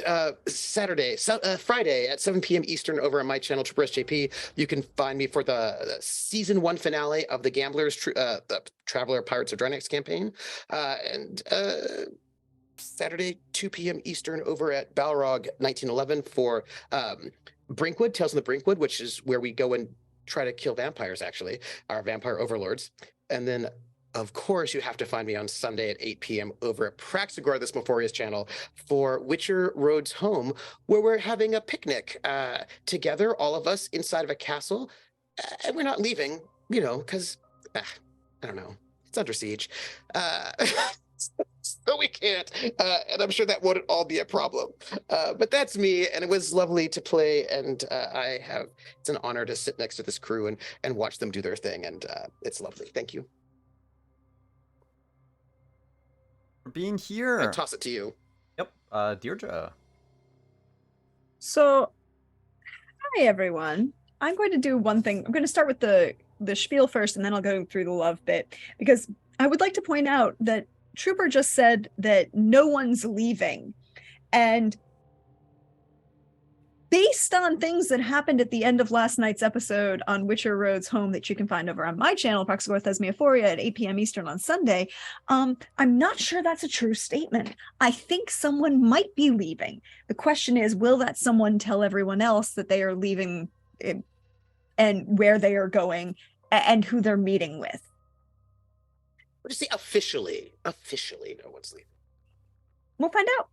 Friday at 7 p.m. Eastern over on my channel, Triple SJP, you can find me for the season 1 finale of the Gamblers, the Traveler Pirates of Draenix campaign. And Saturday, 2 p.m. Eastern over at Balrog 1911 for Brinkwood, Tales of the Brinkwood, which is where we go and try to kill vampires, actually, our vampire overlords. And then of course, you have to find me on Sunday at 8 p.m. over at Praxagor, this Meforius channel, for Witcher Road's Home, where we're having a picnic together, all of us inside of a castle. And we're not leaving, because, I don't know, it's under siege. So we can't, and I'm sure that won't all be a problem. But that's me, and it was lovely to play, and it's an honor to sit next to this crew and watch them do their thing, and it's lovely. Thank you. For being here. I toss it to you. Yep, Deirdre. So, hi everyone. I'm going to do one thing. I'm going to start with the spiel first, and then I'll go through the love bit, because I would like to point out that Trooper just said that no one's leaving, and based on things that happened at the end of last night's episode on Witcher Road's Home that you can find over on my channel, Praxagor Thesmiophoria, at 8 p.m. Eastern on Sunday, I'm not sure that's a true statement. I think someone might be leaving. The question is, will that someone tell everyone else that they are leaving and where they are going and who they're meeting with? What do you say officially? Officially, no one's leaving. We'll find out.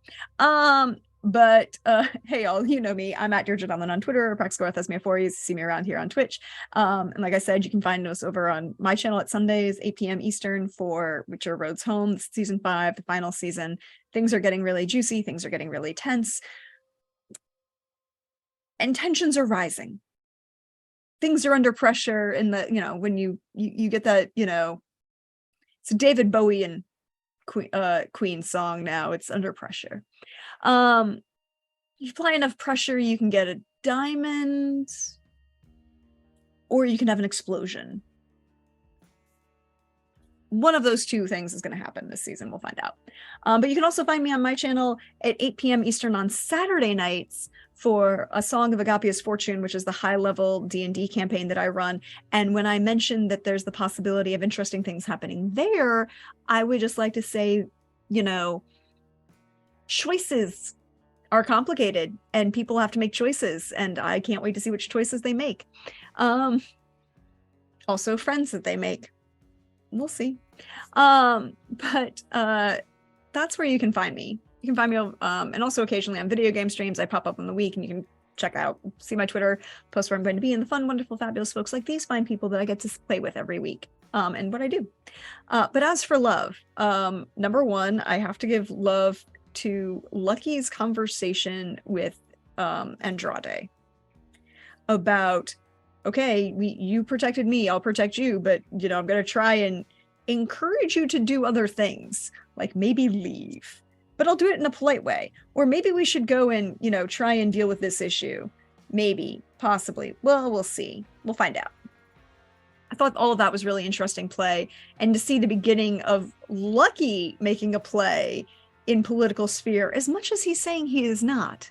But hey, y'all, you know me. I'm at Deirdre Donlin on Twitter, Praxagor Thesmiophoria. See me around here on Twitch. And like I said, you can find us over on my channel at Sundays, 8 p.m. Eastern for Witcher Road's Home, season 5, the final season. Things are getting really juicy. Things are getting really tense. And tensions are rising. Things are under pressure in the, when you get that, it's a David Bowie and Queen song now. It's under pressure. You apply enough pressure, you can get a diamond, or you can have an explosion. One of those two things is going to happen this season. We'll find out. But you can also find me on my channel at 8 p.m. Eastern on Saturday nights for A Song of Agapia's Fortune, which is the high-level D&D campaign that I run. And when I mentioned that there's the possibility of interesting things happening there, I would just like to say, choices are complicated and people have to make choices, and I can't wait to see which choices they make. Also friends that they make. We'll see. But that's where you can find me. You can find me and also occasionally on video game streams. I pop up in the week and you can check out, see my Twitter, post where I'm going to be, and the fun, wonderful, fabulous folks like these fine people that I get to play with every week, and what I do. But as for love, number one, I have to give love to Lucky's conversation with Andrade about, okay, you protected me, I'll protect you, but I'm going to try and encourage you to do other things, like maybe leave, but I'll do it in a polite way. Or maybe we should go and, try and deal with this issue. Maybe, possibly. Well, we'll see. We'll find out. I thought all of that was really interesting play. And to see the beginning of Lucky making a play in political sphere, as much as he's saying he is not,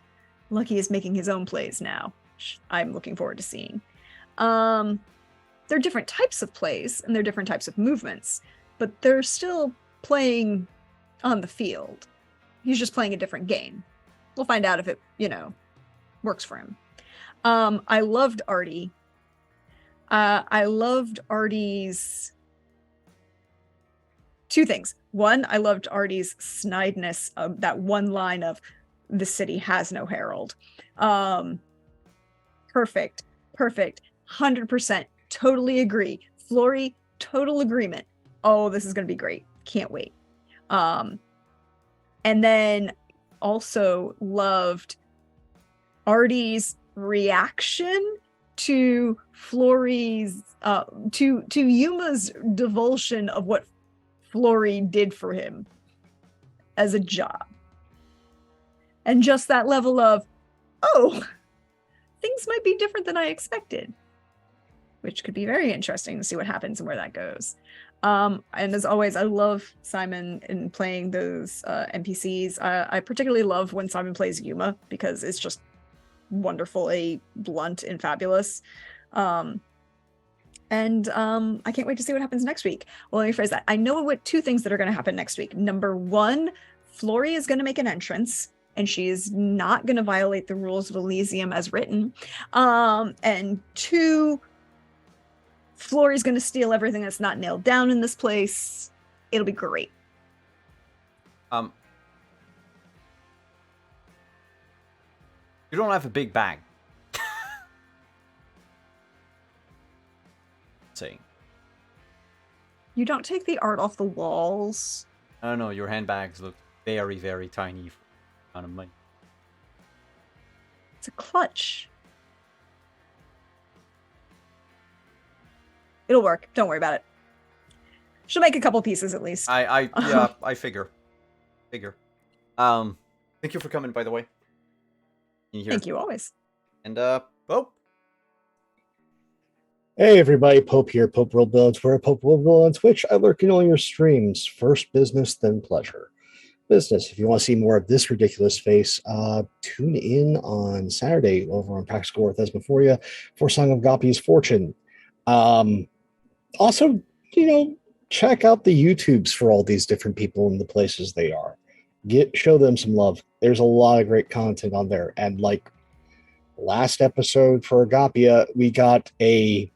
Lucky is making his own plays now, which I'm looking forward to seeing. They're different types of plays and they're different types of movements, but they're still playing on the field. He's just playing a different game. We'll find out if it, works for him. I loved Artie. I loved Artie's two things. One, I loved Artie's snideness of that one line of the city has no herald. Perfect. 100%. Totally agree. Flory, total agreement. Oh, this is going to be great. Can't wait. And then also loved Artie's reaction to Flory's to Yuma's divulsion of what Flory did for him as a job. And just that level of, oh, things might be different than I expected, which could be very interesting to see what happens and where that goes. And as always, I love Simon in playing those NPCs. I particularly love when Simon plays Yuma because it's just wonderfully blunt and fabulous. I can't wait to see what happens next week. Well, let me phrase that. I know what two things that are going to happen next week. Number one, Flory is going to make an entrance, and she is not going to violate the rules of Elysium as written. And two, Flory's going to steal everything that's not nailed down in this place. It'll be great. You don't have a big bag. Saying. You don't take the art off the walls. I don't know. Your handbags look very, very tiny for the amount of money. It's a clutch. It'll work. Don't worry about it. She'll make a couple pieces at least. Yeah, I figure. Thank you for coming, by the way. Thank you always. And Pope. Hey everybody, Pope here, Pope World Bill on Twitter, Pope World Bill on Twitch. I lurk in all your streams. First business, then pleasure. Business. If you want to see more of this ridiculous face, tune in on Saturday over on Practical with Esmophoria for Song of Gapi's Fortune. Also, check out the YouTubes for all these different people and the places they are. Show them some love. There's a lot of great content on there. And like last episode for Agapia, we got a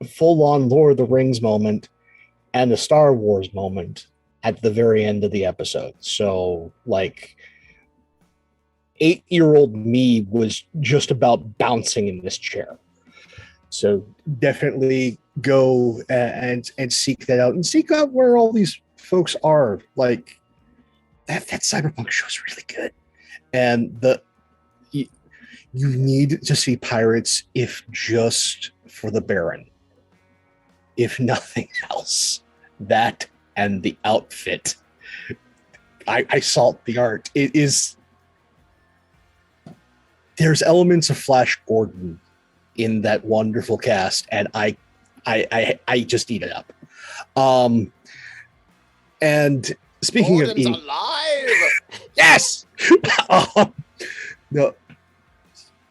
full-on Lord of the Rings moment and a Star Wars moment at the very end of the episode. So like 8-year-old me was just about bouncing in this chair. So definitely go and seek that out and seek out where all these folks are. Like that cyberpunk show is really good. And you need to see Pirates if just for the Baron. If nothing else, that and the outfit. I saw the art. It is. There's elements of Flash Gordon in that wonderful cast, and I just eat it up. And speaking Gordon's of alive. yes. No.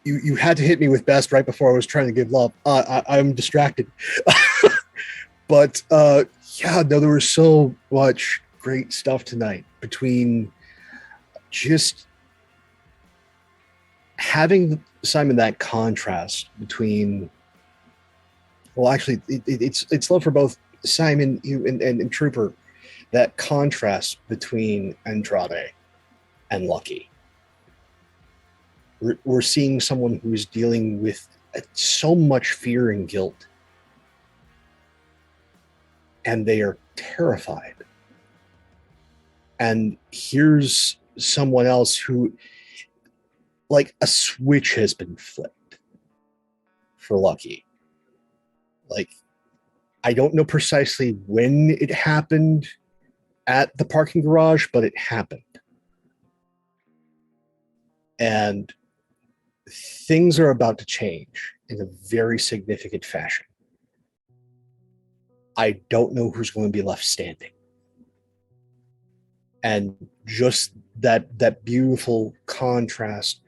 You had to hit me with best right before I was trying to give love. I'm distracted. But there was so much great stuff tonight between just having, Simon, that contrast between, well, actually, it's love for both Simon and Trooper, that contrast between Andrade and Lucky. We're seeing someone who is dealing with so much fear and guilt, and they are terrified. And here's someone else who, like, a switch has been flipped for Lucky. Like, I don't know precisely when it happened at the parking garage, but it happened. And things are about to change in a very significant fashion. I don't know who's going to be left standing. And just that beautiful contrast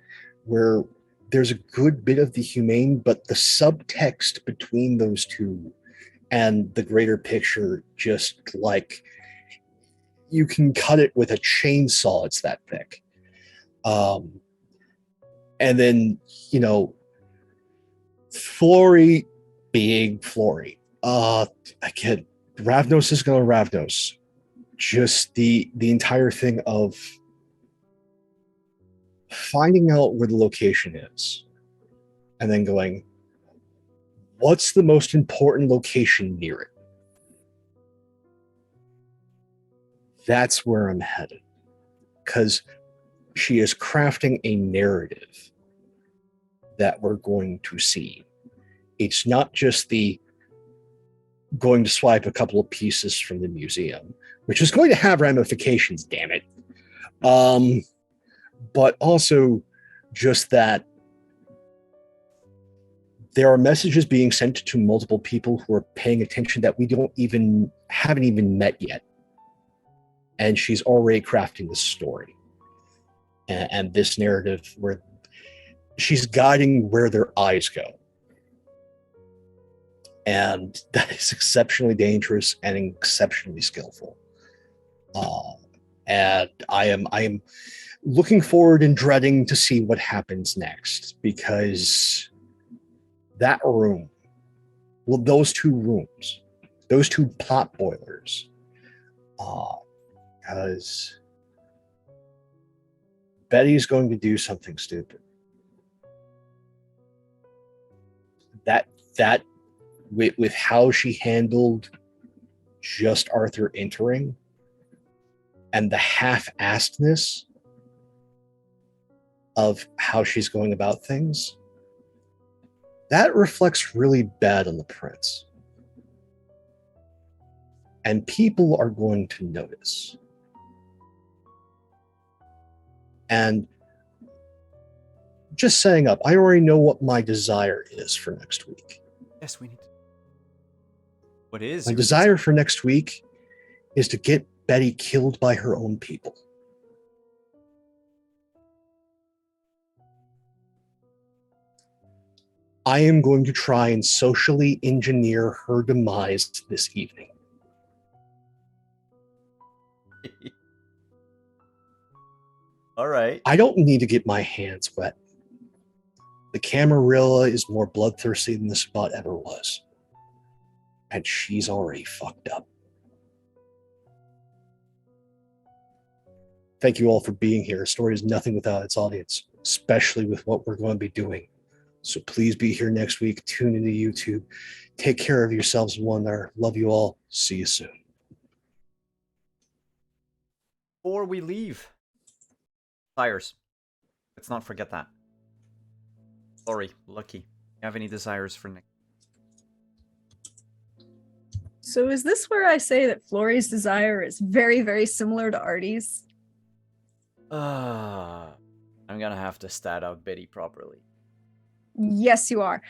where there's a good bit of the humane, but the subtext between those two and the greater picture, just like you can cut it with a chainsaw, it's that thick. And then, you know, Flory, big Flory. Again, Ravnos is going to Ravnos. Just the entire thing of finding out where the location is and then going, what's the most important location near it? That's where I'm headed. Because she is crafting a narrative that we're going to see. It's not just the going to swipe a couple of pieces from the museum, which is going to have ramifications, damn it. But also just that there are messages being sent to multiple people who are paying attention that we haven't even met yet. And she's already crafting this story and this narrative where she's guiding where their eyes go. And that is exceptionally dangerous and exceptionally skillful. And I am looking forward and dreading to see what happens next, because that room, well, those two rooms, those two pot boilers, because Betty's going to do something stupid. That with how she handled just Arthur entering and the half-assedness of how she's going about things, that reflects really bad on the prince. And people are going to notice. And just saying up, I already know what my desire is for next week. Yes, we need to. What is My your desire for next week is to get Betty killed by her own people. I am going to try and socially engineer her demise this evening. All right. I don't need to get my hands wet. The Camarilla is more bloodthirsty than this spot ever was. And she's already fucked up. Thank you all for being here. A story is nothing without its audience, especially with what we're going to be doing. So please be here next week. Tune into YouTube. Take care of yourselves one another. Love you all. See you soon. Before we leave, desires. Let's not forget that. Sorry, Lucky. You have any desires for next? So is this where I say that Flory's desire is very, very similar to Artie's? I'm gonna have to stat out Betty properly. Yes, you are.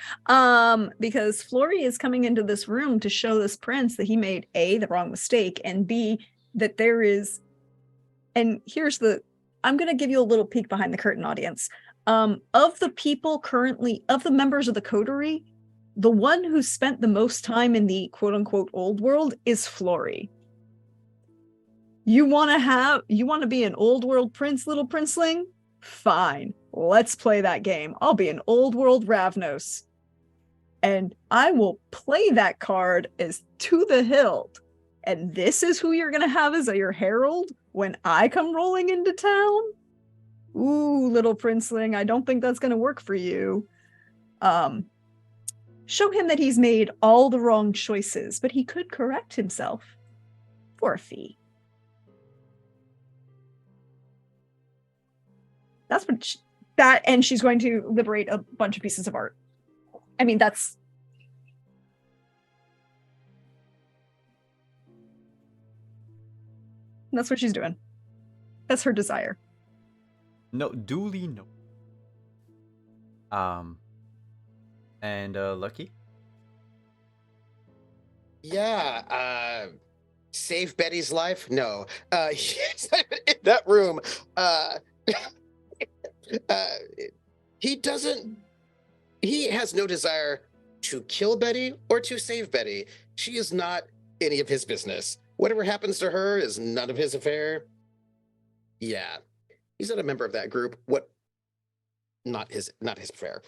Because Flory is coming into this room to show this prince that he made A, the wrong mistake, and B, that there is, and I'm going to give you a little peek behind the curtain, audience. Of the people currently, of the members of the coterie, the one who spent the most time in the quote unquote old world is Flory. You want to be an old world prince, little princeling? Fine. let's play that game. I'll be an old world Ravnos. And I will play that card as to the hilt. And this is who you're going to have as your herald when I come rolling into town? Ooh, little princeling, I don't think that's going to work for you. Show him that he's made all the wrong choices, but he could correct himself for a fee. That's what and she's going to liberate a bunch of pieces of art. I mean, that's what she's doing. That's her desire. No, duly no. And Lucky? Yeah, save Betty's life? No. Yes, I'm in that room. He has no desire to kill Betty or to save Betty. She is not any of his business. Whatever happens to her is none of his affair. Yeah, he's not a member of that group. Not his affair.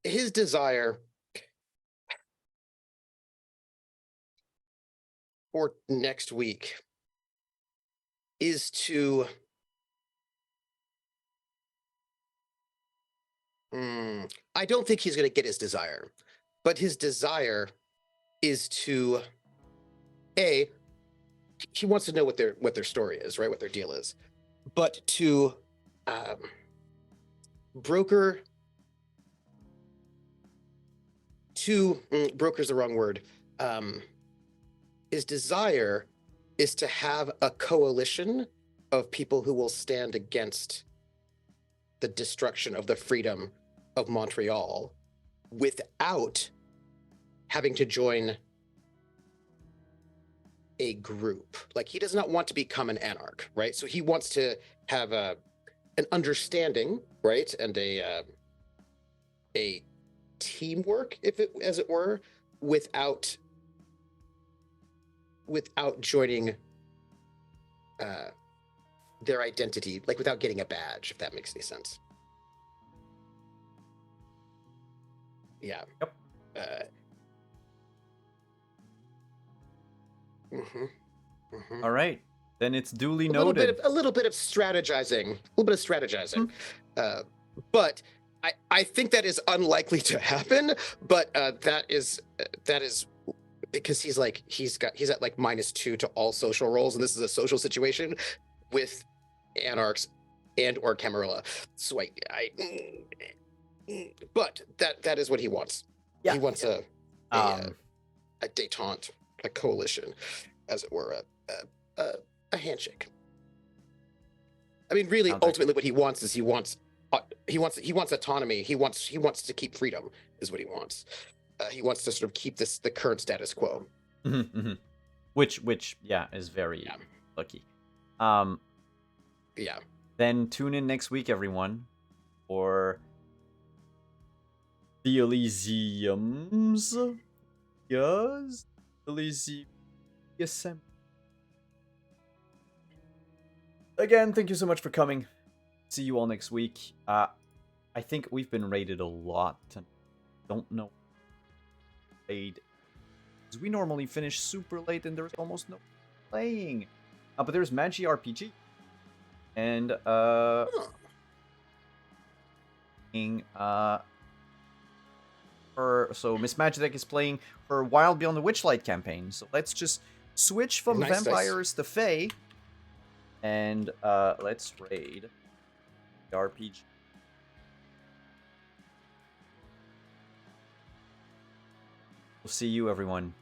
His desire for next week is to I don't think he's going to get his desire, but his desire is to he wants to know what their story is, right? What their deal is, but to broker's the wrong word. His desire is to have a coalition of people who will stand against the destruction of the freedom of Montreal without having to join a group. Like, he does not want to become an anarch, right? So he wants to have an understanding, right, and a teamwork, as it were, without joining their identity, like without getting a badge, if that makes any sense. Yeah. Yep. All right. Then it's duly noted. A little bit of strategizing. But I think that is unlikely to happen. But that is because he's at like -2 to all social roles, and this is a social situation with anarchs and or Camarilla. So but that is what he wants. Yeah. He wants a détente, a coalition, as it were, a handshake. I mean, really, ultimately, what he wants is he wants autonomy. He wants to keep freedom, is what he wants. He wants to sort of keep the current status quo. Mm-hmm, mm-hmm. Which is very lucky. Yeah. Then tune in next week, everyone, for the Elysiums. Yes, Elysium. Again, thank you so much for coming. See you all next week. I think we've been rated a lot. Don't know. Played. Because we normally finish super late and there's almost no playing. But there's Magi RPG. And so Miss Magitech is playing her Wild Beyond the Witchlight campaign. So let's just switch from vampires to Fae. And let's raid the RPG. We'll see you, everyone.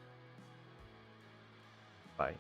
Bye.